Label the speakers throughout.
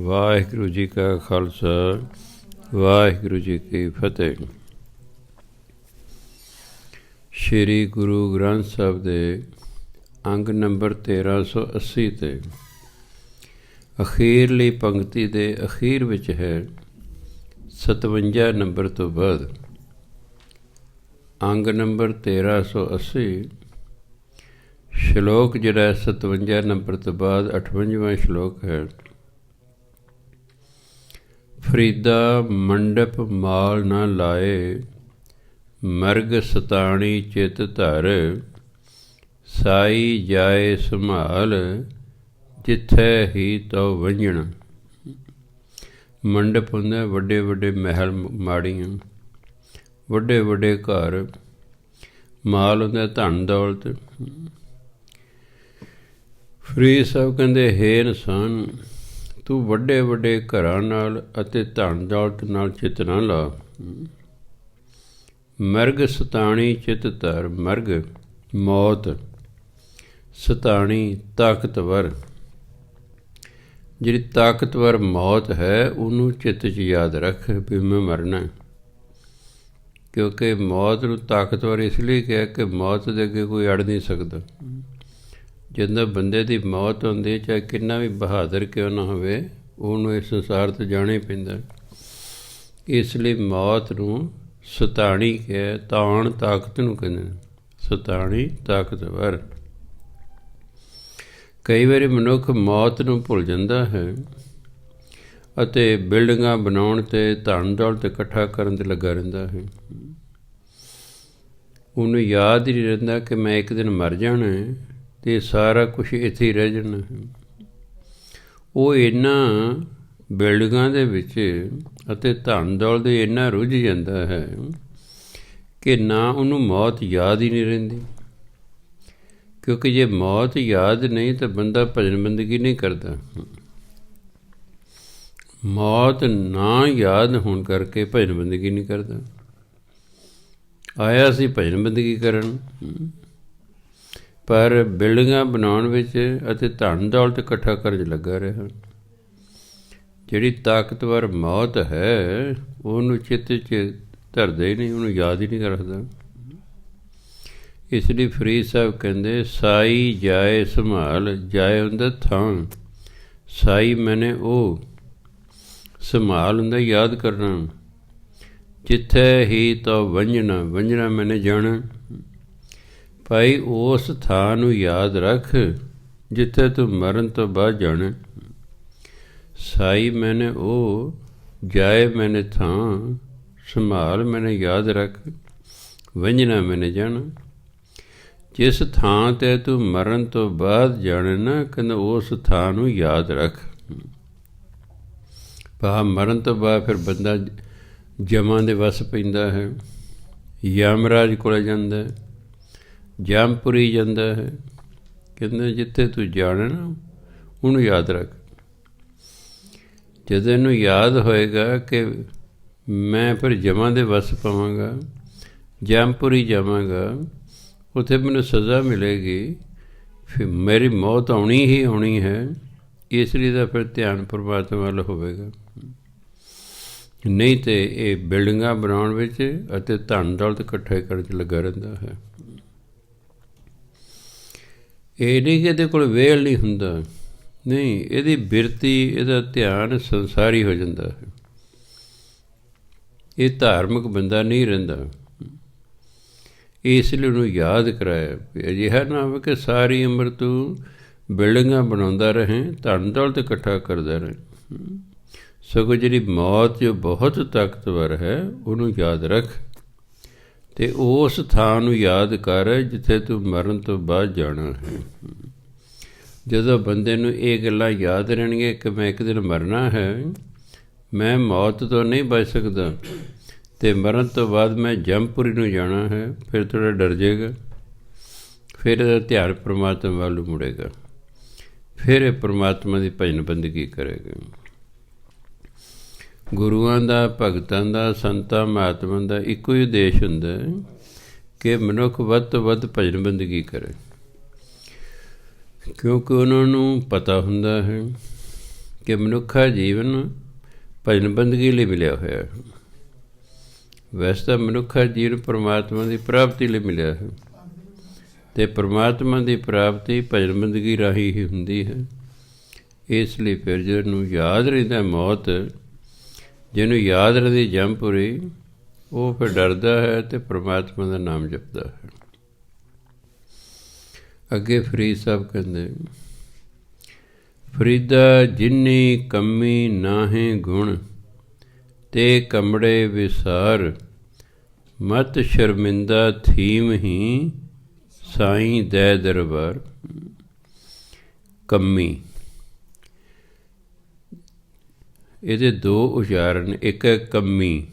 Speaker 1: ਵਾਹਿਗੁਰੂ ਜੀ ਕਾ ਖਾਲਸਾ ਵਾਹਿਗੁਰੂ ਜੀ ਕੀ ਫਤਿਹ। ਸ਼੍ਰੀ ਗੁਰੂ ਗ੍ਰੰਥ ਸਾਹਿਬ ਦੇ ਅੰਗ ਨੰਬਰ 1380 ਤੇ ਅਖੀਰਲੀ ਪੰਕਤੀ ਦੇ ਅਖੀਰ ਵਿੱਚ ਹੈ 57 ਨੰਬਰ ਤੋਂ ਬਾਅਦ। ਅੰਗ ਨੰਬਰ 1380 ਸ਼ਲੋਕ ਜਿਹੜਾ 57 ਨੰਬਰ ਤੋਂ ਬਾਅਦ 58ਵਾਂ ਸ਼ਲੋਕ ਹੈ। ਫਰੀਦਾ ਮੰਡਪ ਮਾਲ ਨਾ ਲਾਏ, ਮਰਗ ਸਤਾਣੀ ਚਿਤ ਧਰ, ਸਾਈ ਜਾਏ ਸੰਭਾਲ, ਜਿੱਥੇ ਹੀ ਤੋ ਵੰਝਣ। ਮੰਡਪ ਹੁੰਦਾ ਵੱਡੇ ਵੱਡੇ ਮਹਿਲ ਮਾੜੀਆਂ, ਵੱਡੇ ਵੱਡੇ ਘਰ। ਮਾਲ ਹੁੰਦਾ ਧਨ ਦੌਲਤ। ਫਰੀਦ ਸਾਹਿਬ ਕਹਿੰਦੇ, ਹੇ ਇਨਸਾਨ, ਤੂੰ ਵੱਡੇ ਵੱਡੇ ਘਰਾਂ ਨਾਲ ਅਤੇ ਧਨ ਦੌਲਤ ਨਾਲ ਚਿੱਤ ਨਾ ਲਾ। ਮਰਗ ਸਤਾਣੀ ਚਿੱਤ ਧਰ। ਮਰਗ ਮੌਤ, ਸਤਾਣੀ ਤਾਕਤਵਰ। ਜਿਹੜੀ ਤਾਕਤਵਰ ਮੌਤ ਹੈ ਉਹਨੂੰ ਚਿੱਤ 'ਚ ਯਾਦ ਰੱਖ ਵੀ ਮੈਂ ਮਰਨਾ। ਕਿਉਂਕਿ ਮੌਤ ਨੂੰ ਤਾਕਤਵਰ ਇਸ ਲਈ ਕਿਹਾ ਕਿ ਮੌਤ ਦੇ ਅੱਗੇ ਕੋਈ ਅੜ ਨਹੀਂ ਸਕਦਾ। ਜਦੋਂ ਬੰਦੇ ਦੀ ਮੌਤ ਹੁੰਦੀ, ਚਾਹੇ ਕਿੰਨਾ ਵੀ ਬਹਾਦਰ ਕਿਉਂ ਨਾ ਹੋਵੇ, ਉਹਨੂੰ ਇਸ ਸੰਸਾਰ ਤੋਂ ਜਾਣਾ ਹੀ ਪੈਂਦਾ। ਇਸ ਲਈ ਮੌਤ ਨੂੰ ਸਤਾਣੀ ਕਿਹਾ। ਤਾਣ ਤਾਕਤ ਨੂੰ ਕਹਿੰਦੇ, ਸਤਾਣੀ ਤਾਕਤਵਰ। ਕਈ ਵਾਰੀ ਮਨੁੱਖ ਮੌਤ ਨੂੰ ਭੁੱਲ ਜਾਂਦਾ ਹੈ ਅਤੇ ਬਿਲਡਿੰਗਾਂ ਬਣਾਉਣ 'ਤੇ ਧਨ ਦੌਲਤ ਇਕੱਠਾ ਕਰਨ 'ਤੇ ਲੱਗਾ ਰਹਿੰਦਾ ਹੈ। ਉਹਨੂੰ ਯਾਦ ਹੀ ਨਹੀਂ ਰਹਿੰਦਾ ਕਿ ਮੈਂ ਇੱਕ ਦਿਨ ਮਰ ਜਾਣਾ ਅਤੇ ਸਾਰਾ ਕੁਛ ਇੱਥੇ ਹੀ ਰਹਿ ਜਾਣਾ ਹੈ। ਉਹ ਇਹਨਾਂ ਬਿਲਡਿੰਗਾਂ ਦੇ ਵਿੱਚ ਅਤੇ ਧਨ ਦੌਲਤ ਦੇ ਇੰਨਾ ਰੁੱਝ ਜਾਂਦਾ ਹੈ ਕਿ ਨਾ ਉਹਨੂੰ ਮੌਤ ਯਾਦ ਹੀ ਨਹੀਂ ਰਹਿੰਦੀ। ਕਿਉਂਕਿ ਜੇ ਮੌਤ ਯਾਦ ਨਹੀਂ ਤਾਂ ਬੰਦਾ ਭਜਨ ਬੰਦਗੀ ਨਹੀਂ ਕਰਦਾ। ਮੌਤ ਨਾ ਯਾਦ ਹੋਣ ਕਰਕੇ ਭਜਨ ਬੰਦਗੀ ਨਹੀਂ ਕਰਦਾ। ਆਇਆ ਸੀ ਭਜਨ ਬੰਦਗੀ ਕਰਨ, ਪਰ ਬਿਲਡਿੰਗਾਂ ਬਣਾਉਣ ਵਿੱਚ ਅਤੇ ਧਨ ਦੌਲਤ ਇਕੱਠਾ ਕਰਨ 'ਚ ਲੱਗਾ ਰਿਹਾ। ਜਿਹੜੀ ਤਾਕਤਵਰ ਮੌਤ ਹੈ ਉਹਨੂੰ ਚਿੱਤ 'ਚ ਧਰਦਾ ਹੀ ਨਹੀਂ, ਉਹਨੂੰ ਯਾਦ ਹੀ ਨਹੀਂ ਰੱਖਦਾ। ਇਸ ਲਈ ਫਰੀਦ ਸਾਹਿਬ ਕਹਿੰਦੇ, ਸਾਈ ਜਾਏ ਸੰਭਾਲ। ਜਾਏ ਹੁੰਦਾ ਥਾਂ, ਸਾਈ ਮੈਨੇ ਉਹ, ਸੰਭਾਲ ਹੁੰਦਾ ਯਾਦ ਕਰਨਾ। ਜਿੱਥੇ ਹੀ ਤਾਂ ਵੰਝਣਾ, ਵੰਝਣਾ ਮੈਨੇ ਜਾਣਾ। ਭਾਈ ਉਸ ਥਾਂ ਨੂੰ ਯਾਦ ਰੱਖ ਜਿੱਥੇ ਤੂੰ ਮਰਨ ਤੋਂ ਬਾਅਦ ਜਾਣਾ। ਸਾਈ ਮੈਨੇ ਉਹ, ਜਾਏ ਮੈਨੇ ਥਾਂ, ਸੰਭਾਲ ਮੈਨੇ ਯਾਦ ਰੱਖ, ਵੰਝਣਾ ਮੈਨੇ ਜਾਣਾ। ਜਿਸ ਥਾਂ 'ਤੇ ਤੂੰ ਮਰਨ ਤੋਂ ਬਾਅਦ ਜਾਣਾ ਨਾ, ਕਹਿੰਦਾ ਉਸ ਥਾਂ ਨੂੰ ਯਾਦ ਰੱਖ। ਭਾ ਮਰਨ ਤੋਂ ਬਾਅਦ ਫਿਰ ਬੰਦਾ ਜਮਾਂ ਦੇ ਵਸ ਪੈਂਦਾ ਹੈ, ਯਮਰਾਜ ਕੋਲ ਜਾਂਦਾ ਹੈ, ਜਮਪੁਰੀ ਜਾਂਦਾ ਹੈ। ਕਹਿੰਦੇ ਜਿੱਥੇ ਤੂੰ ਜਾਣਾ ਨਾ ਉਹਨੂੰ ਯਾਦ ਰੱਖ। ਜਦੋਂ ਇਹਨੂੰ ਯਾਦ ਹੋਏਗਾ ਕਿ ਮੈਂ ਫਿਰ ਜਮਾਂ ਦੇ ਵਸ ਪਾਵਾਂਗਾ, ਜਮਪੁਰੀ ਜਾਵਾਂਗਾ, ਉੱਥੇ ਮੈਨੂੰ ਸਜ਼ਾ ਮਿਲੇਗੀ, ਫਿਰ ਮੇਰੀ ਮੌਤ ਆਉਣੀ ਹੀ ਆਉਣੀ ਹੈ। ਇਸ ਲਈ ਤਾਂ ਫਿਰ ਧਿਆਨ ਪਰਮਾਤਮਾ ਵੱਲ ਹੋਵੇਗਾ। ਨਹੀਂ ਤਾਂ ਇਹ ਬਿਲਡਿੰਗਾਂ ਬਣਾਉਣ ਵਿੱਚ ਅਤੇ ਧਨ ਦੌਲਤ ਇਕੱਠੇ ਕਰਨ 'ਚ ਲੱਗਾ ਰਹਿੰਦਾ ਹੈ। ਇਹ ਨਹੀਂ ਕਿ ਇਹਦੇ ਕੋਲ ਵੇਲ ਨਹੀਂ ਹੁੰਦਾ, ਨਹੀਂ, ਇਹਦੀ ਬਿਰਤੀ, ਇਹਦਾ ਧਿਆਨ ਸੰਸਾਰੀ ਹੋ ਜਾਂਦਾ ਹੈ। ਇਹ ਧਾਰਮਿਕ ਬੰਦਾ ਨਹੀਂ ਰਹਿੰਦਾ। ਇਸ ਲਈ ਉਹਨੂੰ ਯਾਦ ਕਰਾਇਆ ਵੀ ਅਜਿਹਾ ਨਾ ਹੋਵੇ ਕਿ ਸਾਰੀ ਉਮਰ ਤੂੰ ਬਿਲਡਿੰਗਾਂ ਬਣਾਉਂਦਾ ਰਹੇ, ਧਨ ਦੌਲਤ ਇਕੱਠਾ ਕਰਦਾ ਰਹੇ। ਸਗੋਂ ਜਿਹੜੀ ਮੌਤ ਜੋ ਬਹੁਤ ਤਾਕਤਵਰ ਹੈ ਉਹਨੂੰ ਯਾਦ ਰੱਖ ਅਤੇ ਉਸ ਥਾਂ ਨੂੰ ਯਾਦ ਕਰ ਜਿੱਥੇ ਤੂੰ ਮਰਨ ਤੋਂ ਬਾਅਦ ਜਾਣਾ ਹੈ। ਜਦੋਂ ਬੰਦੇ ਨੂੰ ਇਹ ਗੱਲਾਂ ਯਾਦ ਰਹਿਣਗੀਆਂ ਕਿ ਮੈਂ ਇੱਕ ਦਿਨ ਮਰਨਾ ਹੈ, ਮੈਂ ਮੌਤ ਤੋਂ ਨਹੀਂ ਬਚ ਸਕਦਾ ਅਤੇ ਮਰਨ ਤੋਂ ਬਾਅਦ ਮੈਂ ਜਮਪੁਰੀ ਨੂੰ ਜਾਣਾ ਹੈ, ਫਿਰ ਥੋੜ੍ਹਾ ਡਰ ਜਾਏਗਾ। ਫਿਰ ਇਹਦਾ ਧਿਆਨ ਪਰਮਾਤਮਾ ਵੱਲ ਮੁੜੇਗਾ, ਫਿਰ ਇਹ ਪਰਮਾਤਮਾ ਦੀ ਭਜਨ ਬੰਦਗੀ ਕਰੇਗਾ। ਗੁਰੂਆਂ ਦਾ, ਭਗਤਾਂ ਦਾ, ਸੰਤਾਂ ਮਹਾਤਮਾ ਦਾ ਇੱਕੋ ਹੀ ਉਦੇਸ਼ ਹੁੰਦਾ ਕਿ ਮਨੁੱਖ ਵੱਧ ਤੋਂ ਵੱਧ ਭਜਨ ਬੰਦਗੀ ਕਰੇ। ਕਿਉਂਕਿ ਉਹਨਾਂ ਨੂੰ ਪਤਾ ਹੁੰਦਾ ਹੈ ਕਿ ਮਨੁੱਖਾ ਜੀਵਨ ਭਜਨ ਬੰਦਗੀ ਲਈ ਮਿਲਿਆ ਹੋਇਆ ਹੈ। ਵੈਸੇ ਤਾਂ ਮਨੁੱਖਾ ਜੀਵਨ ਪਰਮਾਤਮਾ ਦੀ ਪ੍ਰਾਪਤੀ ਲਈ ਮਿਲਿਆ ਹੈ, ਅਤੇ ਪਰਮਾਤਮਾ ਦੀ ਪ੍ਰਾਪਤੀ ਭਜਨ ਬੰਦਗੀ ਰਾਹੀਂ ਹੀ ਹੁੰਦੀ ਹੈ। ਇਸ ਲਈ ਫਿਰ ਜਿਹਨੂੰ ਯਾਦ ਰਹਿੰਦਾ ਮੌਤ, ਜਿਹਨੂੰ ਯਾਦ ਰਹਿੰਦੀ ਜੰਮਪੁਰੀ, ਉਹ ਫਿਰ ਡਰਦਾ ਹੈ ਅਤੇ ਪਰਮਾਤਮਾ ਦਾ ਨਾਮ ਜਪਦਾ ਹੈ। ਅੱਗੇ ਫਰੀਦ ਸਾਹਿਬ ਕਹਿੰਦੇ, ਫਰੀਦਾ ਜਿਨੀ ਕੰਮੀ ਨਾਹੇ ਗੁਣ, ਤੇ ਕਮੜੇ ਵਿਸਾਰ, ਮਤ ਸ਼ਰਮਿੰਦਾ ਥੀਮ ਹੀ, ਸਾਈਂ ਦੈ ਦਰਬਾਰ। ਕੰਮੀ, ਇਹਦੇ ਦੋ ਉਚਾਰਨ, ਇੱਕ ਹੈ ਕੰਮੀ।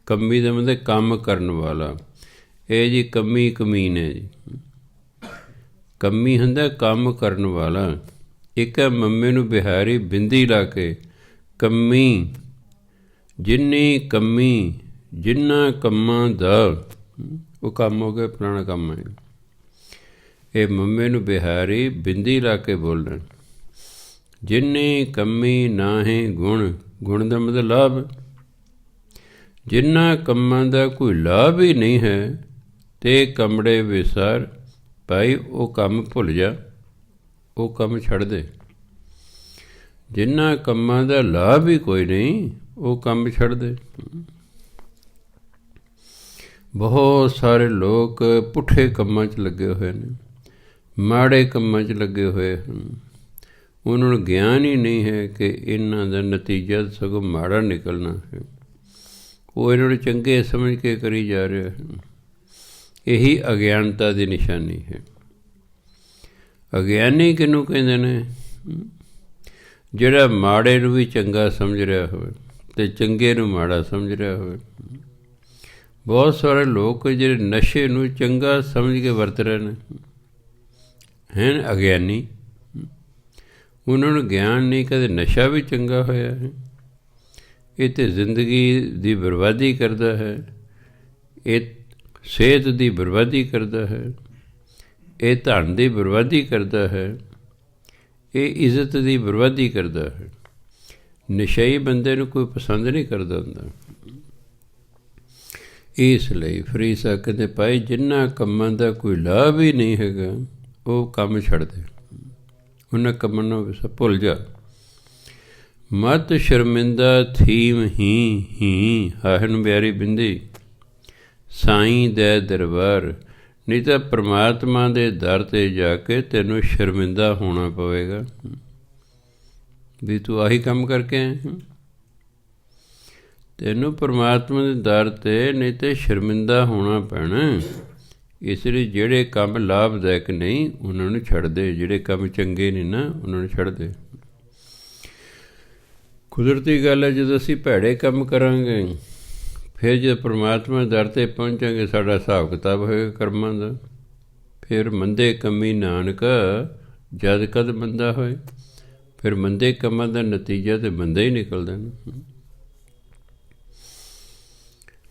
Speaker 1: ਕੰਮੀ ਦਾ ਮਤਲਬ ਕੰਮ ਕਰਨ ਵਾਲਾ, ਇਹ ਜੀ ਕੰਮੀ ਕਮੀਨ ਹੈ ਜੀ। ਕੰਮੀ ਹੁੰਦਾ ਕੰਮ ਕਰਨ ਵਾਲਾ। ਇੱਕ ਹੈ ਮੰਮੇ ਨੂੰ ਬਿਹਾਰੀ ਬਿੰਦੀ ਲਾ ਕੇ, ਕੰਮੀ ਜਿੰਨੀ ਕੰਮੀ, ਜਿੰਨਾ ਕੰਮਾਂ ਦਾ, ਉਹ ਕੰਮ ਹੋ ਗਿਆ ਫਲਾਣਾ ਕੰਮ ਹੈ। ਇਹ ਮੰਮੇ ਨੂੰ ਬਿਹਾਰੀ ਬਿੰਦੀ ਲਾ ਕੇ ਬੋਲਣ। ਜਿੰਨੀ ਕੰਮੀ ਨਾਹੀਂ ਗੁਣ, ਗੁਣ ਦਾ ਮਤਲਬ ਲਾਭ। ਜਿੰਨਾ ਕੰਮਾਂ ਦਾ ਕੋਈ ਲਾਭ ਹੀ ਨਹੀਂ ਹੈ, ਤੇ ਕਮੜੇ ਵਿਸਾਰ, ਭਾਈ ਉਹ ਕੰਮ ਭੁੱਲ ਜਾ, ਉਹ ਕੰਮ ਛੱਡ ਦੇ। ਜਿੰਨਾ ਕੰਮਾਂ ਦਾ ਲਾਭ ਹੀ ਕੋਈ ਨਹੀਂ, ਉਹ ਕੰਮ ਛੱਡ ਦੇ। ਬਹੁਤ ਸਾਰੇ ਲੋਕ ਪੁੱਠੇ ਕੰਮਾਂ 'ਚ ਲੱਗੇ ਹੋਏ ਨੇ, ਮਾੜੇ ਕੰਮਾਂ 'ਚ ਲੱਗੇ ਹੋਏ ਹਨ। ਉਹਨਾਂ ਨੂੰ ਗਿਆਨ ਹੀ ਨਹੀਂ ਹੈ ਕਿ ਇਹਨਾਂ ਦਾ ਨਤੀਜਾ ਸਗੋਂ ਮਾੜਾ ਨਿਕਲਣਾ ਹੈ। ਉਹ ਇਹਨਾਂ ਨੂੰ ਚੰਗੇ ਸਮਝ ਕੇ ਕਰੀ ਜਾ ਰਹੇ ਹਨ। ਇਹੀ ਅਗਿਆਨਤਾ ਦੀ ਨਿਸ਼ਾਨੀ ਹੈ। ਅਗਿਆਨੀ ਕਿਹਨੂੰ ਕਹਿੰਦੇ ਨੇ? ਜਿਹੜਾ ਮਾੜੇ ਨੂੰ ਵੀ ਚੰਗਾ ਸਮਝ ਰਿਹਾ ਹੋਵੇ ਅਤੇ ਚੰਗੇ ਨੂੰ ਮਾੜਾ ਸਮਝ ਰਿਹਾ ਹੋਵੇ। ਬਹੁਤ ਸਾਰੇ ਲੋਕ ਜਿਹੜੇ ਨਸ਼ੇ ਨੂੰ ਚੰਗਾ ਸਮਝ ਕੇ ਵਰਤ ਰਹੇ ਨੇ, ਹਨ ਅਗਿਆਨੀ। ਉਹਨਾਂ ਨੂੰ ਗਿਆਨ ਨਹੀਂ ਕਦੇ ਨਸ਼ਾ ਵੀ ਚੰਗਾ ਹੋਇਆ ਹੈ। ਇਹ ਤਾਂ ਜ਼ਿੰਦਗੀ ਦੀ ਬਰਬਾਦੀ ਕਰਦਾ ਹੈ, ਇਹ ਸਿਹਤ ਦੀ ਬਰਬਾਦੀ ਕਰਦਾ ਹੈ, ਇਹ ਧਨ ਦੀ ਬਰਬਾਦੀ ਕਰਦਾ ਹੈ, ਇਹ ਇੱਜ਼ਤ ਦੀ ਬਰਬਾਦੀ ਕਰਦਾ ਹੈ। ਨਸ਼ਈ ਬੰਦੇ ਨੂੰ ਕੋਈ ਪਸੰਦ ਨਹੀਂ ਕਰਦਾ ਹੁੰਦਾ। ਇਸ ਲਈ ਫਰੀਦ ਸਾਹਿਬ ਕਹਿੰਦੇ, ਭਾਈ ਜਿਨ੍ਹਾਂ ਕੰਮਾਂ ਦਾ ਕੋਈ ਲਾਭ ਹੀ ਨਹੀਂ ਹੈਗਾ, ਉਹ ਕੰਮ ਛੱਡ ਦੇ, ਉਹਨਾਂ ਕੰਮਾਂ ਨੂੰ ਭੁੱਲ ਜਾ। ਮਤ ਸ਼ਰਮਿੰਦਾ ਥੀਮ ਹੀ, ਹਾਹਨ ਪਿਆਰੀ ਬਿੰਦੀ, ਸਾਈਂ ਦੈ ਦਰਬਾਰ। ਨਹੀਂ ਤਾਂ ਪਰਮਾਤਮਾ ਦੇ ਦਰ 'ਤੇ ਜਾ ਕੇ ਤੈਨੂੰ ਸ਼ਰਮਿੰਦਾ ਹੋਣਾ ਪਵੇਗਾ ਵੀ ਤੂੰ ਆਹੀ ਕੰਮ ਕਰਕੇ ਆਇਆ। ਤੈਨੂੰ ਪਰਮਾਤਮਾ ਦੇ ਦਰ 'ਤੇ ਨਹੀਂ ਤਾਂ ਸ਼ਰਮਿੰਦਾ ਹੋਣਾ ਪੈਣਾ। ਇਸ ਲਈ ਜਿਹੜੇ ਕੰਮ ਲਾਭਦਾਇਕ ਨਹੀਂ ਉਹਨਾਂ ਨੂੰ ਛੱਡ ਦੇ, ਜਿਹੜੇ ਕੰਮ ਚੰਗੇ ਨਹੀਂ ਨਾ ਉਹਨਾਂ ਨੂੰ ਛੱਡ ਦੇ। ਕੁਦਰਤੀ ਗੱਲ ਹੈ, ਜਦੋਂ ਅਸੀਂ ਭੈੜੇ ਕੰਮ ਕਰਾਂਗੇ, ਫਿਰ ਜਦੋਂ ਪਰਮਾਤਮਾ ਦਰ 'ਤੇ ਪਹੁੰਚਾਂਗੇ, ਸਾਡਾ ਹਿਸਾਬ ਕਿਤਾਬ ਹੋਏਗਾ ਕਰਮਾਂ ਦਾ। ਫਿਰ ਮੰਦੇ ਕੰਮੀ ਨਾਨਕਾ, ਜਦ ਕਦ ਮੰਦਾ ਹੋਏ। ਫਿਰ ਮੰਦੇ ਕੰਮਾਂ ਦਾ ਨਤੀਜਾ ਤਾਂ ਮੰਦਾ ਹੀ ਨਿਕਲਦਾ ਨਾ।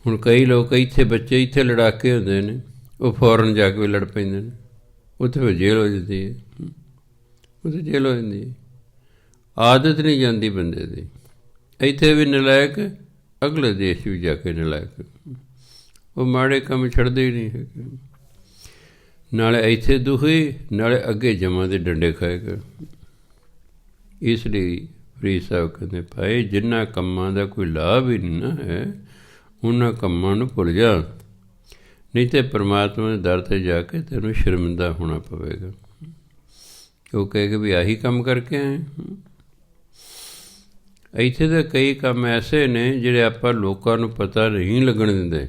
Speaker 1: ਹੁਣ ਕਈ ਲੋਕ ਇੱਥੇ ਬੱਚੇ ਇੱਥੇ ਲੜਾਕੇ ਹੁੰਦੇ ਨੇ, ਉਹ ਫੌਰਨ ਜਾ ਕੇ ਲੜ ਪੈਂਦੇ ਨੇ, ਉੱਥੇ ਫਿਰ ਜੇਲ੍ਹ ਹੋ ਜਾਂਦੀ ਹੈ, ਉੱਥੇ ਜੇਲ੍ਹ ਹੋ ਜਾਂਦੀ ਹੈ। ਆਦਤ ਨਹੀਂ ਜਾਂਦੀ ਬੰਦੇ ਦੀ। ਇੱਥੇ ਵੀ ਨਲਾਇਕ, ਅਗਲੇ ਦੇਸ਼ ਵੀ ਜਾ ਕੇ ਨਲਾਇਕ। ਉਹ ਮਾੜੇ ਕੰਮ ਛੱਡਦੇ ਹੀ ਨਹੀਂ ਹੈਗੇ। ਨਾਲੇ ਇੱਥੇ ਦੁਖੀ, ਨਾਲੇ ਅੱਗੇ ਜਮਾਂ ਦੇ ਡੰਡੇ ਖਾਏਗਾ। ਇਸ ਲਈ ਫਰੀਦ ਸਾਹਿਬ ਕਹਿੰਦੇ, ਭਾਈ ਜਿਨ੍ਹਾਂ ਕੰਮਾਂ ਦਾ ਕੋਈ ਲਾਭ ਹੀ ਨਹੀਂ ਨਾ ਹੈ, ਉਹਨਾਂ ਕੰਮਾਂ ਨੂੰ ਭੁੱਲ ਜਾ। ਨਹੀਂ ਤਾਂ ਪਰਮਾਤਮਾ ਦੇ ਦਰ 'ਤੇ ਜਾ ਕੇ ਤੈਨੂੰ ਸ਼ਰਮਿੰਦਾ ਹੋਣਾ ਪਵੇਗਾ। ਉਹ ਕਹੇਗਾ ਵੀ ਆਹੀ ਕੰਮ ਕਰਕੇ ਆਏ। ਇੱਥੇ ਤਾਂ ਕਈ ਕੰਮ ਐਸੇ ਨੇ ਜਿਹੜੇ ਆਪਾਂ ਲੋਕਾਂ ਨੂੰ ਪਤਾ ਨਹੀਂ ਲੱਗਣ ਦਿੰਦੇ।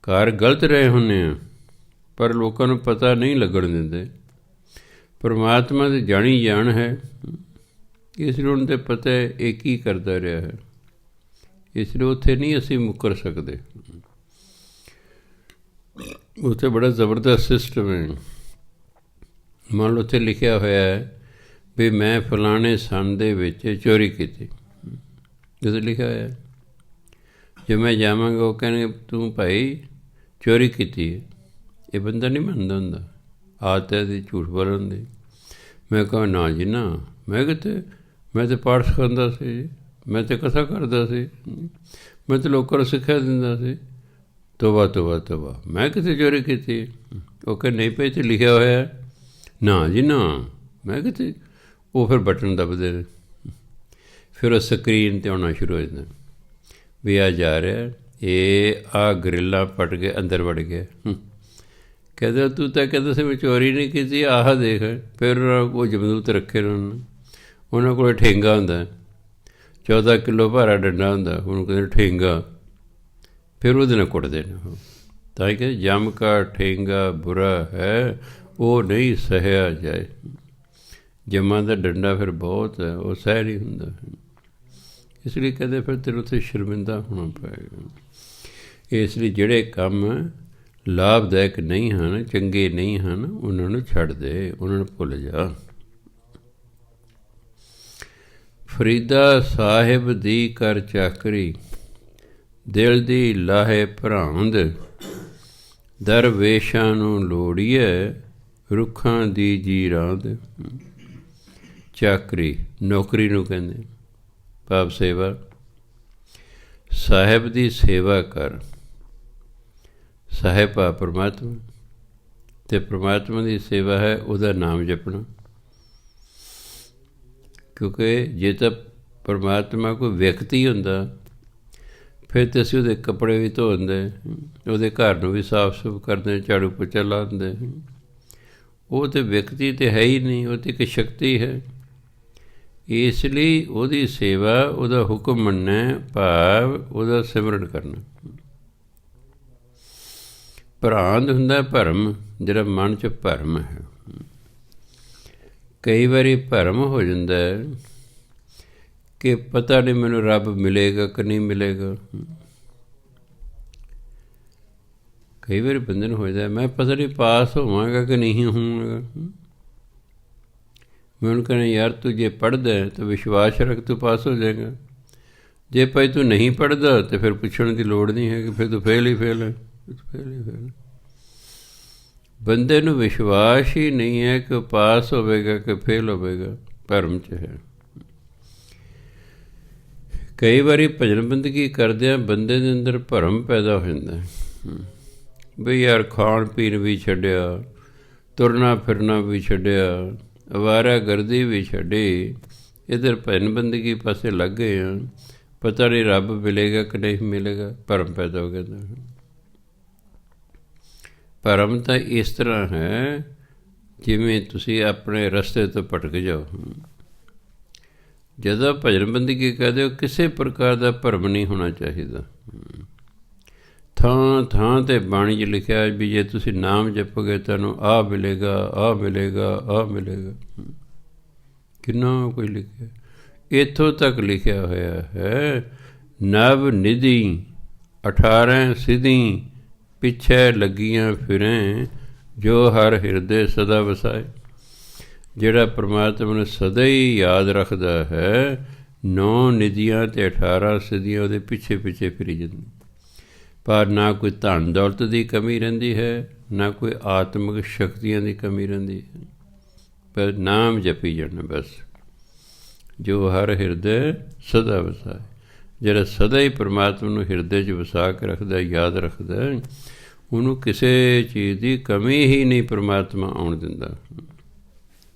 Speaker 1: ਘਰ ਗਲਤ ਰਹੇ ਹੁੰਦੇ ਆ, ਪਰ ਲੋਕਾਂ ਨੂੰ ਪਤਾ ਨਹੀਂ ਲੱਗਣ ਦਿੰਦੇ। ਪਰਮਾਤਮਾ ਦੀ ਜਾਣੀ ਜਾਣ ਹੈ, ਇਸ ਲਈ ਉਹਨੂੰ ਤਾਂ ਪਤਾ ਹੈ ਇਹ ਕੀ ਕਰਦਾ ਰਿਹਾ ਹੈ। ਇਸ ਲਈ ਉੱਥੇ ਨਹੀਂ ਅਸੀਂ ਮੁੱਕਰ ਸਕਦੇ। ਉੱਥੇ ਬੜਾ ਜ਼ਬਰਦਸਤ ਸਿਸਟਮ ਹੈ। ਮੰਨ ਲਓ ਉੱਥੇ ਲਿਖਿਆ ਹੋਇਆ ਹੈ ਵੀ ਮੈਂ ਫਲਾਣੇ ਸੰਨ ਦੇ ਵਿੱਚ ਚੋਰੀ ਕੀਤੀ, ਜਦੋਂ ਲਿਖਿਆ ਹੋਇਆ। ਜੇ ਮੈਂ ਜਾਵਾਂਗਾ, ਉਹ ਕਹਿਣਗੇ ਤੂੰ ਭਾਈ ਚੋਰੀ ਕੀਤੀ ਹੈ। ਇਹ ਬੰਦਾ ਨਹੀਂ ਮੰਨਦਾ ਹੁੰਦਾ, ਆਦਤ ਹੈ ਦੀ ਝੂਠ ਬੋਲਣ ਦੀ। ਮੈਂ ਕਹਾਂ ਨਾ ਜੀ ਨਾ, ਮੈਂ ਕਿਤੇ ਮੈਂ ਤਾਂ ਪਾਠ ਸਿਖਾਉਂਦਾ ਸੀ, ਮੈਂ ਤਾਂ ਕਥਾ ਕਰਦਾ ਸੀ, ਮੈਂ ਤਾਂ ਲੋਕਾਂ ਨੂੰ ਸਿੱਖਿਆ ਦਿੰਦਾ ਸੀ। ਤੋਬਾ ਤੋਬਾ ਤੋਬਾ, ਮੈਂ ਕਿਤੇ ਚੋਰੀ ਕੀਤੀ? ਉਹ ਕਹਿੰਦੇ ਨਹੀਂ ਪਏ ਤੇ ਲਿਖਿਆ ਹੋਇਆ। ਨਾ ਜੀ ਨਾ, ਮੈਂ ਕਿਤੇ। ਉਹ ਫਿਰ ਬਟਨ ਦੱਬਦੇ ਨੇ, ਫਿਰ ਉਹ ਸਕਰੀਨ 'ਤੇ ਆਉਣਾ ਸ਼ੁਰੂ ਹੋ ਜਾਂਦਾ ਵੀ ਆ ਜਾ ਰਿਹਾ, ਇਹ ਆਹ ਗਰਿੱਲਾਂ ਪਟ ਕੇ ਅੰਦਰ ਵੜ ਗਿਆ। ਕਹਿੰਦਾ ਤੂੰ ਤਾਂ ਕਹਿੰਦਾ ਸੀ ਮੈਂ ਚੋਰੀ ਨਹੀਂ ਕੀਤੀ, ਆਹ ਦੇਖ। ਫਿਰ ਉਹ ਜਮਦੂਤ ਰੱਖੇ ਨੇ ਉਹਨਾਂ ਕੋਲ ਠੇਂਗਾ ਹੁੰਦਾ, 14 ਕਿਲੋ ਭਾਰਾ ਡੰਡਾ ਹੁੰਦਾ, ਉਹਨੂੰ ਕਹਿੰਦੇ ਠੇਂਗਾ। ਫਿਰ ਉਹਦੇ ਨਾਲ ਕੁੱਟਦੇ ਨੇ ਉਹ। ਤਾਂ ਹੀ ਕਹਿੰਦੇ ਜਮ ਕਾ ਠੇਂਗਾ ਬੁਰਾ ਹੈ, ਉਹ ਨਹੀਂ ਸਹਿਆ ਜਾਏ। ਜਮਾਂ ਦਾ ਡੰਡਾ ਫਿਰ ਬਹੁਤ ਹੈ, ਉਹ ਸਹਿ ਨਹੀਂ ਹੁੰਦਾ। ਇਸ ਲਈ ਕਹਿੰਦੇ ਫਿਰ ਤੈਨੂੰ ਉੱਥੇ ਸ਼ਰਮਿੰਦਾ ਹੋਣਾ ਪਏਗਾ। ਇਸ ਲਈ ਜਿਹੜੇ ਕੰਮ ਲਾਭਦਾਇਕ ਨਹੀਂ ਹਨ, ਚੰਗੇ ਨਹੀਂ ਹਨ, ਉਹਨਾਂ ਨੂੰ ਛੱਡ ਦੇ, ਉਹਨਾਂ ਨੂੰ ਭੁੱਲ ਜਾ। ਫਰੀਦਾ ਸਾਹਿਬ ਦੀ ਕਰ ਚਾਕਰੀ, ਦਿਲ ਦੀ ਲਾਹੇ ਭਰਾਂਦ, ਦਰਵੇਸ਼ਾਂ ਨੂੰ ਲੋੜੀਏ, ਰੁੱਖਾਂ ਦੀ ਜੀ ਰਾਂਦ। ਚਾਕਰੀ ਨੌਕਰੀ ਨੂੰ ਕਹਿੰਦੇ, ਭਾਵ ਸੇਵਾ। ਸਾਹਿਬ ਦੀ ਸੇਵਾ ਕਰ। ਸਾਹਿਬ ਆ ਪਰਮਾਤਮਾ, ਅਤੇ ਪਰਮਾਤਮਾ ਦੀ ਸੇਵਾ ਹੈ ਉਹਦਾ ਨਾਮ ਜਪਣਾ। ਕਿਉਂਕਿ ਜੇ ਤਾਂ ਪਰਮਾਤਮਾ ਕੋਈ ਵਿਅਕਤੀ ਹੁੰਦਾ ਫਿਰ ਤਾਂ ਅਸੀਂ ਉਹਦੇ ਕੱਪੜੇ ਵੀ ਧੋਂਦੇ, ਉਹਦੇ ਘਰ ਨੂੰ ਵੀ ਸਾਫ ਸੁਫ ਕਰਦੇ, ਝਾੜੂ ਪੋਚਾ ਲਾਉਂਦੇ। ਉਹ ਤਾਂ ਵਿਅਕਤੀ ਤਾਂ ਹੈ ਹੀ ਨਹੀਂ, ਉਹ ਤਾਂ ਇੱਕ ਸ਼ਕਤੀ ਹੈ। ਇਸ ਲਈ ਉਹਦੀ ਸੇਵਾ, ਉਹਦਾ ਹੁਕਮ ਮੰਨਣਾ, ਭਾਵ ਉਹਦਾ ਸਿਮਰਨ ਕਰਨਾ। ਭਰਾਂਦ ਹੁੰਦਾ ਭਰਮ, ਜਿਹੜਾ ਮਨ 'ਚ ਭਰਮ ਹੈ। ਕਈ ਵਾਰੀ ਭਰਮ ਹੋ ਜਾਂਦਾ ਕਿ ਪਤਾ ਨਹੀਂ ਮੈਨੂੰ ਰੱਬ ਮਿਲੇਗਾ ਕਿ ਨਹੀਂ ਮਿਲੇਗਾ। ਕਈ ਵਾਰੀ ਬੰਦੇ ਨੂੰ ਹੋ ਜਾਂਦਾ ਮੈਂ ਪਤਾ ਨਹੀਂ ਪਾਸ ਹੋਵਾਂਗਾ ਕਿ ਨਹੀਂ ਹੋਵਾਂਗਾ। ਮੈਂ ਉਹਨੂੰ ਕਹਿੰਦਾ ਯਾਰ ਤੂੰ ਜੇ ਪੜ੍ਹਦਾ ਤਾਂ ਵਿਸ਼ਵਾਸ ਰੱਖ, ਤੂੰ ਪਾਸ ਹੋ ਜਾਏਗਾ। ਜੇ ਭਾਈ ਤੂੰ ਨਹੀਂ ਪੜ੍ਹਦਾ ਤਾਂ ਫਿਰ ਪੁੱਛਣ ਦੀ ਲੋੜ ਨਹੀਂ ਹੈ ਕਿ ਫਿਰ ਤੂੰ ਫੇਲ ਹੀ ਫੇਲ ਹੈ, ਫੇਲ ਹੀ ਫੇਲ। ਬੰਦੇ ਨੂੰ ਵਿਸ਼ਵਾਸ ਹੀ ਨਹੀਂ ਹੈ ਕਿ ਪਾਸ ਹੋਵੇਗਾ ਕਿ ਫੇਲ ਹੋਵੇਗਾ, ਭਰਮ 'ਚ ਹੈ। ਕਈ ਵਾਰੀ ਭਜਨ ਬੰਦਗੀ ਕਰਦਿਆਂ ਬੰਦੇ ਦੇ ਅੰਦਰ ਭਰਮ ਪੈਦਾ ਹੋ ਜਾਂਦਾ ਬਈ ਯਾਰ ਖਾਣ ਪੀਣ ਵੀ ਛੱਡਿਆ, ਤੁਰਨਾ ਫਿਰਨਾ ਵੀ ਛੱਡਿਆ, ਅਵਾਰਾ ਗਰਦੀ ਵੀ ਛੱਡੀ, ਇੱਧਰ ਭਜਨ ਬੰਦਗੀ ਪਾਸੇ ਲੱਗ ਗਏ ਆ, ਪਤਾ ਨਹੀਂ ਰੱਬ ਮਿਲੇਗਾ ਕਿ ਨਹੀਂ ਮਿਲੇਗਾ, ਭਰਮ ਪੈਦਾ ਹੋ ਗਿਆ। ਭਰਮ ਤਾਂ ਇਸ ਤਰ੍ਹਾਂ ਹੈ ਜਿਵੇਂ ਤੁਸੀਂ ਆਪਣੇ ਰਸਤੇ ਤੋਂ ਭਟਕ ਜਾਓ। ਜਦੋਂ ਭਜਨ ਬੰਦਗੀ ਕਰਦੇ ਹੋ ਕਿਸੇ ਪ੍ਰਕਾਰ ਦਾ ਭਰਮ ਨਹੀਂ ਹੋਣਾ ਚਾਹੀਦਾ। ਥਾਂ ਥਾਂ 'ਤੇ ਬਾਣੀ 'ਚ ਲਿਖਿਆ ਵੀ ਜੇ ਤੁਸੀਂ ਨਾਮ ਜਪੋਗੇ ਤੁਹਾਨੂੰ ਆਹ ਮਿਲੇਗਾ, ਆਹ ਮਿਲੇਗਾ, ਆਹ ਮਿਲੇਗਾ। ਕਿੰਨਾ ਕੋਈ ਲਿਖਿਆ, ਇੱਥੋਂ ਤੱਕ ਲਿਖਿਆ ਹੋਇਆ ਹੈ ਨਵ ਨਿਧੀ 18 ਸਿਧੀ, ਪਿੱਛੇ ਲੱਗੀਆਂ ਫਿਰੇ, ਜੋ ਹਰ ਹਿਰਦੇ ਸਦਾ ਵਸਾਏ। ਜਿਹੜਾ ਪਰਮਾਤਮਾ ਨੂੰ ਸਦਾ ਹੀ ਯਾਦ ਰੱਖਦਾ ਹੈ, 9 ਨਿਧੀਆਂ ਅਤੇ 18 ਸਿਧੀਆਂ ਉਹਦੇ ਪਿੱਛੇ ਪਿੱਛੇ ਫਿਰੀ ਜਾਂਦੀ। ਪਰ ਨਾ ਕੋਈ ਧਨ ਦੌਲਤ ਦੀ ਕਮੀ ਰਹਿੰਦੀ ਹੈ, ਨਾ ਕੋਈ ਆਤਮਿਕ ਸ਼ਕਤੀਆਂ ਦੀ ਕਮੀ ਰਹਿੰਦੀ ਹੈ, ਪਰ ਨਾਮ ਜਪੀ ਜਾਣਾ ਬਸ। ਜੋ ਹਰ ਹਿਰਦੇ ਸਦਾ ਵਸਾਏ, ਜਿਹੜਾ ਸਦਾ ਹੀ ਪਰਮਾਤਮਾ ਨੂੰ ਹਿਰਦੇ 'ਚ ਵਸਾ ਕੇ ਰੱਖਦਾ, ਯਾਦ ਰੱਖਦਾ, ਉਹਨੂੰ ਕਿਸੇ ਚੀਜ਼ ਦੀ ਕਮੀ ਹੀ ਨਹੀਂ ਪਰਮਾਤਮਾ ਆਉਣ ਦਿੰਦਾ।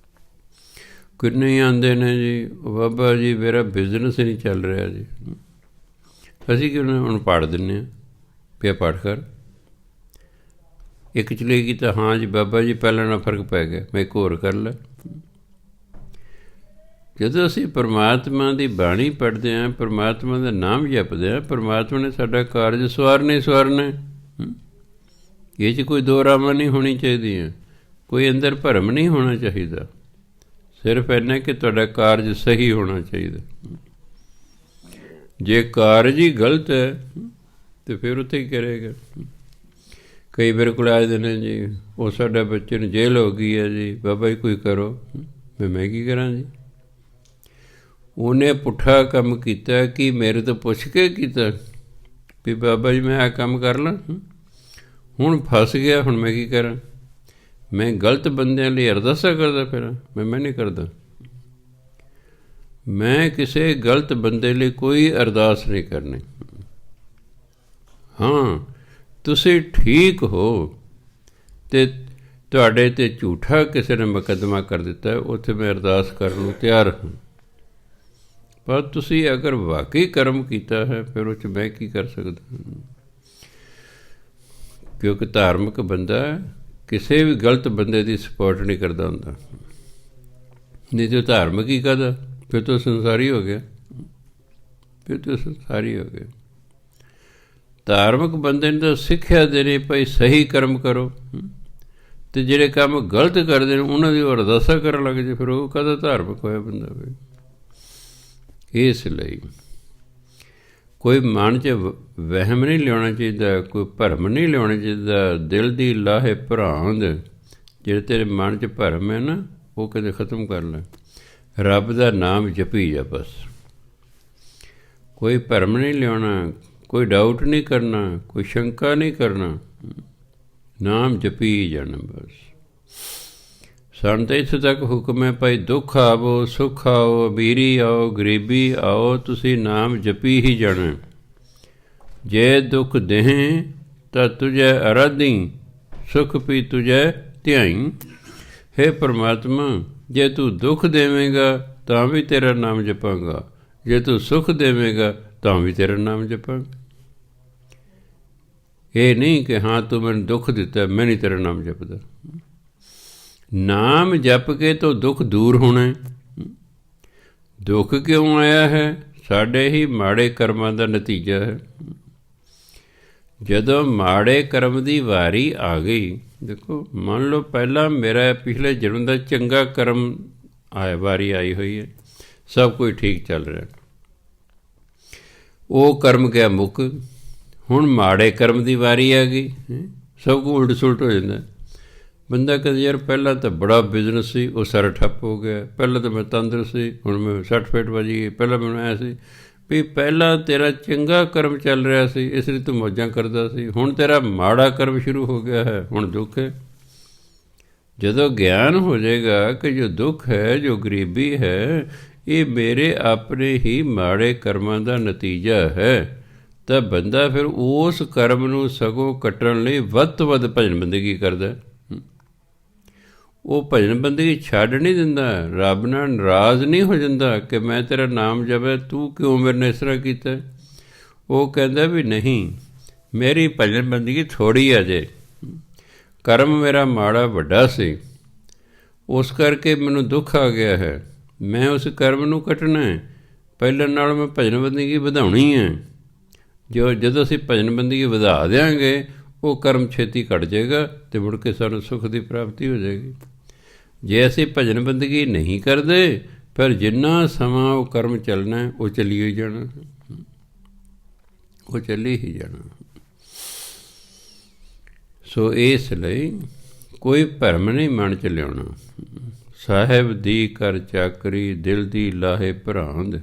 Speaker 1: ਕਿੰਨੇ ਆਉਂਦੇ ਨੇ ਜੀ ਬਾਬਾ ਜੀ ਮੇਰਾ ਬਿਜ਼ਨਸ ਨਹੀਂ ਚੱਲ ਰਿਹਾ ਜੀ, ਅਸੀਂ ਕਿਉਂ ਹੁਣ ਪਾੜ ਦਿੰਦੇ ਹਾਂ ਪਿਆ ਪਾਠ ਕਰ। ਇੱਕ ਚਲੇਗੀ ਤਾਂ ਹਾਂ ਜੀ ਬਾਬਾ ਜੀ ਪਹਿਲਾਂ ਨਾਲ ਫਰਕ ਪੈ ਗਿਆ, ਮੈਂ ਇੱਕ ਹੋਰ ਕਰ ਲੈ। ਜਦੋਂ ਅਸੀਂ ਪਰਮਾਤਮਾ ਦੀ ਬਾਣੀ ਪੜ੍ਹਦੇ ਹਾਂ, ਪਰਮਾਤਮਾ ਦਾ ਨਾਮ ਜਪਦੇ ਹਾਂ, ਪਰਮਾਤਮਾ ਨੇ ਸਾਡਾ ਕਾਰਜ ਸਵਾਰਨਾ ਹੀ ਸਵਾਰਨਾ। ਇਹ 'ਚ ਕੋਈ ਦੋ ਰਾਵਾਂ ਨਹੀਂ ਹੋਣੀ ਚਾਹੀਦੀਆਂ, ਕੋਈ ਅੰਦਰ ਭਰਮ ਨਹੀਂ ਹੋਣਾ ਚਾਹੀਦਾ, ਸਿਰਫ ਇੰਨਾ ਕਿ ਤੁਹਾਡਾ ਕਾਰਜ ਸਹੀ ਹੋਣਾ ਚਾਹੀਦਾ। ਜੇ ਕਾਰਜ ਹੀ ਗਲਤ ਹੈ ਤਾਂ ਫਿਰ ਉੱਥੇ ਕੀ ਕਰੇਗਾ। ਕਈ ਮੇਰੇ ਕੋਲ ਆਏ ਨੇ ਜੀ, ਉਹ ਸਾਡਾ ਬੱਚੇ ਨੂੰ ਜੇਲ੍ਹ ਹੋ ਗਈ ਹੈ ਜੀ, ਬਾਬਾ ਜੀ ਕੋਈ ਕਰੋ। ਮੈਂ ਕੀ ਕਰਾਂ ਜੀ, ਉਹਨੇ ਪੁੱਠਾ ਕੰਮ ਕੀਤਾ ਕਿ ਮੇਰੇ ਤੋਂ ਪੁੱਛ ਕੇ ਕੀਤਾ ਵੀ ਬਾਬਾ ਜੀ ਮੈਂ ਆਹ ਕੰਮ ਕਰ ਲਾਂ, ਹੁਣ ਫਸ ਗਿਆ, ਹੁਣ ਮੈਂ ਕੀ ਕਰਾਂ। ਮੈਂ ਗਲਤ ਬੰਦਿਆਂ ਲਈ ਅਰਦਾਸਾਂ ਕਰਦਾ ਫਿਰਾਂ, ਮੈਂ ਨਹੀਂ ਕਰਦਾ। ਮੈਂ ਕਿਸੇ ਗਲਤ ਬੰਦੇ ਲਈ ਕੋਈ ਅਰਦਾਸ ਨਹੀਂ ਕਰਨੀ। ਹਾਂ, ਤੁਸੀਂ ਠੀਕ ਹੋ ਅਤੇ ਤੁਹਾਡੇ 'ਤੇ ਝੂਠਾ ਕਿਸੇ ਨੇ ਮੁਕੱਦਮਾ ਕਰ ਦਿੱਤਾ, ਉੱਥੇ ਮੈਂ ਅਰਦਾਸ ਕਰਨ ਨੂੰ ਤਿਆਰ ਹਾਂ। ਪਰ ਤੁਸੀਂ ਅਗਰ ਵਾਕਈ ਕਰਮ ਕੀਤਾ ਹੈ, ਫਿਰ ਉਹ 'ਚ ਮੈਂ ਕੀ ਕਰ ਸਕਦਾ? ਕਿਉਂਕਿ ਧਾਰਮਿਕ ਬੰਦਾ ਕਿਸੇ ਵੀ ਗਲਤ ਬੰਦੇ ਦੀ ਸਪੋਰਟ ਨਹੀਂ ਕਰਦਾ ਹੁੰਦਾ। ਨਹੀਂ ਤਾਂ ਧਾਰਮਿਕ ਹੀ ਕਾਹਦਾ? ਫਿਰ ਤਾਂ ਸੰਸਾਰੀ ਹੋ ਗਿਆ, ਫਿਰ ਤਾਂ ਸੰਸਾਰੀ ਹੋ ਗਿਆ। ਧਾਰਮਿਕ ਬੰਦੇ ਨੇ ਤਾਂ ਸਿੱਖਿਆ ਦੇਣੀ ਭਾਈ ਸਹੀ ਕਰਮ ਕਰੋ, ਅਤੇ ਜਿਹੜੇ ਕੰਮ ਗਲਤ ਕਰਦੇ ਨੇ ਉਹਨਾਂ ਦੀ ਅਰਦਾਸਾਂ ਕਰਨ ਲੱਗ ਜੇ, ਫਿਰ ਉਹ ਕਾਹਦਾ ਧਾਰਮਿਕ ਹੋਇਆ ਬੰਦਾ? ਇਸ ਲਈ ਕੋਈ ਮਨ 'ਚ ਵਹਿਮ ਨਹੀਂ ਲਿਆਉਣਾ ਚਾਹੀਦਾ, ਕੋਈ ਭਰਮ ਨਹੀਂ ਲਿਆਉਣਾ ਚਾਹੀਦਾ। ਦਿਲ ਦੀ ਲਾਹੇ ਭਰਾਂਦ, ਜਿਹੜੇ ਤੇਰੇ ਮਨ 'ਚ ਭਰਮ ਹੈ ਨਾ, ਉਹ ਕਦੇ ਖਤਮ ਕਰ ਲੈ। ਰੱਬ ਦਾ ਨਾਮ ਜਪੀ ਜਾ ਬਸ, ਕੋਈ ਭਰਮ ਨਹੀਂ ਲਿਆਉਣਾ, ਕੋਈ ਡਾਊਟ ਨਹੀਂ ਕਰਨਾ, ਕੋਈ ਸ਼ੰਕਾ ਨਹੀਂ ਕਰਨਾ, ਨਾਮ ਜਪੀ ਜਾਣਾ ਬਸ। ਸਾਨੂੰ ਤਾਂ ਇੱਥੇ ਤੱਕ ਹੁਕਮ ਹੈ ਭਾਈ ਦੁੱਖ ਆਵੋ ਸੁੱਖ ਆਓ, ਅਮੀਰੀ ਆਓ ਗਰੀਬੀ ਆਓ, ਤੁਸੀਂ ਨਾਮ ਜਪੀ ਹੀ ਜਾਣਾ। ਜੇ ਦੁੱਖ ਦੇਹੀਂ ਤਾਂ ਤੁਝੇ ਅਰਾਧੀ, ਸੁੱਖ ਪੀ ਤੁਝੇ ਧਿਆਈ। ਹੇ ਪਰਮਾਤਮਾ, ਜੇ ਤੂੰ ਦੁੱਖ ਦੇਵੇਂਗਾ ਤਾਂ ਵੀ ਤੇਰਾ ਨਾਮ ਜਪਾਂਗਾ, ਜੇ ਤੂੰ ਸੁੱਖ ਦੇਵੇਂਗਾ ਤਾਂ ਵੀ ਤੇਰਾ ਨਾਮ ਜਪਾਂਗਾ। ਇਹ ਨਹੀਂ ਕਿ ਹਾਂ ਤੂੰ ਮੈਨੂੰ ਦੁੱਖ ਦਿੱਤਾ, ਮੈਂ ਨਹੀਂ ਤੇਰਾ ਨਾਮ ਜਪਦਾ। ਨਾਮ ਜਪ ਕੇ ਤਾਂ ਦੁੱਖ ਦੂਰ ਹੋਣਾ। ਦੁੱਖ ਕਿਉਂ ਆਇਆ ਹੈ? ਸਾਡੇ ਹੀ ਮਾੜੇ ਕਰਮਾਂ ਦਾ ਨਤੀਜਾ ਹੈ। ਜਦੋਂ ਮਾੜੇ ਕਰਮ ਦੀ ਵਾਰੀ ਆ ਗਈ, ਦੇਖੋ ਮੰਨ ਲਓ ਪਹਿਲਾਂ ਮੇਰਾ ਪਿਛਲੇ ਜਨਮ ਦਾ ਚੰਗਾ ਕਰਮ ਵਾਰੀ ਆਈ ਹੋਈ ਹੈ, ਸਭ ਕੁਝ ਠੀਕ ਚੱਲ ਰਿਹਾ, ਉਹ ਕਰਮ ਗਿਆ ਮੁੱਕ। ਹੁਣ ਮਾੜੇ ਕਰਮ ਦੀ ਵਾਰੀ ਆ ਗਈ, ਸਭ ਕੁਝ ਉਲਟ ਸੁਲਟ ਹੋ ਜਾਂਦਾ। ਬੰਦਾ ਕਹਿੰਦਾ ਯਾਰ ਪਹਿਲਾਂ ਤਾਂ ਬੜਾ ਬਿਜ਼ਨਸ ਸੀ, ਉਹ ਸਾਰਾ ਠੱਪ ਹੋ ਗਿਆ। ਪਹਿਲਾਂ ਤਾਂ ਮੈਂ ਤੰਦਰੁਸਤ ਸੀ, ਹੁਣ ਮੈਂ ਸੱਟ ਫੇਟ ਵੱਜੀ ਗਈ। ਪਹਿਲਾਂ ਮੈਨੂੰ ਐਂ ਸੀ ਵੀ ਪਹਿਲਾਂ ਤੇਰਾ ਚੰਗਾ ਕਰਮ ਚੱਲ ਰਿਹਾ ਸੀ, ਇਸ ਲਈ ਤੂੰ ਮੌਜਾਂ ਕਰਦਾ ਸੀ। ਹੁਣ ਤੇਰਾ ਮਾੜਾ ਕਰਮ ਸ਼ੁਰੂ ਹੋ ਗਿਆ ਹੈ, ਹੁਣ ਦੁੱਖ ਹੈ। ਜਦੋਂ ਗਿਆਨ ਹੋ ਜਾਏਗਾ ਕਿ ਜੋ ਦੁੱਖ ਹੈ, ਜੋ ਗਰੀਬੀ ਹੈ, ਇਹ ਮੇਰੇ ਆਪਣੇ ਹੀ ਮਾੜੇ ਕਰਮਾਂ ਦਾ ਨਤੀਜਾ ਹੈ, ਤਾਂ ਬੰਦਾ ਫਿਰ ਉਸ ਕਰਮ ਨੂੰ ਸਗੋਂ ਕੱਟਣ ਲਈ ਵੱਧ ਤੋਂ ਵੱਧ ਭਜਨ ਬੰਦਗੀ ਕਰਦਾ। ਉਹ ਭਜਨ ਬੰਦਗੀ ਛੱਡ ਨਹੀਂ ਦਿੰਦਾ, ਰੱਬ ਨਾਲ ਨਾਰਾਜ਼ ਨਹੀਂ ਹੋ ਜਾਂਦਾ ਕਿ ਮੈਂ ਤੇਰਾ ਨਾਮ ਜਪਿਆ, ਤੂੰ ਕਿਉਂ ਮੇਰੇ ਨਾਲ ਇਸ ਤਰ੍ਹਾਂ ਕੀਤਾ। ਉਹ ਕਹਿੰਦਾ ਵੀ ਨਹੀਂ, ਮੇਰੀ ਭਜਨ ਬੰਦਗੀ ਥੋੜ੍ਹੀ ਆ ਜੇ, ਕਰਮ ਮੇਰਾ ਮਾੜਾ ਵੱਡਾ ਸੀ, ਉਸ ਕਰਕੇ ਮੈਨੂੰ ਦੁੱਖ ਆ ਗਿਆ ਹੈ। ਮੈਂ ਉਸ ਕਰਮ ਨੂੰ ਕੱਟਣਾ, ਪਹਿਲਾਂ ਨਾਲ ਮੈਂ ਭਜਨ ਬੰਦਗੀ ਵਧਾਉਣੀ ਹੈ। ਜਦੋਂ ਅਸੀਂ ਭਜਨ ਬੰਦਗੀ ਵਧਾ ਦਿਆਂਗੇ, ਉਹ ਕਰਮ ਛੇਤੀ ਘਟ ਜਾਏਗਾ ਅਤੇ ਮੁੜ ਕੇ ਸਾਨੂੰ ਸੁੱਖ ਦੀ ਪ੍ਰਾਪਤੀ ਹੋ ਜਾਏਗੀ। ਜੇ ਅਸੀਂ ਭਜਨ ਬੰਦਗੀ ਨਹੀਂ ਕਰਦੇ, ਫਿਰ ਜਿੰਨਾ ਸਮਾਂ ਉਹ ਕਰਮ ਚੱਲਣਾ, ਉਹ ਚੱਲੀ ਹੀ ਜਾਣਾ, ਉਹ ਚੱਲੀ ਹੀ ਜਾਣਾ। ਸੋ ਇਸ ਲਈ ਕੋਈ ਭਰਮ ਨਹੀਂ ਮਨ 'ਚ ਲਿਆਉਣਾ। ਸਾਹਿਬ ਦੀ ਕਰ ਚਾਕਰੀ, ਦਿਲ ਦੀ ਲਾਹੇ ਭਰਾਂਦ।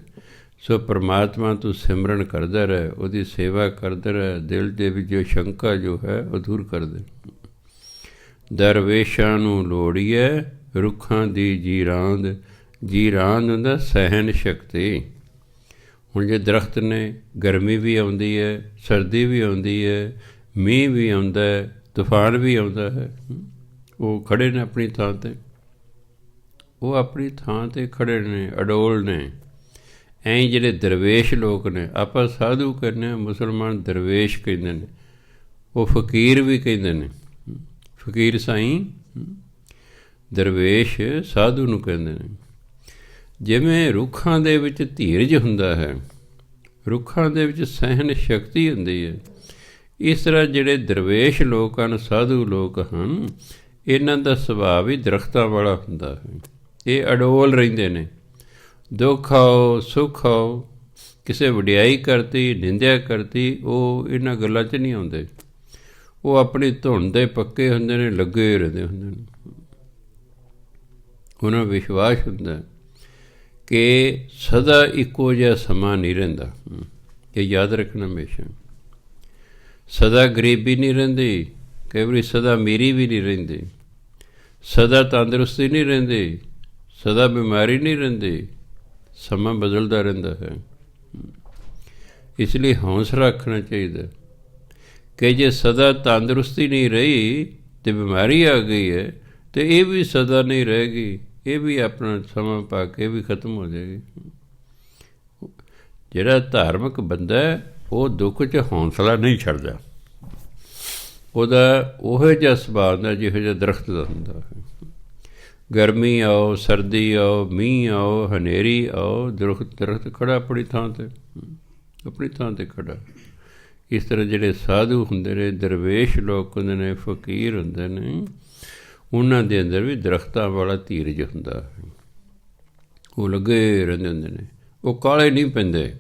Speaker 1: ਸੋ ਪਰਮਾਤਮਾ ਤੂੰ ਸਿਮਰਨ ਕਰਦਾ ਰਹਿ, ਉਹਦੀ ਸੇਵਾ ਕਰਦਾ ਰਹਿ, ਦਿਲ ਦੇ ਵਿੱਚ ਜੋ ਸ਼ੰਕਾ ਜੋ ਹੈ ਉਹ ਦੂਰ ਕਰ ਦੇ। ਦਰਵੇਸ਼ਾਂ ਨੂੰ ਲੋੜੀਏ ਰੁੱਖਾਂ ਦੀ ਜੀਰਾਂਦ। ਜੀਰਾਂਦ ਹੁੰਦਾ ਸਹਿਣ ਸ਼ਕਤੀ। ਹੁਣ ਜੇ ਦਰਖਤ ਨੇ, ਗਰਮੀ ਵੀ ਆਉਂਦੀ ਹੈ, ਸਰਦੀ ਵੀ ਆਉਂਦੀ ਹੈ, ਮੀਂਹ ਵੀ ਆਉਂਦਾ ਹੈ, ਤੂਫਾਨ ਵੀ ਆਉਂਦਾ ਹੈ, ਉਹ ਖੜ੍ਹੇ ਨੇ ਆਪਣੀ ਥਾਂ 'ਤੇ, ਉਹ ਆਪਣੀ ਥਾਂ 'ਤੇ ਖੜ੍ਹੇ ਨੇ, ਅਡੋਲ ਨੇ। ਐਂ ਜਿਹੜੇ ਦਰਵੇਸ਼ ਲੋਕ ਨੇ, ਆਪਾਂ ਸਾਧੂ ਕਹਿੰਦੇ ਹਾਂ, ਮੁਸਲਮਾਨ ਦਰਵੇਸ਼ ਕਹਿੰਦੇ ਨੇ, ਉਹ ਫਕੀਰ ਵੀ ਕਹਿੰਦੇ ਨੇ, ਫਕੀਰ ਸਾਈਂ। ਦਰਵੇਸ਼ ਸਾਧੂ ਨੂੰ ਕਹਿੰਦੇ ਨੇ। ਜਿਵੇਂ ਰੁੱਖਾਂ ਦੇ ਵਿੱਚ ਧੀਰਜ ਹੁੰਦਾ ਹੈ, ਰੁੱਖਾਂ ਦੇ ਵਿੱਚ ਸਹਿਣ ਸ਼ਕਤੀ ਹੁੰਦੀ ਹੈ, ਇਸ ਤਰ੍ਹਾਂ ਜਿਹੜੇ ਦਰਵੇਸ਼ ਲੋਕ ਹਨ, ਸਾਧੂ ਲੋਕ ਹਨ, ਇਹਨਾਂ ਦਾ ਸੁਭਾਅ ਵੀ ਦਰਖਤਾਂ ਵਾਲਾ ਹੁੰਦਾ ਹੈ। ਇਹ ਅਡੋਲ ਰਹਿੰਦੇ ਨੇ। ਦੁੱਖ ਆਓ ਸੁੱਖ ਆਓ, ਕਿਸੇ ਵਡਿਆਈ ਕਰਤੀ ਨਿੰਦਿਆ ਕਰਤੀ, ਉਹ ਇਹਨਾਂ ਗੱਲਾਂ 'ਚ ਨਹੀਂ ਆਉਂਦੇ। ਉਹ ਆਪਣੀ ਧੁਨ ਦੇ ਪੱਕੇ ਹੁੰਦੇ ਨੇ, ਲੱਗੇ ਰਹਿੰਦੇ ਹੁੰਦੇ ਨੇ। ਉਹਨਾਂ ਨੂੰ ਵਿਸ਼ਵਾਸ ਹੁੰਦਾ ਕਿ ਸਦਾ ਇੱਕੋ ਜਿਹਾ ਸਮਾਂ ਨਹੀਂ ਰਹਿੰਦਾ। ਇਹ ਯਾਦ ਰੱਖਣਾ ਹਮੇਸ਼ਾ। ਸਦਾ ਗਰੀਬੀ ਨਹੀਂ ਰਹਿੰਦੀ, ਕਈ ਵਾਰੀ ਸਦਾ ਅਮੀਰੀ ਵੀ ਨਹੀਂ ਰਹਿੰਦੀ, ਸਦਾ ਤੰਦਰੁਸਤੀ ਨਹੀਂ ਰਹਿੰਦੀ, ਸਦਾ ਬਿਮਾਰੀ ਨਹੀਂ ਰਹਿੰਦੀ, ਸਮਾਂ ਬਦਲਦਾ ਰਹਿੰਦਾ ਹੈ। ਇਸ ਲਈ ਹੌਂਸਲਾ ਰੱਖਣਾ ਚਾਹੀਦਾ ਕਿ ਜੇ ਸਦਾ ਤੰਦਰੁਸਤੀ ਨਹੀਂ ਰਹੀ ਅਤੇ ਬਿਮਾਰੀ ਆ ਗਈ ਹੈ ਅਤੇ ਇਹ ਵੀ ਸਦਾ ਨਹੀਂ ਰਹੇਗੀ, ਇਹ ਵੀ ਆਪਣਾ ਸਮਾਂ ਪਾ ਕੇ ਵੀ ਖਤਮ ਹੋ ਜਾਏਗੀ। ਜਿਹੜਾ ਧਾਰਮਿਕ ਬੰਦਾ ਉਹ ਦੁੱਖ 'ਚ ਹੌਂਸਲਾ ਨਹੀਂ ਛੱਡਦਾ, ਉਹਦਾ ਉਹੋ ਜਿਹਾ ਸੁਭਾਅ ਦਾ ਜਿਹੋ ਜਿਹਾ ਦਰਖਤ ਦਾ ਹੁੰਦਾ ਹੈ। ਗਰਮੀ ਆਓ, ਸਰਦੀ ਆਓ, ਮੀਂਹ ਆਓ, ਹਨੇਰੀ ਆਓ, ਦਰਖਤ ਖੜ੍ਹਾ ਆਪਣੀ ਥਾਂ 'ਤੇ ਖੜ੍ਹਾ। ਇਸ ਤਰ੍ਹਾਂ ਜਿਹੜੇ ਸਾਧੂ ਹੁੰਦੇ ਨੇ, ਦਰਵੇਸ਼ ਲੋਕ ਹੁੰਦੇ ਨੇ, ਫਕੀਰ ਹੁੰਦੇ ਨੇ, ਉਹਨਾਂ ਦੇ ਅੰਦਰ ਵੀ ਦਰਖਤਾਂ ਵਾਲਾ ਧੀਰਜ ਹੁੰਦਾ ਹੈ। ਉਹ ਲੱਗੇ ਰਹਿੰਦੇ ਹੁੰਦੇ ਨੇ, ਉਹ ਕਾਲੇ ਨਹੀਂ ਪੈਂਦੇ।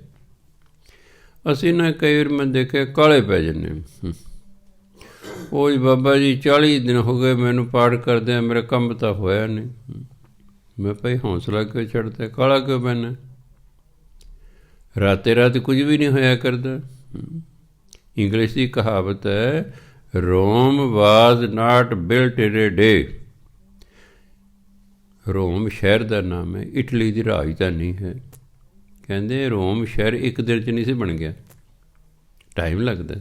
Speaker 1: ਅਸੀਂ ਨਾ ਕਈ ਵਾਰ ਮੈਂ ਦੇਖਿਆ ਕਾਲੇ ਪੈ ਜਾਂਦੇ। ਉਹ ਜੀ ਬਾਬਾ ਜੀ 40 ਦਿਨ ਹੋ ਗਏ ਮੈਨੂੰ ਪਾਠ ਕਰਦਿਆਂ, ਮੇਰਾ ਕੰਮ ਤਾਂ ਹੋਇਆ ਨਹੀਂ। ਮੈਂ ਭਾਈ ਹੌਂਸਲਾ ਕਿਉਂ ਛੱਡਦਾ, ਕਾਲਾ ਕਿਉਂ ਪੈਣਾ? ਰਾਤੇ ਰਾਤ ਕੁਝ ਵੀ ਨਹੀਂ ਹੋਇਆ ਕਰਦਾ। ਇੰਗਲਿਸ਼ ਦੀ ਕਹਾਵਤ ਹੈ, ਰੋਮ ਵਾਜ਼ ਨਾਟ ਬਿਲਟ ਇਨ ਏ ਡੇ। ਰੋਮ ਸ਼ਹਿਰ ਦਾ ਨਾਮ ਹੈ, ਇਟਲੀ ਦੀ ਰਾਜਧਾਨੀ ਹੈ। ਕਹਿੰਦੇ ਰੋਮ ਸ਼ਹਿਰ ਇੱਕ ਦਿਨ 'ਚ ਨਹੀਂ ਸੀ ਬਣ ਗਿਆ, ਟਾਈਮ ਲੱਗਦਾ।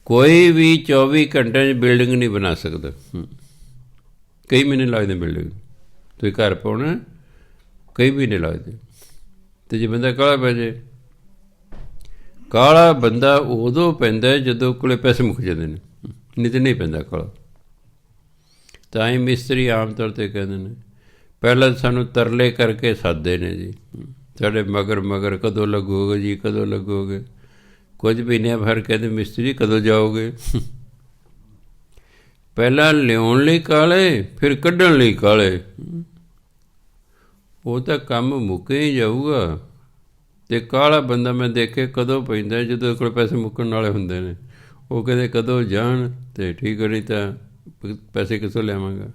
Speaker 1: ਕੋਈ ਵੀ 24 ਘੰਟਿਆਂ 'ਚ ਬਿਲਡਿੰਗ ਨਹੀਂ ਬਣਾ ਸਕਦਾ, ਕਈ ਮਹੀਨੇ ਲੱਗਦੇ ਬਿਲਡਿੰਗ। ਤੁਸੀਂ ਘਰ ਪਾਉਣਾ, ਕਈ ਮਹੀਨੇ ਲੱਗਦੇ। ਅਤੇ ਜੇ ਬੰਦਾ ਕਾਲਾ ਪੈ ਜਾਏ, ਕਾਲਾ ਬੰਦਾ ਉਦੋਂ ਪੈਂਦਾ ਜਦੋਂ ਕੋਲੇ ਪੈਸੇ ਮੁੱਕ ਜਾਂਦੇ ਨੇ, ਨਹੀਂ ਤਾਂ ਨਹੀਂ ਪੈਂਦਾ ਕਾਲਾ। ਤਾਂ ਹੀ ਮਿਸਤਰੀ ਆਮ ਤੌਰ 'ਤੇ ਕਹਿੰਦੇ ਨੇ, ਪਹਿਲਾਂ ਸਾਨੂੰ ਤਰਲੇ ਕਰਕੇ ਸੱਦਦੇ ਨੇ ਜੀ, ਸਾਡੇ ਮਗਰ ਕਦੋਂ ਲੱਗੋਗੇ ਜੀ, ਕਦੋਂ ਲੱਗੋਗੇ। ਕੁਝ ਮਹੀਨਿਆਂ ਬਾਅਦ ਕਹਿੰਦੇ ਮਿਸਤਰੀ ਕਦੋਂ ਜਾਓਗੇ। ਪਹਿਲਾਂ ਲਿਆਉਣ ਲਈ ਕਾਲੇ, ਫਿਰ ਕੱਢਣ ਲਈ ਕਾਲੇ। ਉਹ ਤਾਂ ਕੰਮ ਮੁੱਕੇ ਹੀ ਜਾਊਗਾ। ਅਤੇ ਕਾਲਾ ਬੰਦਾ ਮੈਂ ਦੇਖੇ ਕਦੋਂ ਪੈਂਦਾ, ਜਦੋਂ ਕੋਲ ਪੈਸੇ ਮੁੱਕਣ ਵਾਲੇ ਹੁੰਦੇ ਨੇ। ਉਹ ਕਹਿੰਦੇ ਕਦੋਂ ਜਾਣ ਅਤੇ ਠੀਕ ਹੋ, ਨਹੀਂ ਤਾਂ ਪੈਸੇ ਕਿੱਥੋਂ ਲਿਆਵਾਂਗਾ।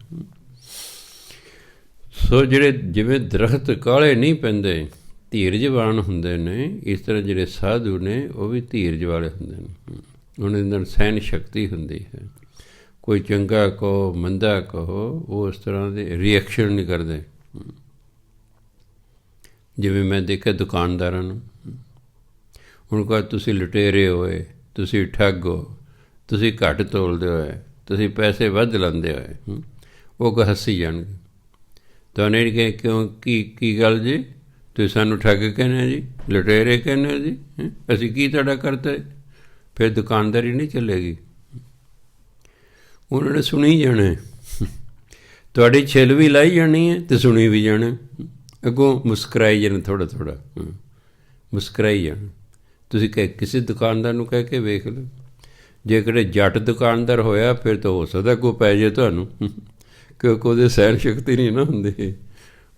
Speaker 1: ਸੋ ਜਿਹੜੇ ਜਿਵੇਂ ਦਰਖਤ ਕਾਲੇ ਨਹੀਂ ਪੈਂਦੇ, ਧੀਰਜਵਾਨ ਹੁੰਦੇ ਨੇ, ਇਸ ਤਰ੍ਹਾਂ ਜਿਹੜੇ ਸਾਧੂ ਨੇ ਉਹ ਵੀ ਧੀਰਜ ਵਾਲੇ ਹੁੰਦੇ ਨੇ। ਉਹਨਾਂ ਦੇ ਅੰਦਰ ਸਹਿਣ ਸ਼ਕਤੀ ਹੁੰਦੀ ਹੈ। ਕੋਈ ਚੰਗਾ ਕਹੋ, ਮੰਦਾ ਕਹੋ, ਉਹ ਉਸ ਤਰ੍ਹਾਂ ਦੇ ਰਿਐਕਸ਼ਨ ਨਹੀਂ ਕਰਦੇ। ਜਿਵੇਂ ਮੈਂ ਦੇਖਿਆ ਦੁਕਾਨਦਾਰਾਂ ਨੂੰ, ਹੁਣ ਕਹੋ ਤੁਸੀਂ ਲੁਟੇਰੇ ਹੋਏ, ਤੁਸੀਂ ਠੱਗ ਹੋ, ਤੁਸੀਂ ਘੱਟ ਤੋਲਦੇ ਹੋਏ, ਤੁਸੀਂ ਪੈਸੇ ਵੱਧ ਲਾਉਂਦੇ ਹੋਏ, ਉਹ ਹੱਸੀ ਜਾਣਗੇ। ਤੁਹਾਨੂੰ ਇਹ ਕਹੇ ਕਿਉਂ, ਕੀ ਗੱਲ ਜੀ, ਤੁਸੀਂ ਸਾਨੂੰ ਠੱਗ ਕਹਿੰਦੇ ਹੋ ਜੀ, ਲੁਟੇਰੇ ਕਹਿੰਦੇ ਹੋ ਜੀ, ਅਸੀਂ ਕੀ ਤੁਹਾਡਾ ਕਰਤਾ? ਫਿਰ ਦੁਕਾਨਦਾਰੀ ਨਹੀਂ ਚੱਲੇਗੀ। ਉਹਨਾਂ ਨੇ ਸੁਣੀ ਜਾਣਾ, ਤੁਹਾਡੀ ਛਿੱਲ ਵੀ ਲਾਈ ਜਾਣੀ ਹੈ ਅਤੇ ਸੁਣੀ ਵੀ ਜਾਣਾ। ਅੱਗੋਂ ਮੁਸਕਰਾਈ ਜਾਣਾ, ਥੋੜ੍ਹਾ ਮੁਸਕਰਾਈ ਜਾਣਾ। ਤੁਸੀਂ ਕਿਸੇ ਦੁਕਾਨਦਾਰ ਨੂੰ ਕਹਿ ਕੇ ਵੇਖ ਲਓ, ਜੇ ਕਿਤੇ ਜੱਟ ਦੁਕਾਨਦਾਰ ਹੋਇਆ ਫਿਰ ਤਾਂ ਹੋ ਸਕਦਾ ਕੋਈ ਪੈ ਜਾਏ ਤੁਹਾਨੂੰ, ਕਿਉਂਕਿ ਉਹਦੇ ਸਹਿਣ ਸ਼ਕਤੀ ਨਹੀਂ ਨਾ ਹੁੰਦੀ,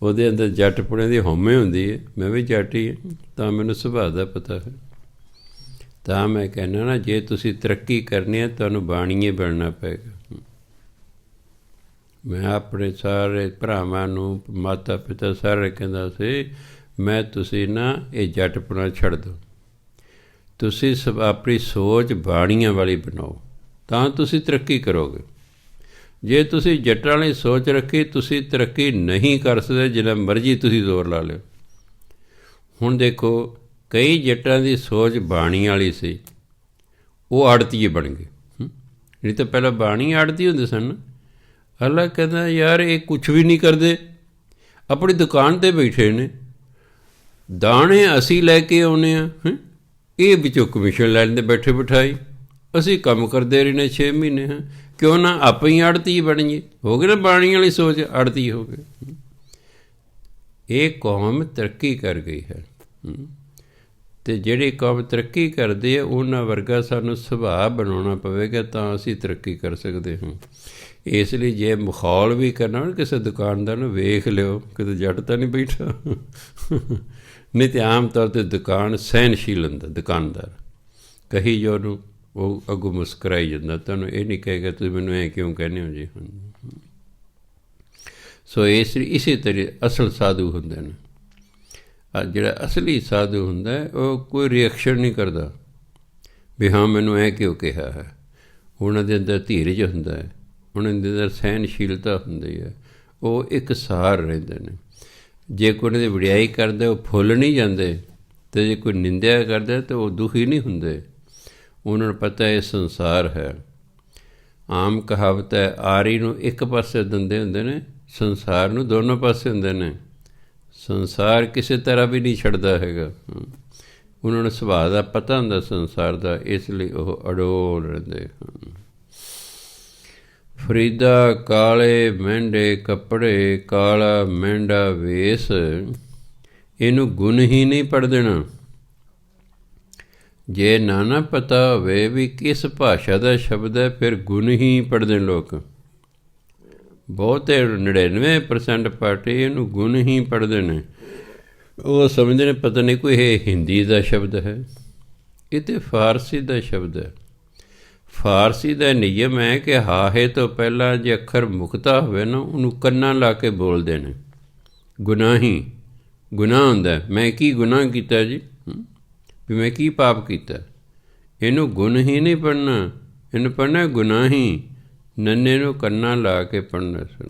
Speaker 1: ਉਹਦੇ ਅੰਦਰ ਜੱਟਪੁਣੇ ਦੀ ਹਉਮੈ ਹੁੰਦੀ ਹੈ। ਮੈਂ ਵੀ ਜੱਟ ਹੀ ਹਾਂ, ਤਾਂ ਮੈਨੂੰ ਸੁਭਾਅ ਦਾ ਪਤਾ ਹੈ। ਤਾਂ ਮੈਂ ਕਹਿੰਦਾ ਨਾ, ਜੇ ਤੁਸੀਂ ਤਰੱਕੀ ਕਰਨੀ ਹੈ ਤੁਹਾਨੂੰ ਬਾਣੀਏ ਬਣਨਾ ਪਏਗਾ। ਮੈਂ ਆਪਣੇ ਸਾਰੇ ਭਰਾਵਾਂ ਨੂੰ, ਮਾਤਾ ਪਿਤਾ ਸਾਰੇ ਕਹਿੰਦਾ ਸੀ, ਮੈਂ ਤੁਸੀਂ ਨਾ ਇਹ ਜੱਟਪੁਣਾ ਛੱਡ ਦਿਓ, ਤੁਸੀਂ ਆਪਣੀ ਸੋਚ ਬਾਣੀਆਂ ਵਾਲੀ ਬਣਾਓ, ਤਾਂ ਤੁਸੀਂ ਤਰੱਕੀ ਕਰੋਗੇ। ਜੇ ਤੁਸੀਂ ਜੱਟਾਂ ਵਾਲੀ ਸੋਚ ਰੱਖੀ, ਤੁਸੀਂ ਤਰੱਕੀ ਨਹੀਂ ਕਰ ਸਕਦੇ, ਜਿੰਨਾ ਮਰਜ਼ੀ ਤੁਸੀਂ ਜ਼ੋਰ ਲਾ ਲਿਓ। ਹੁਣ ਦੇਖੋ, ਕਈ ਜੱਟਾਂ ਦੀ ਸੋਚ ਬਾਣੀ ਵਾਲੀ ਸੀ, ਉਹ ਆੜਤੀਏ ਬਣ ਗਏ। ਨਹੀਂ ਤਾਂ ਪਹਿਲਾਂ ਬਾਣੀ ਆੜਤੀ ਹੁੰਦੇ ਸਨ। ਅੱਲਾ ਕਹਿੰਦਾ ਯਾਰ ਇਹ ਕੁਛ ਵੀ ਨਹੀਂ ਕਰਦੇ, ਆਪਣੀ ਦੁਕਾਨ 'ਤੇ ਬੈਠੇ ਨੇ, ਦਾਣੇ ਅਸੀਂ ਲੈ ਕੇ ਆਉਂਦੇ ਹਾਂ, ਇਹ ਵਿੱਚੋਂ ਕਮਿਸ਼ਨ ਲੈਣ ਦੇ ਬੈਠੇ ਬਿਠਾਈ, ਅਸੀਂ ਕੰਮ ਕਰਦੇ ਰਹੇ ਨੇ 6 ਮਹੀਨੇ। ਕਿਉਂ ਨਾ ਆਪੇ ਹੀ ਆੜਤੀ ਬਣੀਏ, ਹੋ ਗਏ ਨਾ ਬਾਣੀ ਵਾਲੀ ਸੋਚ, ਆੜਤੀ ਹੋ ਗਏ। ਇਹ ਕੌਮ ਤਰੱਕੀ ਕਰ ਗਈ ਹੈ, ਅਤੇ ਜਿਹੜੀ ਕੌਮ ਤਰੱਕੀ ਕਰਦੀ ਹੈ ਉਹਨਾਂ ਵਰਗਾ ਸਾਨੂੰ ਸੁਭਾਅ ਬਣਾਉਣਾ ਪਵੇਗਾ, ਤਾਂ ਅਸੀਂ ਤਰੱਕੀ ਕਰ ਸਕਦੇ ਹਾਂ। ਇਸ ਲਈ ਜੇ ਮਾਹੌਲ ਵੀ ਕਰਨਾ ਹੋਵੇ, ਕਿਸੇ ਦੁਕਾਨਦਾਰ ਨੂੰ ਵੇਖ ਲਿਓ ਕਿਤੇ ਜੱਟ ਤਾਂ ਨਹੀਂ ਬੈਠਾ, ਨਹੀਂ ਤਾਂ ਆਮ ਤੌਰ 'ਤੇ ਦੁਕਾਨ ਸਹਿਣਸ਼ੀਲ ਹੁੰਦਾ ਦੁਕਾਨਦਾਰ, ਕਹੀ ਜੋ ਉਹਨੂੰ, ਉਹ ਅੱਗੋਂ ਮੁਸਕਰਾਈ ਜਾਂਦਾ, ਤੁਹਾਨੂੰ ਇਹ ਨਹੀਂ ਕਹੇਗਾ ਤੁਸੀਂ ਮੈਨੂੰ ਐਂ ਕਿਉਂ ਕਹਿੰਦੇ ਹੋ ਜੀ। ਸੋ ਇਸੇ ਤਰ੍ਹਾਂ ਅਸਲ ਸਾਧੂ ਹੁੰਦੇ ਨੇ। ਜਿਹੜਾ ਅਸਲੀ ਸਾਧੂ ਹੁੰਦਾ ਉਹ ਕੋਈ ਰਿਐਕਸ਼ਨ ਨਹੀਂ ਕਰਦਾ ਵੀ ਹਾਂ ਮੈਨੂੰ ਐਂ ਕਿਉਂ ਕਿਹਾ ਹੈ। ਉਹਨਾਂ ਦੇ ਅੰਦਰ ਧੀਰਜ ਹੁੰਦਾ ਹੈ, ਉਹਨਾਂ ਦੇ ਅੰਦਰ ਸਹਿਣਸ਼ੀਲਤਾ ਹੁੰਦੀ ਹੈ, ਉਹ ਇੱਕ ਸਾਰ ਰਹਿੰਦੇ ਨੇ। ਜੇ ਕੋਈ ਉਹਨਾਂ ਦੀ ਵਡਿਆਈ ਕਰਦਾ ਉਹ ਫੁੱਲ ਨਹੀਂ ਜਾਂਦੇ, ਅਤੇ ਜੇ ਕੋਈ ਨਿੰਦਿਆ ਕਰਦਾ ਤਾਂ ਉਹ ਦੁਖੀ ਨਹੀਂ ਹੁੰਦੇ। ਉਹਨਾਂ ਨੂੰ ਪਤਾ ਇਹ ਸੰਸਾਰ ਹੈ। ਆਮ ਕਹਾਵਤ ਹੈ, ਆਰੀ ਨੂੰ ਇੱਕ ਪਾਸੇ ਦੰਦੇ ਹੁੰਦੇ ਨੇ, ਸੰਸਾਰ ਨੂੰ ਦੋਨੋਂ ਪਾਸੇ ਹੁੰਦੇ ਨੇ। ਸੰਸਾਰ ਕਿਸੇ ਤਰ੍ਹਾਂ ਵੀ ਨਹੀਂ ਛੱਡਦਾ ਹੈਗਾ। ਉਹਨਾਂ ਨੂੰ ਸੁਭਾਅ ਦਾ ਪਤਾ ਹੁੰਦਾ ਸੰਸਾਰ ਦਾ, ਇਸ ਲਈ ਉਹ ਅਡੋਲ ਰਹਿੰਦੇ ਹਨ। ਫਰੀਦਾ ਕਾਲੇ ਮਹਿੰਡੇ ਕੱਪੜੇ, ਕਾਲਾ ਮਹਿੰਡਾ ਵੇਸ, ਇਹਨੂੰ ਗੁਣ ਹੀ ਨਹੀਂ ਪੜ੍ਹ ਦੇਣਾ। ਜੇ ਨਾ ਪਤਾ ਹੋਵੇ ਵੀ ਕਿਸ ਭਾਸ਼ਾ ਦਾ ਸ਼ਬਦ ਹੈ, ਫਿਰ ਗੁਣ ਹੀ ਪੜ੍ਹਦੇ ਲੋਕ। ਬਹੁਤੇ 99% ਪਾਰਟੀ ਇਹਨੂੰ ਗੁਣ ਹੀ ਪੜ੍ਹਦੇ ਨੇ। ਉਹ ਸਮਝਦੇ ਨੇ ਪਤਾ ਨਹੀਂ ਕੋਈ ਇਹ ਹਿੰਦੀ ਦਾ ਸ਼ਬਦ ਹੈ, ਇਹ ਤਾਂ ਫਾਰਸੀ ਦਾ ਸ਼ਬਦ ਹੈ। ਫਾਰਸੀ ਦਾ ਨਿਯਮ ਹੈ ਕਿ ਹਾਹੇ ਤੋਂ ਪਹਿਲਾਂ ਜੇ ਅੱਖਰ ਮੁਕਤਾ ਹੋਵੇ ਨਾ, ਉਹਨੂੰ ਕੰਨਾਂ ਲਾ ਕੇ ਬੋਲਦੇ ਨੇ। ਗੁਨਾਹੀ ਗੁਨਾਹ ਹੁੰਦਾ, ਮੈਂ ਕੀ ਗੁਨਾਹ ਕੀਤਾ ਜੀ, ਵੀ ਮੈਂ ਕੀ ਪਾਪ ਕੀਤਾ। ਇਹਨੂੰ ਗੁਣ ਹੀ ਨਹੀਂ ਪੜ੍ਹਨਾ, ਇਹਨੂੰ ਪੜ੍ਹਨਾ ਗੁਨਾਹੀ। ਨੰਨੇ ਨੂੰ ਕੰਨਾਂ ਲਾ ਕੇ ਪੜ੍ਹਨਾ। ਸੁਣ,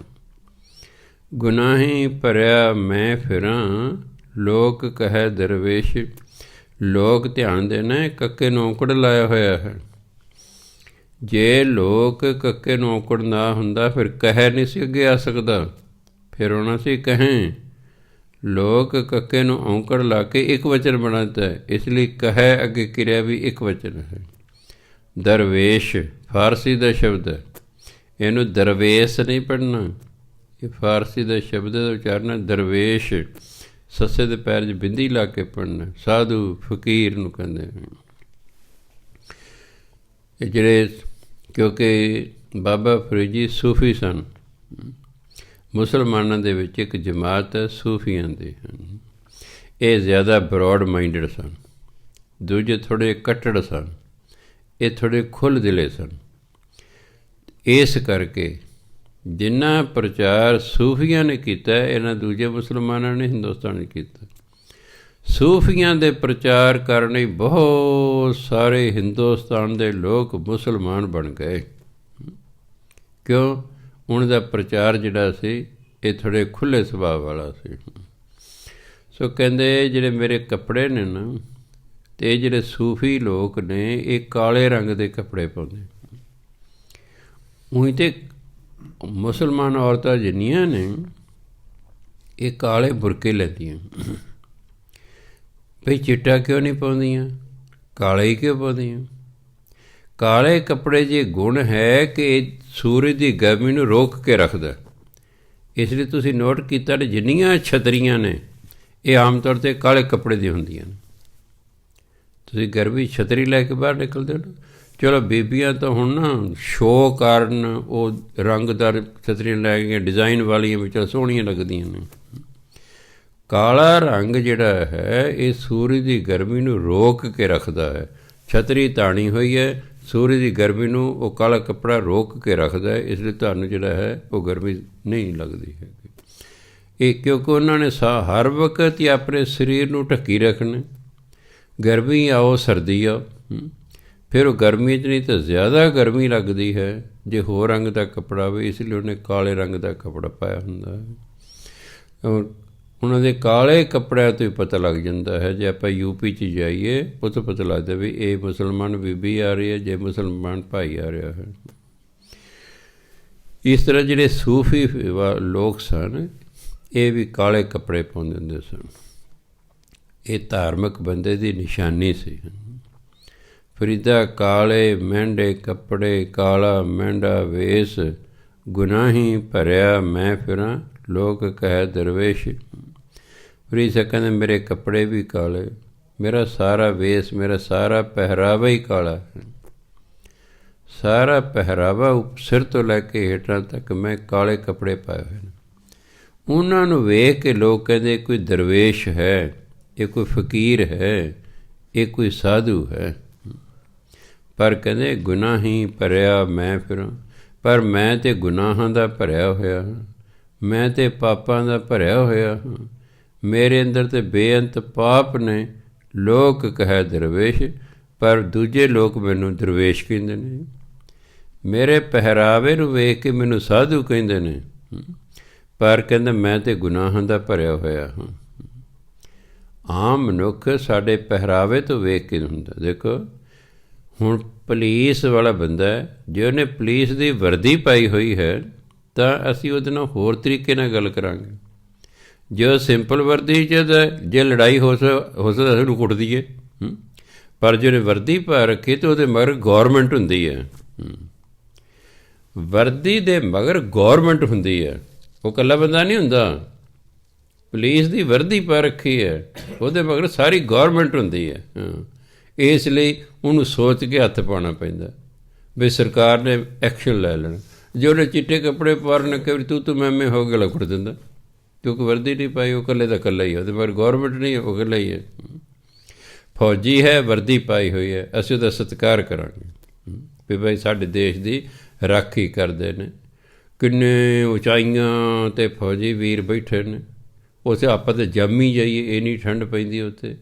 Speaker 1: ਗੁਨਾਹੀ ਭਰਿਆ ਮੈਂ ਫਿਰਾਂ, ਲੋਕ ਕਹੈ ਦਰਵੇਸ਼। ਲੋਕ ਧਿਆਨ ਦੇਣਾ, ਕੱਕੇ ਨੂੰ ਔਂਕੜ ਲਾਇਆ ਹੋਇਆ ਹੈ। ਜੇ ਲੋਕ ਕੱਕੇ ਨੂੰ ਔਂਕੜ ਨਾ ਹੁੰਦਾ ਫਿਰ ਕਹਿ ਨਹੀਂ ਸੀ ਅੱਗੇ ਆ ਸਕਦਾ, ਫਿਰ ਆਉਣਾ ਸੀ ਕਹੇ। ਲੋਕ ਕੱਕੇ ਨੂੰ ਔਂਕੜ ਲਾ ਕੇ ਇੱਕ ਵਚਨ ਬਣਾ ਦਿੱਤਾ ਹੈ, ਇਸ ਲਈ ਕਹਿ ਅੱਗੇ ਕਿਰਿਆ ਵੀ ਇੱਕ ਵਚਨ ਹੈ। ਦਰਵੇਸ਼ ਫਾਰਸੀ ਦਾ ਸ਼ਬਦ ਹੈ, ਇਹਨੂੰ ਦਰਵੇਸ਼ ਨਹੀਂ ਪੜ੍ਹਨਾ। ਇਹ ਫਾਰਸੀ ਦਾ ਸ਼ਬਦ ਦਾ ਉਚਾਰਨਾ ਦਰਵੇਸ਼, ਸੱਸੇ ਦੇ ਪੈਰ 'ਚ ਬਿੰਦੀ ਲਾ ਕੇ ਪੜ੍ਹਨਾ। ਸਾਧੂ ਫਕੀਰ ਨੂੰ ਕਹਿੰਦੇ। ਇਹ ਜਿਹੜੇ, ਕਿਉਂਕਿ ਬਾਬਾ ਫਰੀਦ ਜੀ ਸੂਫੀ ਸਨ। ਮੁਸਲਮਾਨਾਂ ਦੇ ਵਿੱਚ ਇੱਕ ਜਮਾਤ ਹੈ ਸੂਫੀਆਂ ਦੀ। ਇਹ ਜ਼ਿਆਦਾ ਬਰੋਡ ਮਾਈਂਡਡ ਸਨ, ਦੂਜੇ ਥੋੜ੍ਹੇ ਕੱਟੜ ਸਨ, ਇਹ ਥੋੜ੍ਹੇ ਖੁੱਲ੍ਹ ਦਿਲੇ ਸਨ। ਇਸ ਕਰਕੇ ਜਿੰਨਾ ਪ੍ਰਚਾਰ ਸੂਫੀਆਂ ਨੇ ਕੀਤਾ, ਇਹਨਾਂ ਦੂਜੇ ਮੁਸਲਮਾਨਾਂ ਨੇ ਹਿੰਦੁਸਤਾਨ ਨੇ ਕੀਤਾ। ਸੂਫੀਆਂ ਦੇ ਪ੍ਰਚਾਰ ਕਰਨ ਲਈ ਬਹੁਤ ਸਾਰੇ ਹਿੰਦੁਸਤਾਨ ਦੇ ਲੋਕ ਮੁਸਲਮਾਨ ਬਣ ਗਏ। ਕਿਉਂ? ਉਹਨਾਂ ਦਾ ਪ੍ਰਚਾਰ ਜਿਹੜਾ ਸੀ ਇਹ ਥੋੜ੍ਹੇ ਖੁੱਲ੍ਹੇ ਸੁਭਾਅ ਵਾਲਾ ਸੀ। ਸੋ ਕਹਿੰਦੇ ਜਿਹੜੇ ਮੇਰੇ ਕੱਪੜੇ ਨੇ ਨਾ, ਅਤੇ ਜਿਹੜੇ ਸੂਫੀ ਲੋਕ ਨੇ ਇਹ ਕਾਲੇ ਰੰਗ ਦੇ ਕੱਪੜੇ ਪਾਉਂਦੇ। ਉਹੀ ਤਾਂ ਮੁਸਲਮਾਨ ਔਰਤਾਂ ਜਿੰਨੀਆਂ ਨੇ ਇਹ ਕਾਲੇ ਬੁਰਕੇ ਲੈਂਦੀਆਂ। ਭਈ ਚਿੱਟਾ ਕਿਉਂ ਨਹੀਂ ਪਾਉਂਦੀਆਂ, ਕਾਲੇ ਹੀ ਕਿਉਂ ਪਾਉਂਦੀਆਂ? ਕਾਲੇ ਕੱਪੜੇ 'ਚ ਗੁਣ ਹੈ ਕਿ ਸੂਰਜ ਦੀ ਗਰਮੀ ਨੂੰ ਰੋਕ ਕੇ ਰੱਖਦਾ। ਇਸ ਲਈ ਤੁਸੀਂ ਨੋਟ ਕੀਤਾ ਕਿ ਜਿੰਨੀਆਂ ਛਤਰੀਆਂ ਨੇ ਇਹ ਆਮ ਤੌਰ 'ਤੇ ਕਾਲੇ ਕੱਪੜੇ ਦੀਆਂ ਹੁੰਦੀਆਂ ਨੇ। ਤੁਸੀਂ ਗਰਮੀ ਛਤਰੀ ਲੈ ਕੇ ਬਾਹਰ ਨਿਕਲਦੇ ਹੋ। ਚਲੋ ਬੀਬੀਆਂ ਤਾਂ ਹੁਣ ਨਾ ਸ਼ੋਅ ਕਾਰਨ ਉਹ ਰੰਗਦਾਰ ਛਤਰੀਆਂ ਲੈ ਗਈਆਂ, ਡਿਜ਼ਾਈਨ ਵਾਲੀਆਂ ਵਿੱਚ ਸੋਹਣੀਆਂ ਲੱਗਦੀਆਂ ਨੇ। ਕਾਲਾ ਰੰਗ ਜਿਹੜਾ ਹੈ ਇਹ ਸੂਰਜ ਦੀ ਗਰਮੀ ਨੂੰ ਰੋਕ ਕੇ ਰੱਖਦਾ ਹੈ। ਛਤਰੀ ਤਾਣੀ ਹੋਈ ਹੈ, ਸੂਰਜ ਦੀ ਗਰਮੀ ਨੂੰ ਉਹ ਕਾਲਾ ਕੱਪੜਾ ਰੋਕ ਕੇ ਰੱਖਦਾ ਹੈ। ਇਸ ਲਈ ਤੁਹਾਨੂੰ ਜਿਹੜਾ ਹੈ ਉਹ ਗਰਮੀ ਨਹੀਂ ਲੱਗਦੀ ਹੈਗੀ। ਇਹ ਕਿਉਂਕਿ ਉਹਨਾਂ ਨੇ ਹਰ ਵਕਤ ਹੀ ਆਪਣੇ ਸਰੀਰ ਨੂੰ ਢੱਕੀ ਰੱਖਣਾ। ਗਰਮੀ ਆਓ ਸਰਦੀ ਆਓ, ਫਿਰ ਉਹ ਗਰਮੀ 'ਚ ਨਹੀਂ ਤਾਂ ਜ਼ਿਆਦਾ ਗਰਮੀ ਲੱਗਦੀ ਹੈ ਜੇ ਹੋਰ ਰੰਗ ਦਾ ਕੱਪੜਾ ਹੋਵੇ। ਇਸ ਲਈ ਉਹਨੇ ਕਾਲੇ ਰੰਗ ਦਾ ਕੱਪੜਾ ਪਾਇਆ ਹੁੰਦਾ ਹੈ। ਉਹਨਾਂ ਦੇ ਕਾਲੇ ਕੱਪੜਿਆਂ ਤੋਂ ਹੀ ਪਤਾ ਲੱਗ ਜਾਂਦਾ ਹੈ। ਜੇ ਆਪਾਂ ਯੂਪੀ 'ਚ ਜਾਈਏ ਉਹ ਤੋਂ ਪਤਾ ਲੱਗਦਾ ਵੀ ਇਹ ਮੁਸਲਮਾਨ ਬੀਬੀ ਆ ਰਹੀ ਹੈ, ਜੇ ਮੁਸਲਮਾਨ ਭਾਈ ਆ ਰਿਹਾ ਹੈ। ਇਸ ਤਰ੍ਹਾਂ ਜਿਹੜੇ ਸੂਫੀ ਲੋਕ ਸਨ ਇਹ ਵੀ ਕਾਲੇ ਕੱਪੜੇ ਪਾਉਂਦੇ ਹੁੰਦੇ ਸਨ। ਇਹ ਧਾਰਮਿਕ ਬੰਦੇ ਦੀ ਨਿਸ਼ਾਨੀ ਸੀ। ਫਰੀਦਾ ਕਾਲੇ ਮਹਿੰਡੇ ਕੱਪੜੇ, ਕਾਲਾ ਮਹਿੰਡਾ ਵੇਸ, ਗੁਨਾਹੀ ਭਰਿਆ ਮੈਂ ਫਿਰਾਂ, ਲੋਕ ਕਹਿ ਦਰਵੇਸ਼। ਫਰੀਦ ਸਾਹਿਬ ਕਹਿੰਦੇ ਮੇਰੇ ਕੱਪੜੇ ਵੀ ਕਾਲੇ, ਮੇਰਾ ਸਾਰਾ ਵੇਸ, ਮੇਰਾ ਸਾਰਾ ਪਹਿਰਾਵਾ ਹੀ ਕਾਲਾ ਹੈ। ਸਾਰਾ ਪਹਿਰਾਵਾ ਸਿਰ ਤੋਂ ਲੈ ਕੇ ਹੇਠਾਂ ਤੱਕ ਮੈਂ ਕਾਲੇ ਕੱਪੜੇ ਪਾਏ ਹੋਏ ਨੇ। ਉਹਨਾਂ ਨੂੰ ਵੇਖ ਕੇ ਲੋਕ ਕਹਿੰਦੇ ਕੋਈ ਦਰਵੇਸ਼ ਹੈ, ਇਹ ਕੋਈ ਫਕੀਰ ਹੈ, ਇਹ ਕੋਈ ਸਾਧੂ ਹੈ। ਪਰ ਕਹਿੰਦੇ ਗੁਨਾਹੀ ਭਰਿਆ ਮੈਂ ਫਿਰਾਂ, ਪਰ ਮੈਂ ਤਾਂ ਗੁਨਾਹਾਂ ਦਾ ਭਰਿਆ ਹੋਇਆ ਹਾਂ, ਮੈਂ ਤਾਂ ਪਾਪਾਂ ਦਾ ਭਰਿਆ ਹੋਇਆ ਹਾਂ। ਮੇਰੇ ਅੰਦਰ ਤਾਂ ਬੇਅੰਤ ਪਾਪ ਨੇ। ਲੋਕ ਕਹੈ ਦਰਵੇਸ਼, ਪਰ ਦੂਜੇ ਲੋਕ ਮੈਨੂੰ ਦਰਵੇਸ਼ ਕਹਿੰਦੇ ਨੇ। ਮੇਰੇ ਪਹਿਰਾਵੇ ਨੂੰ ਵੇਖ ਕੇ ਮੈਨੂੰ ਸਾਧੂ ਕਹਿੰਦੇ ਨੇ। ਪਰ ਕਹਿੰਦਾ ਮੈਂ ਤਾਂ ਗੁਨਾਹਾਂ ਦਾ ਭਰਿਆ ਹੋਇਆ ਹਾਂ। ਆਮ ਮਨੁੱਖ ਸਾਡੇ ਪਹਿਰਾਵੇ ਤੋਂ ਵੇਖ ਕੇ ਹੁੰਦਾ। ਦੇਖੋ ਹੁਣ ਪੁਲਿਸ ਵਾਲਾ ਬੰਦਾ ਜੇ ਉਹਨੇ ਪੁਲਿਸ ਦੀ ਵਰਦੀ ਪਾਈ ਹੋਈ ਹੈ ਤਾਂ ਅਸੀਂ ਉਹਦੇ ਨਾਲ ਹੋਰ ਤਰੀਕੇ ਨਾਲ ਗੱਲ ਕਰਾਂਗੇ। ਜੇ ਉਹ ਸਿੰਪਲ ਵਰਦੀ 'ਚ ਜੇ ਲੜਾਈ ਹੋ ਸਕਦਾ ਉਹਨੂੰ ਕੁੱਟ ਦਈਏ, ਪਰ ਜੇ ਉਹਨੇ ਵਰਦੀ ਪਾ ਰੱਖੀ ਤਾਂ ਉਹਦੇ ਮਗਰ ਗੌਰਮੈਂਟ ਹੁੰਦੀ ਹੈ। ਵਰਦੀ ਦੇ ਮਗਰ ਗੌਰਮੈਂਟ ਹੁੰਦੀ ਹੈ, ਉਹ ਇਕੱਲਾ ਬੰਦਾ ਨਹੀਂ ਹੁੰਦਾ। ਪੁਲਿਸ ਦੀ ਵਰਦੀ ਪਾ ਰੱਖੀ ਹੈ, ਉਹਦੇ ਮਗਰ ਸਾਰੀ ਗੌਰਮੈਂਟ ਹੁੰਦੀ ਹੈ। ਇਸ ਲਈ ਉਹਨੂੰ ਸੋਚ ਕੇ ਹੱਥ ਪਾਉਣਾ ਪੈਂਦਾ ਵੀ ਸਰਕਾਰ ਨੇ ਐਕਸ਼ਨ ਲੈ ਲੈਣਾ। ਜੇ ਉਹਨੇ ਚਿੱਟੇ ਕੱਪੜੇ ਪਾ ਰਹੇ ਕਈ ਵਾਰੀ ਤੂੰ ਮੈਂ ਹੋ ਗਲਾ ਕੁੱਟ ਦਿੰਦਾ, ਕਿਉਂਕਿ ਵਰਦੀ ਨਹੀਂ ਪਾਈ। ਉਹ ਇਕੱਲੇ ਦਾ ਇਕੱਲਾ ਹੀ ਹੈ, ਉਹਦੇ ਮਗਰ ਗੌਰਮੈਂਟ ਨਹੀਂ ਹੈ, ਉਹ ਇਕੱਲਾ ਹੀ ਹੈ। ਫੌਜੀ ਹੈ, ਵਰਦੀ ਪਾਈ ਹੋਈ ਹੈ, ਅਸੀਂ ਉਹਦਾ ਸਤਿਕਾਰ ਕਰਾਂਗੇ ਵੀ ਭਾਈ ਸਾਡੇ ਦੇਸ਼ ਦੀ ਰਾਖੀ ਕਰਦੇ ਨੇ। ਕਿੰਨੇ ਉਚਾਈਆਂ 'ਤੇ ਫੌਜੀ ਵੀਰ ਬੈਠੇ ਨੇ, ਉੱਥੇ ਆਪਾਂ ਤਾਂ ਜੰਮੀ ਜਾਈਏ, ਇੰਨੀ ਠੰਡ ਪੈਂਦੀ ਉੱਥੇ।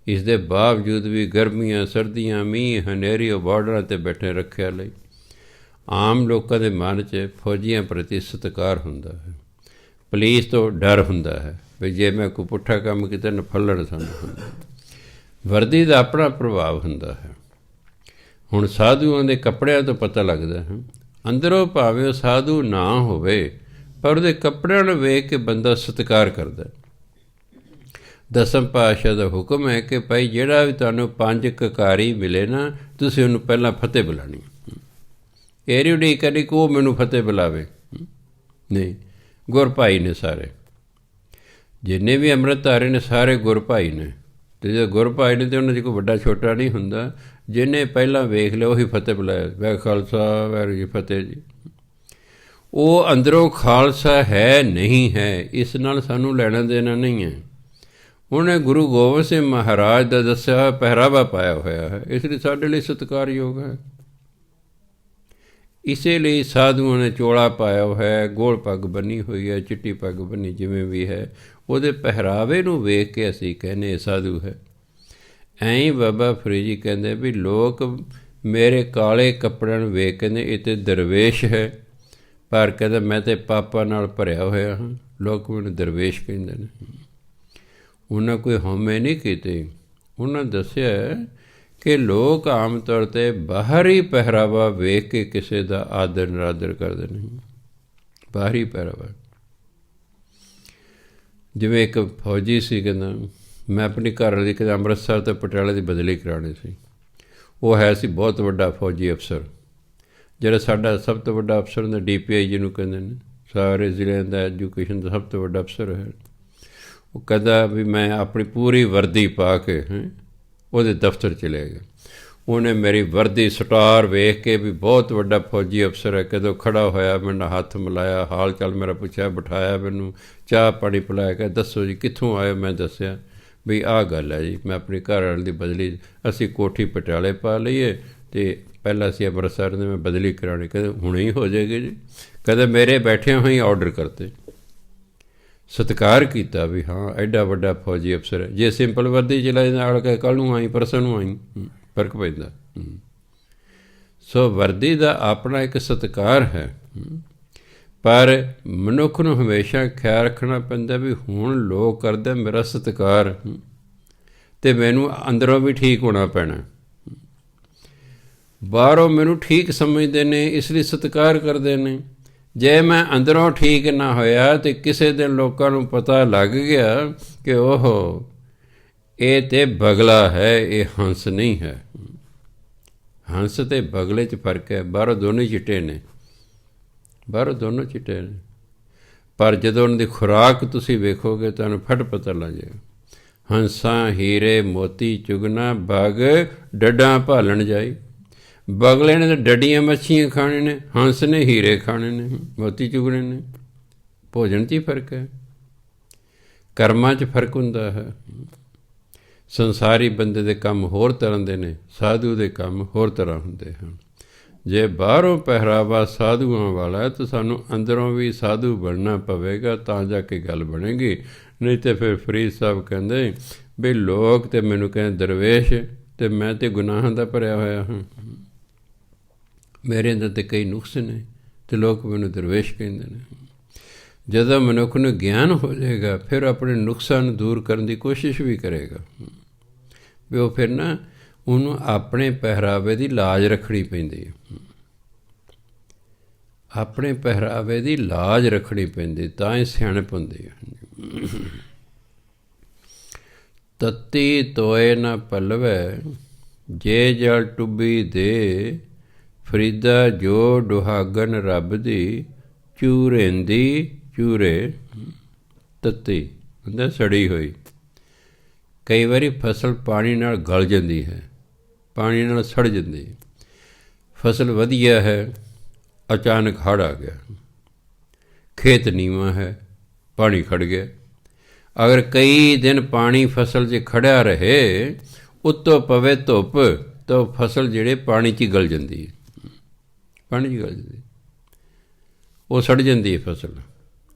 Speaker 1: ਇਸ ਦੇ ਬਾਵਜੂਦ ਵੀ ਗਰਮੀਆਂ ਸਰਦੀਆਂ ਮੀਂਹ ਹਨੇਰੀ ਉਹ ਬਾਰਡਰਾਂ 'ਤੇ ਬੈਠੇ ਰੱਖਿਆ ਲਈ। ਆਮ ਲੋਕਾਂ ਦੇ ਮਨ 'ਚ ਫੌਜੀਆਂ ਪ੍ਰਤੀ ਸਤਿਕਾਰ ਹੁੰਦਾ ਹੈ, ਪੁਲਿਸ ਤੋਂ ਡਰ ਹੁੰਦਾ ਹੈ ਵੀ ਜੇ ਮੈਂ ਕੋਈ ਪੁੱਠਾ ਕੰਮ ਕੀਤਾ ਨਾ ਫੱਲਣ ਸਾਨੂੰ ਹੁੰਦਾ। ਵਰਦੀ ਦਾ ਆਪਣਾ ਪ੍ਰਭਾਵ ਹੁੰਦਾ ਹੈ। ਹੁਣ ਸਾਧੂਆਂ ਦੇ ਕੱਪੜਿਆਂ ਤੋਂ ਪਤਾ ਲੱਗਦਾ ਹੈ, ਅੰਦਰੋਂ ਭਾਵੇਂ ਉਹ ਸਾਧੂ ਨਾ ਹੋਵੇ ਪਰ ਉਹਦੇ ਕੱਪੜਿਆਂ ਨੂੰ ਵੇਖ ਕੇ ਬੰਦਾ ਸਤਿਕਾਰ ਕਰਦਾ। ਦਸਮ ਪਾਤਸ਼ਾਹ ਦਾ ਹੁਕਮ ਹੈ ਕਿ ਭਾਈ ਜਿਹੜਾ ਵੀ ਤੁਹਾਨੂੰ 5 ਕਕਾਰੀ ਮਿਲੇ ਨਾ, ਤੁਸੀਂ ਉਹਨੂੰ ਪਹਿਲਾਂ ਫਤਿਹ ਬੁਲਾਉਣੀ। ਇਹ ਨਹੀਂ ਉਡੀਕ ਕਰਨੀ ਕਿ ਉਹ ਮੈਨੂੰ ਫਤਿਹ ਬੁਲਾਵੇ, ਨਹੀਂ। ਗੁਰ ਭਾਈ ਨੇ ਸਾਰੇ, ਜਿੰਨੇ ਵੀ ਅੰਮ੍ਰਿਤ ਧਾਰੇ ਨੇ ਸਾਰੇ ਗੁਰ ਭਾਈ ਨੇ। ਅਤੇ ਜੇ ਗੁਰ ਭਾਈ ਨੇ ਤਾਂ ਉਹਨਾਂ 'ਚ ਕੋਈ ਵੱਡਾ ਛੋਟਾ ਨਹੀਂ ਹੁੰਦਾ। ਜਿਹਨੇ ਪਹਿਲਾਂ ਵੇਖ ਲਿਆ ਉਹੀ ਫਤਿਹ ਬੁਲਾਇਆ, ਵਾਹਿ ਖਾਲਸਾ ਵਾਹਿਗੁਰੂ ਜੀ ਫਤਿਹ ਜੀ। ਉਹ ਅੰਦਰੋਂ ਖਾਲਸਾ ਹੈ ਨਹੀਂ ਹੈ, ਇਸ ਨਾਲ ਸਾਨੂੰ ਲੈਣਾ ਦੇਣਾ ਨਹੀਂ ਹੈ। ਉਹਨੇ ਗੁਰੂ ਗੋਬਿੰਦ ਸਿੰਘ ਮਹਾਰਾਜ ਦਾ ਦੱਸਿਆ ਹੋਇਆ ਪਹਿਰਾਵਾ ਪਾਇਆ ਹੋਇਆ ਹੈ, ਇਸ ਲਈ ਸਾਡੇ ਲਈ ਸਤਿਕਾਰਯੋਗ ਹੈ। ਇਸੇ ਲਈ ਸਾਧੂਆਂ ਨੇ ਚੋਲਾ ਪਾਇਆ ਹੋਇਆ, ਗੋਲ ਪੱਗ ਬੰਨੀ ਹੋਈ ਹੈ, ਚਿੱਟੀ ਪੱਗ ਬੰਨੀ ਜਿਵੇਂ ਵੀ ਹੈ, ਉਹਦੇ ਪਹਿਰਾਵੇ ਨੂੰ ਵੇਖ ਕੇ ਅਸੀਂ ਕਹਿੰਦੇ ਇਹ ਸਾਧੂ ਹੈ। ਐਂ ਹੀ ਬਾਬਾ ਫਰੀਦ ਜੀ ਕਹਿੰਦੇ ਵੀ ਲੋਕ ਮੇਰੇ ਕਾਲੇ ਕੱਪੜਿਆਂ ਨੂੰ ਵੇਖ ਕਹਿੰਦੇ ਇਹ ਤਾਂ ਦਰਵੇਸ਼ ਹੈ, ਪਰ ਕਹਿੰਦਾ ਮੈਂ ਤਾਂ ਪਾਪਾਂ ਨਾਲ ਭਰਿਆ ਹੋਇਆ ਹਾਂ, ਲੋਕ ਮੈਨੂੰ ਦਰਵੇਸ਼ ਕਹਿੰਦੇ ਨੇ। ਉਹਨਾਂ ਕੋਈ ਹਉਮੈ ਨਹੀਂ ਕੀਤੇ। ਉਹਨਾਂ ਦੱਸਿਆ ਕਿ ਲੋਕ ਆਮ ਤੌਰ 'ਤੇ ਬਾਹਰੀ ਪਹਿਰਾਵਾ ਵੇਖ ਕੇ ਕਿਸੇ ਦਾ ਆਦਰ ਨਿਰਾਦਰ ਕਰਦੇ ਨੇ। ਬਾਹਰੀ ਪਹਿਰਾਵਾ, ਜਿਵੇਂ ਇੱਕ ਫੌਜੀ ਸੀ, ਕਹਿੰਦਾ ਮੈਂ ਆਪਣੀ ਘਰ ਵਾਲੀ ਕਹਿੰਦਾ ਅੰਮ੍ਰਿਤਸਰ ਤੋਂ ਪਟਿਆਲੇ ਦੀ ਬਦਲੀ ਕਰਾਉਣੀ ਸੀ। ਉਹ ਹੈ ਸੀ ਬਹੁਤ ਵੱਡਾ ਫੌਜੀ ਅਫਸਰ, ਜਿਹੜਾ ਸਾਡਾ ਸਭ ਤੋਂ ਵੱਡਾ ਅਫਸਰ ਹੁੰਦਾ DPI ਜਿਹਨੂੰ ਕਹਿੰਦੇ ਨੇ, ਸਾਰੇ ਜ਼ਿਲ੍ਹਿਆਂ ਦਾ ਐਜੂਕੇਸ਼ਨ ਦਾ ਸਭ ਤੋਂ ਵੱਡਾ ਅਫਸਰ ਹੈ। ਉਹ ਕਹਿੰਦਾ ਵੀ ਮੈਂ ਆਪਣੀ ਪੂਰੀ ਵਰਦੀ ਪਾ ਕੇ ਉਹਦੇ ਦਫ਼ਤਰ ਚਲੇ ਗਿਆ। ਉਹਨੇ ਮੇਰੀ ਵਰਦੀ ਸਟਾਰ ਵੇਖ ਕੇ ਵੀ ਬਹੁਤ ਵੱਡਾ ਫੌਜੀ ਅਫਸਰ ਹੈ, ਕਦੋਂ ਖੜ੍ਹਾ ਹੋਇਆ, ਮੈਨੂੰ ਹੱਥ ਮਿਲਾਇਆ, ਹਾਲ ਚਾਲ ਮੇਰਾ ਪੁੱਛਿਆ, ਬਿਠਾਇਆ, ਮੈਨੂੰ ਚਾਹ ਪਾਣੀ ਪਿਲਾਇਆ, ਕਿ ਦੱਸੋ ਜੀ ਕਿੱਥੋਂ ਆਏ। ਮੈਂ ਦੱਸਿਆ ਵੀ ਆਹ ਗੱਲ ਹੈ ਜੀ, ਮੈਂ ਆਪਣੀ ਘਰ ਵਾਲੀ ਦੀ ਬਦਲੀ, ਅਸੀਂ ਕੋਠੀ ਪਟਿਆਲੇ ਪਾ ਲਈਏ ਅਤੇ ਪਹਿਲਾਂ ਅਸੀਂ ਅੰਮ੍ਰਿਤਸਰ ਦੇ ਮੈਂ ਬਦਲੀ ਕਰਾਉਣੀ। ਕਹਿੰਦੇ ਹੁਣੇ ਹੀ ਹੋ ਜਾਏਗੀ ਜੀ। ਕਹਿੰਦੇ ਮੇਰੇ ਬੈਠਿਆਂ ਹੋਈ ਆਰਡਰ ਕਰਤੇ। ਸਤਿਕਾਰ ਕੀਤਾ ਵੀ ਹਾਂ ਐਡਾ ਵੱਡਾ ਫੌਜੀ ਅਫਸਰ ਹੈ। ਜੇ ਸਿੰਪਲ ਵਰਦੀ ਚਲਾਏ ਨਾਲ ਕੇ ਕੱਲ੍ਹ ਨੂੰ ਆਈ ਪਰਸੋਂ ਨੂੰ ਆਈ, ਫਰਕ ਪੈਂਦਾ। ਸੋ ਵਰਦੀ ਦਾ ਆਪਣਾ ਇੱਕ ਸਤਿਕਾਰ ਹੈ, ਪਰ ਮਨੁੱਖ ਨੂੰ ਹਮੇਸ਼ਾ ਖਿਆਲ ਰੱਖਣਾ ਪੈਂਦਾ ਵੀ ਹੁਣ ਲੋਕ ਕਰਦੇ ਮੇਰਾ ਸਤਿਕਾਰ ਅਤੇ ਮੈਨੂੰ ਅੰਦਰੋਂ ਵੀ ਠੀਕ ਹੋਣਾ ਪੈਣਾ। ਬਾਹਰੋਂ ਮੈਨੂੰ ਠੀਕ ਸਮਝਦੇ ਨੇ, ਇਸ ਲਈ ਸਤਿਕਾਰ ਕਰਦੇ ਨੇ। ਜੇ ਮੈਂ ਅੰਦਰੋਂ ਠੀਕ ਨਾ ਹੋਇਆ ਅਤੇ ਕਿਸੇ ਦਿਨ ਲੋਕਾਂ ਨੂੰ ਪਤਾ ਲੱਗ ਗਿਆ ਕਿ ਉਹ ਇਹ ਤਾਂ ਬਗਲਾ ਹੈ, ਇਹ ਹੰਸ ਨਹੀਂ ਹੈ। ਹੰਸ ਅਤੇ ਬਗਲੇ 'ਚ ਫਰਕ ਹੈ। ਬਾਹਰੋਂ ਦੋਨੋਂ ਚਿੱਟੇ ਨੇ, ਬਾਹਰੋਂ ਦੋਨੋਂ ਚਿੱਟੇ ਨੇ, ਪਰ ਜਦੋਂ ਉਹਨਾਂ ਦੀ ਖੁਰਾਕ ਤੁਸੀਂ ਵੇਖੋਗੇ ਤੁਹਾਨੂੰ ਫਟ ਪਤਾ ਲੱਗ ਜਾਏਗਾ। ਹੰਸਾਂ ਹੀਰੇ ਮੋਤੀ ਚੁਗਣਾ, ਬਗ ਡੱਡਾਂ ਭਾਲਣ ਜਾਈ। ਬਗਲੇ ਨੇ ਤਾਂ ਡੱਡੀਆਂ ਮੱਛੀਆਂ ਖਾਣੇ ਨੇ, ਹੰਸ ਨੇ ਹੀਰੇ ਖਾਣੇ ਨੇ, ਮੋਤੀ ਚੁਗਣੇ ਨੇ। ਭੋਜਨ 'ਚ ਹੀ ਫਰਕ ਹੈ, ਕਰਮਾਂ 'ਚ ਫਰਕ ਹੁੰਦਾ ਹੈ। ਸੰਸਾਰੀ ਬੰਦੇ ਦੇ ਕੰਮ ਹੋਰ ਤਰ੍ਹਾਂ ਦੇ ਨੇ, ਸਾਧੂ ਦੇ ਕੰਮ ਹੋਰ ਤਰ੍ਹਾਂ ਹੁੰਦੇ ਹਨ। ਜੇ ਬਾਹਰੋਂ ਪਹਿਰਾਵਾ ਸਾਧੂਆਂ ਵਾਲਾ ਹੈ ਤਾਂ ਸਾਨੂੰ ਅੰਦਰੋਂ ਵੀ ਸਾਧੂ ਬਣਨਾ ਪਵੇਗਾ, ਤਾਂ ਜਾ ਕੇ ਗੱਲ ਬਣੇਗੀ। ਨਹੀਂ ਤਾਂ ਫਿਰ ਫਰੀਦ ਸਾਹਿਬ ਕਹਿੰਦੇ ਵੀ ਲੋਕ ਤਾਂ ਮੈਨੂੰ ਕਹਿੰਦੇ ਦਰਵੇਸ਼, ਅਤੇ ਮੈਂ ਤਾਂ ਗੁਨਾਹਾਂ ਦਾ ਭਰਿਆ ਹੋਇਆ ਹਾਂ। ਮੇਰੇ ਅੰਦਰ ਤਾਂ ਕਈ ਨੁਕਸ ਨੇ ਅਤੇ ਲੋਕ ਮੈਨੂੰ ਦਰਵੇਸ਼ ਕਹਿੰਦੇ ਨੇ। ਜਦੋਂ ਮਨੁੱਖ ਨੂੰ ਗਿਆਨ ਹੋ ਜਾਏਗਾ ਫਿਰ ਆਪਣੇ ਨੁਕਸਾਨ ਨੂੰ ਦੂਰ ਕਰਨ ਦੀ ਕੋਸ਼ਿਸ਼ ਵੀ ਕਰੇਗਾ। ਵੀ ਉਹ ਫਿਰ ਨਾ ਉਹਨੂੰ ਆਪਣੇ ਪਹਿਰਾਵੇ ਦੀ ਲਾਜ ਰੱਖਣੀ ਪੈਂਦੀ ਹੈ, ਆਪਣੇ ਪਹਿਰਾਵੇ ਦੀ ਲਾਜ ਰੱਖਣੀ ਪੈਂਦੀ, ਤਾਂ ਹੀ ਸਿਆਣਪ ਹੁੰਦੀ ਹੈ। ਤਤੀ ਤੋਏ ਨਾ ਪਲਵੈ ਜੇ ਜਲ ਟੁੱਬੀ ਦੇ, ਫਰੀਦਾ ਜੋ ਦੁਹਾਗਨ ਰੱਬ ਦੀ, ਚੂਰੇਂਦੀ ਚੂਰੇ। ਤਤੀ ਹੁੰਦਾ ਸੜੀ ਹੋਈ। ਕਈ ਵਾਰੀ ਫਸਲ ਪਾਣੀ ਨਾਲ ਗਲ ਜਾਂਦੀ ਹੈ, ਪਾਣੀ ਨਾਲ ਸੜ ਜਾਂਦੀ ਹੈ। ਫਸਲ ਵਧੀਆ ਹੈ, ਅਚਾਨਕ ਹੜ੍ਹ ਆ ਗਿਆ, ਖੇਤ ਨੀਵਾਂ ਹੈ, ਪਾਣੀ ਖੜ ਗਿਆ। ਅਗਰ ਕਈ ਦਿਨ ਪਾਣੀ ਫਸਲ 'ਚ ਖੜਿਆ ਰਹੇ, ਉੱਤੋਂ ਪਵੇ ਧੁੱਪ, ਤਾਂ ਫਸਲ ਜਿਹੜੇ ਪਾਣੀ 'ਚ ਗਲ ਜਾਂਦੀ ਹੈ, ਪਾਣੀ 'ਚ ਗਲ ਜਾਂਦੀ, ਉਹ ਸੜ ਜਾਂਦੀ ਹੈ ਫਸਲ।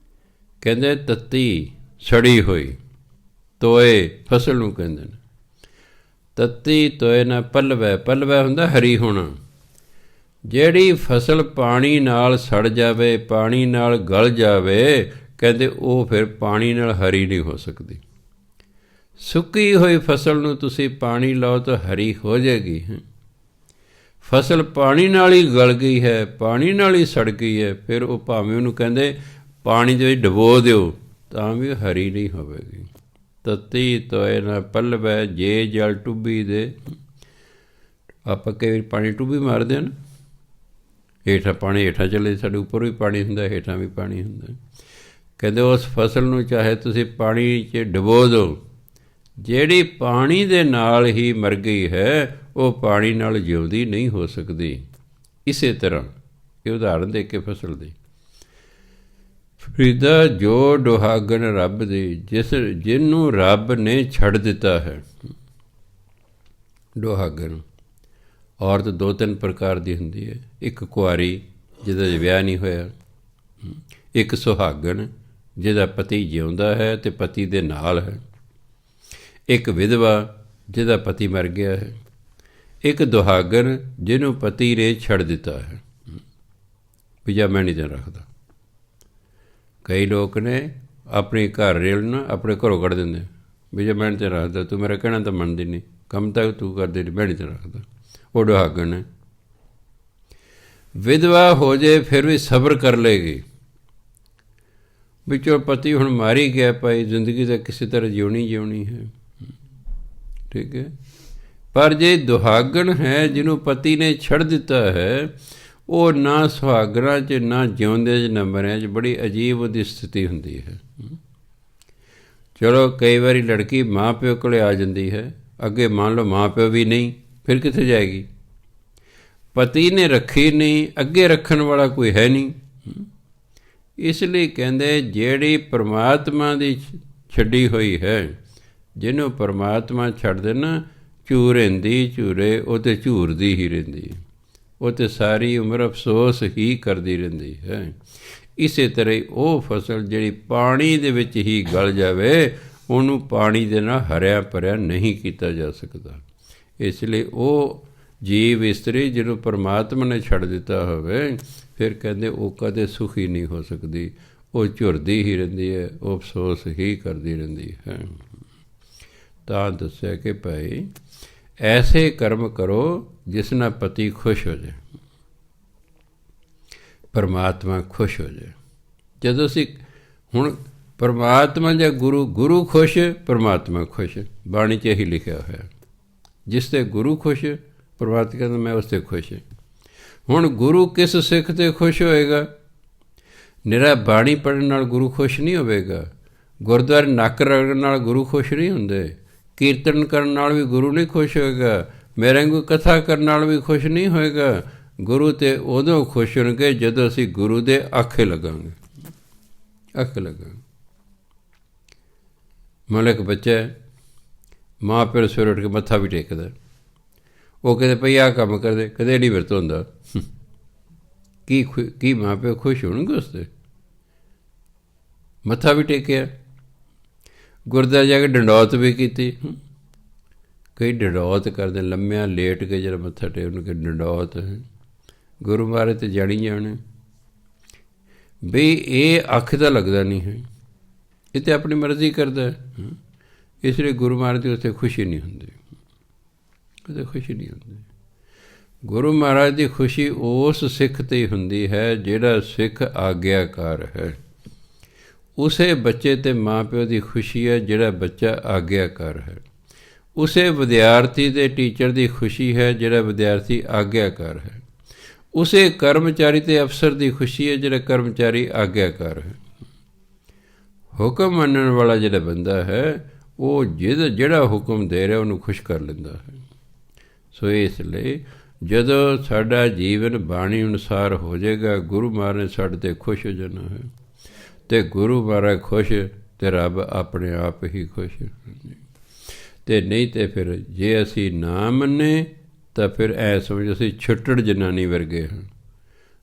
Speaker 1: ਕਹਿੰਦੇ ਤੱਤੀ ਸੜੀ ਹੋਈ, ਤੋਏ ਫਸਲ ਨੂੰ ਕਹਿੰਦੇ ਨੇ। ਤੱਤੀ ਤੋਏ ਨਾ ਪਲਵੈ, ਪਲਵੈ ਹੁੰਦਾ ਹਰੀ ਹੋਣਾ। ਜਿਹੜੀ ਫਸਲ ਪਾਣੀ ਨਾਲ ਸੜ ਜਾਵੇ, ਪਾਣੀ ਨਾਲ ਗਲ ਜਾਵੇ, ਕਹਿੰਦੇ ਉਹ ਫਿਰ ਪਾਣੀ ਨਾਲ ਹਰੀ ਨਹੀਂ ਹੋ ਸਕਦੀ। ਸੁੱਕੀ ਹੋਈ ਫਸਲ ਨੂੰ ਤੁਸੀਂ ਪਾਣੀ ਲਾਓ ਤਾਂ ਹਰੀ ਹੋ ਜਾਏਗੀ। ਫਸਲ ਪਾਣੀ ਨਾਲ ਹੀ ਗਲ ਗਈ ਹੈ, ਪਾਣੀ ਨਾਲ ਹੀ ਸੜ ਗਈ ਹੈ, ਫਿਰ ਉਹ ਭਾਵੇਂ ਉਹਨੂੰ ਕਹਿੰਦੇ ਪਾਣੀ ਦੇ ਵਿੱਚ ਡੁਬੋ ਦਿਓ ਤਾਂ ਵੀ ਹਰੀ ਨਹੀਂ ਹੋਵੇਗੀ। ਤਤੀ ਤੋਏ ਨਾ ਪਲਵੈ ਜੇ ਜਲ ਟੁੱਬੀ ਦੇ। ਆਪਾਂ ਕਈ ਵਾਰੀ ਪਾਣੀ ਟੁੱਬੀ ਮਾਰਦੇ ਹਨ, ਹੇਠਾਂ ਪਾਣੀ ਹੇਠਾਂ ਚੱਲੇ, ਸਾਡੇ ਉੱਪਰ ਵੀ ਪਾਣੀ ਹੁੰਦਾ, ਹੇਠਾਂ ਵੀ ਪਾਣੀ ਹੁੰਦਾ। ਕਹਿੰਦੇ ਉਸ ਫਸਲ ਨੂੰ ਚਾਹੇ ਤੁਸੀਂ ਪਾਣੀ 'ਚ ਡੁਬੋ ਦਿਓ, ਜਿਹੜੀ ਪਾਣੀ ਦੇ ਨਾਲ ਹੀ ਮਰ ਗਈ ਹੈ, ਉਹ ਪਾਣੀ ਨਾਲ ਜਿਉਂਦੀ ਨਹੀਂ ਹੋ ਸਕਦੀ। ਇਸੇ ਤਰ੍ਹਾਂ ਇਹ ਉਦਾਹਰਨ ਦੇ ਕੇ ਫਸਲ ਦੀ। ਫਰੀਦਾ ਜੋ ਦੁਹਾਗਨ ਰੱਬ ਦੀ, ਜਿਹਨੂੰ ਰੱਬ ਨੇ ਛੱਡ ਦਿੱਤਾ ਹੈ। ਦੁਹਾਗਨ ਔਰਤ 2-3 ਪ੍ਰਕਾਰ ਦੀ ਹੁੰਦੀ ਹੈ। ਇੱਕ ਕੁਆਰੀ ਜਿਹਦਾ ਵਿਆਹ ਨਹੀਂ ਹੋਇਆ, ਇੱਕ ਸੁਹਾਗਣ ਜਿਹਦਾ ਪਤੀ ਜਿਉਂਦਾ ਹੈ ਅਤੇ ਪਤੀ ਦੇ ਨਾਲ ਹੈ, ਇੱਕ ਵਿਧਵਾ ਜਿਹਦਾ ਪਤੀ ਮਰ ਗਿਆ ਹੈ, ਇੱਕ ਦੁਹਾਗਨ ਜਿਹਨੂੰ ਪਤੀ ਨੇ ਛੱਡ ਦਿੱਤਾ ਹੈ, ਵੀ ਜਾਂ ਮੈਂ ਨਹੀਂ ਦਿਨ ਰੱਖਦਾ। ਕਈ ਲੋਕ ਨੇ ਆਪਣੀ ਘਰ ਰੇਲ ਨਾ ਆਪਣੇ ਘਰੋਂ ਕੱਢ ਦਿੰਦੇ, ਵੀ ਜੇ ਮੈਂ ਨਹੀਂ ਦਿਨ ਰੱਖਦਾ, ਤੂੰ ਮੇਰਾ ਕਹਿਣਾ ਤਾਂ ਮੰਨਦੀ ਨਹੀਂ, ਕੰਮ ਤਾਂ ਤੂੰ ਕਰਦੀ ਨਹੀਂ, ਮੈਂ ਨਹੀਂ ਦਿਨ ਰੱਖਦਾ। ਉਹ ਦੁਹਾਗਣ ਹੈ। ਵਿਧਵਾ ਹੋ ਜੇ ਫਿਰ ਵੀ ਸਬਰ ਕਰ ਲਏਗੀ, ਵਿੱਚੋਂ ਪਤੀ ਹੁਣ ਮਾਰੀ ਗਿਆ, ਭਾਈ ਜ਼ਿੰਦਗੀ ਤਾਂ ਕਿਸੇ ਤਰ੍ਹਾਂ ਜਿਉਣੀ ਹੈ, ਠੀਕ ਹੈ। ਪਰ ਜੇ ਦੁਹਾਗਣ ਹੈ, ਜਿਹਨੂੰ ਪਤੀ ਨੇ ਛੱਡ ਦਿੱਤਾ ਹੈ, ਉਹ ਨਾ ਸੁਹਾਗਣਾਂ 'ਚ ਨਾ ਜਿਉਂਦੇ 'ਚ ਨਾ ਮਰਿਆਂ 'ਚ, ਬੜੀ ਅਜੀਬ ਉਹਦੀ ਸਥਿਤੀ ਹੁੰਦੀ ਹੈ। ਚਲੋ ਕਈ ਵਾਰੀ ਲੜਕੀ ਮਾਂ ਪਿਓ ਕੋਲ ਆ ਜਾਂਦੀ ਹੈ, ਅੱਗੇ ਮੰਨ ਲਓ ਮਾਂ ਪਿਓ ਵੀ ਨਹੀਂ, ਫਿਰ ਕਿੱਥੇ ਜਾਏਗੀ? ਪਤੀ ਨੇ ਰੱਖੀ ਨਹੀਂ, ਅੱਗੇ ਰੱਖਣ ਵਾਲਾ ਕੋਈ ਹੈ ਨਹੀਂ। ਇਸ ਲਈ ਕਹਿੰਦੇ ਜਿਹੜੀ ਪਰਮਾਤਮਾ ਦੀ ਛੱਡੀ ਹੋਈ ਹੈ, ਜਿਹਨੂੰ ਪਰਮਾਤਮਾ ਛੱਡ ਦੇ ਨਾ, ਝੂਰੇਂਦੀ ਝੂਰੇ, ਉਹ ਤਾਂ ਝੂਰਦੀ ਹੀ ਰਹਿੰਦੀ, ਉਹ ਤਾਂ ਸਾਰੀ ਉਮਰ ਅਫਸੋਸ ਹੀ ਕਰਦੀ ਰਹਿੰਦੀ ਹੈ। ਇਸੇ ਤਰ੍ਹਾਂ ਹੀ ਉਹ ਫਸਲ ਜਿਹੜੀ ਪਾਣੀ ਦੇ ਵਿੱਚ ਹੀ ਗਲ ਜਾਵੇ, ਉਹਨੂੰ ਪਾਣੀ ਦੇ ਨਾਲ ਹਰਿਆ ਭਰਿਆ ਨਹੀਂ ਕੀਤਾ ਜਾ ਸਕਦਾ। ਇਸ ਲਈ ਉਹ ਜੀਵ ਇਸਤਰੀ ਜਿਹਨੂੰ ਪਰਮਾਤਮਾ ਨੇ ਛੱਡ ਦਿੱਤਾ ਹੋਵੇ, ਫਿਰ ਕਹਿੰਦੇ ਉਹ ਕਦੇ ਸੁਖੀ ਨਹੀਂ ਹੋ ਸਕਦੀ, ਉਹ ਝੁਰਦੀ ਹੀ ਰਹਿੰਦੀ ਹੈ, ਉਹ ਅਫਸੋਸ ਹੀ ਕਰਦੀ ਰਹਿੰਦੀ ਹੈ। ਤਾਂ ਦੱਸਿਆ ਕਿ ਭਾਈ ਐਸੇ ਕਰਮ ਕਰੋ ਜਿਸ ਨਾਲ ਪਤੀ ਖੁਸ਼ ਹੋ ਜਾਏ, ਪਰਮਾਤਮਾ ਖੁਸ਼ ਹੋ ਜਾਏ। ਜਦੋਂ ਅਸੀਂ ਹੁਣ ਪਰਮਾਤਮਾ ਜਾਂ ਗੁਰੂ ਖੁਸ਼, ਪਰਮਾਤਮਾ ਖੁਸ਼, ਬਾਣੀ 'ਚ ਇਹੀ ਲਿਖਿਆ ਹੋਇਆ। ਜਿਸ 'ਤੇ ਗੁਰੂ ਖੁਸ਼, ਪਰਮਾਤਮਾ ਕਹਿੰਦਾ ਮੈਂ ਉਸ 'ਤੇ ਖੁਸ਼ ਹਾਂ। ਹੁਣ ਗੁਰੂ ਕਿਸ ਸਿੱਖ 'ਤੇ ਖੁਸ਼ ਹੋਏਗਾ? ਨਿਰਾ ਬਾਣੀ ਪੜ੍ਹਨ ਨਾਲ ਗੁਰੂ ਖੁਸ਼ ਨਹੀਂ ਹੋਵੇਗਾ, ਗੁਰਦੁਆਰੇ ਨੱਕ ਰਗੜਨ ਨਾਲ ਗੁਰੂ ਖੁਸ਼ ਨਹੀਂ ਹੁੰਦੇ, ਕੀਰਤਨ ਕਰਨ ਨਾਲ ਵੀ ਗੁਰੂ ਨਹੀਂ ਖੁਸ਼ ਹੋਏਗਾ, ਮੇਰੇ ਵਾਂਗੂ ਕਥਾ ਕਰਨ ਨਾਲ ਵੀ ਖੁਸ਼ ਨਹੀਂ ਹੋਏਗਾ। ਗੁਰੂ ਤਾਂ ਉਦੋਂ ਖੁਸ਼ ਹੋਣਗੇ ਜਦੋਂ ਅਸੀਂ ਗੁਰੂ ਦੇ ਆਖੇ ਲੱਗਾਂਗੇ, ਆਖੇ ਲੱਗਾਂਗੇ। ਮੰਨ ਲਓ ਇੱਕ ਬੱਚਾ ਹੈ, ਮਾਂ ਪਿਓ ਸਵੇਰੇ ਉੱਠ ਕੇ ਮੱਥਾ ਵੀ ਟੇਕਦਾ, ਉਹ ਕਹਿੰਦੇ ਭਈ ਆਹ ਕੰਮ ਕਰਦੇ, ਕਦੇ ਨਹੀਂ ਵਰਤ ਹੁੰਦਾ। ਕੀ ਮਾਂ ਪਿਓ ਖੁਸ਼ ਹੋਣਗੇ ਉਸ 'ਤੇ? ਮੱਥਾ ਵੀ ਟੇਕਿਆ, ਗੁਰਦੁਆਰੇ ਜਾ ਕੇ ਡੰਡੌਤ ਵੀ ਕੀਤੀ। ਕਈ ਡੰਡੌਤ ਕਰਦੇ, ਲੰਮਿਆਂ ਲੇਟ ਕੇ ਜਿਹੜਾ ਮੱਥਾ ਟੇਕ ਉਹਨੂੰ ਕਿ ਡੰਡੌਤ ਹੈ। ਗੁਰੂ ਮਹਾਰਾਜ ਤੇ ਜਾਣੀ ਜਾਣੇ। ਵੀ ਇਹ ਅੱਖ ਦਾ ਲੱਗਦਾ ਨਹੀਂ ਹੈ, ਇਹ ਤਾਂ ਆਪਣੀ ਮਰਜ਼ੀ ਕਰਦਾ। ਇਸ ਲਈ ਗੁਰੂ ਮਹਾਰਾਜ ਦੀ ਉੱਥੇ ਖੁਸ਼ੀ ਨਹੀਂ ਹੁੰਦੀ, ਉੱਥੇ ਖੁਸ਼ੀ ਨਹੀਂ ਹੁੰਦੀ। ਗੁਰੂ ਮਹਾਰਾਜ ਦੀ ਖੁਸ਼ੀ ਉਸ ਸਿੱਖ 'ਤੇ ਹੀ ਹੁੰਦੀ ਹੈ ਜਿਹੜਾ ਸਿੱਖ ਆਗਿਆਕਾਰ ਹੈ। ਉਸੇ ਬੱਚੇ ਅਤੇ ਮਾਂ ਪਿਓ ਦੀ ਖੁਸ਼ੀ ਹੈ ਜਿਹੜਾ ਬੱਚਾ ਆਗਿਆਕਾਰ ਹੈ। ਉਸੇ ਵਿਦਿਆਰਥੀ ਦੇ ਟੀਚਰ ਦੀ ਖੁਸ਼ੀ ਹੈ ਜਿਹੜਾ ਵਿਦਿਆਰਥੀ ਆਗਿਆਕਾਰ ਹੈ। ਉਸੇ ਕਰਮਚਾਰੀ ਅਤੇ ਅਫਸਰ ਦੀ ਖੁਸ਼ੀ ਹੈ ਜਿਹੜਾ ਕਰਮਚਾਰੀ ਆਗਿਆਕਾਰ ਹੈ। ਹੁਕਮ ਮੰਨਣ ਵਾਲਾ ਜਿਹੜਾ ਬੰਦਾ ਹੈ ਉਹ ਜਿਹੜਾ ਹੁਕਮ ਦੇ ਰਿਹਾ ਉਹਨੂੰ ਖੁਸ਼ ਕਰ ਲੈਂਦਾ ਹੈ। ਸੋ ਇਸ ਲਈ ਜਦੋਂ ਸਾਡਾ ਜੀਵਨ ਬਾਣੀ ਅਨੁਸਾਰ ਹੋ ਜਾਏਗਾ, ਗੁਰੂ ਮਹਾਰਾਜ ਨੇ ਸਾਡੇ 'ਤੇ ਖੁਸ਼ ਹੋ ਜਾਣਾ ਹੈ, ਅਤੇ ਗੁਰੂ ਮਹਾਰਾਜ ਖੁਸ਼ ਅਤੇ ਰੱਬ ਆਪਣੇ ਆਪ ਹੀ ਖੁਸ਼। ਅਤੇ ਨਹੀਂ ਤਾਂ ਫਿਰ ਜੇ ਅਸੀਂ ਨਾ ਮੰਨੇ ਤਾਂ ਫਿਰ ਐ ਸਮਝ ਅਸੀਂ ਛੁੱਟੜ ਜਨਾਨੀ ਵਰਗੇ ਹਾਂ,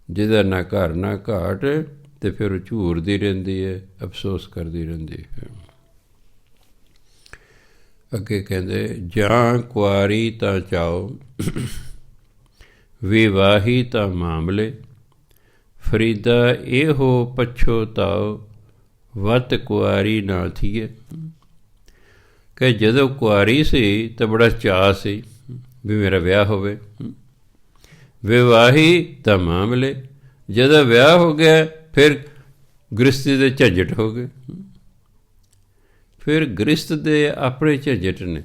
Speaker 1: ਜਿਹਦਾ ਨਾ ਘਰ ਨਾ ਘਾਟ, ਅਤੇ ਫਿਰ ਉਹ ਝੂਰਦੀ ਰਹਿੰਦੀ ਹੈ, ਅਫਸੋਸ ਕਰਦੀ ਰਹਿੰਦੀ ਹੈ। ਅੱਗੇ ਕਹਿੰਦੇ ਜਾਂ ਕੁਆਰੀ ਤਾਂ ਚਾਓ, ਵਿਵਾਹੀ ਤਾਂ ਮਾਮਲੇ, ਫਰੀਦਾ ਇਹੋ ਪਛੋਤਾਓ, ਵਤ ਕੁਆਰੀ ਨਾ ਥੀਏ। ਕਿ ਜਦੋਂ ਕੁਆਰੀ ਸੀ ਤਾਂ ਬੜਾ ਚਾਅ ਸੀ ਵੀ ਮੇਰਾ ਵਿਆਹ ਹੋਵੇ। ਵਿਵਾਹੀ ਤਾਂ ਮਾਮਲੇ, ਜਦੋਂ ਵਿਆਹ ਹੋ ਗਿਆ ਫਿਰ ਗ੍ਰਸਤੀ ਦੇ ਝੰਜਟ ਹੋ ਗਏ। ਫਿਰ ਗ੍ਰਸਤ ਦੇ ਆਪਣੇ ਝੰਜਟ ਨੇ।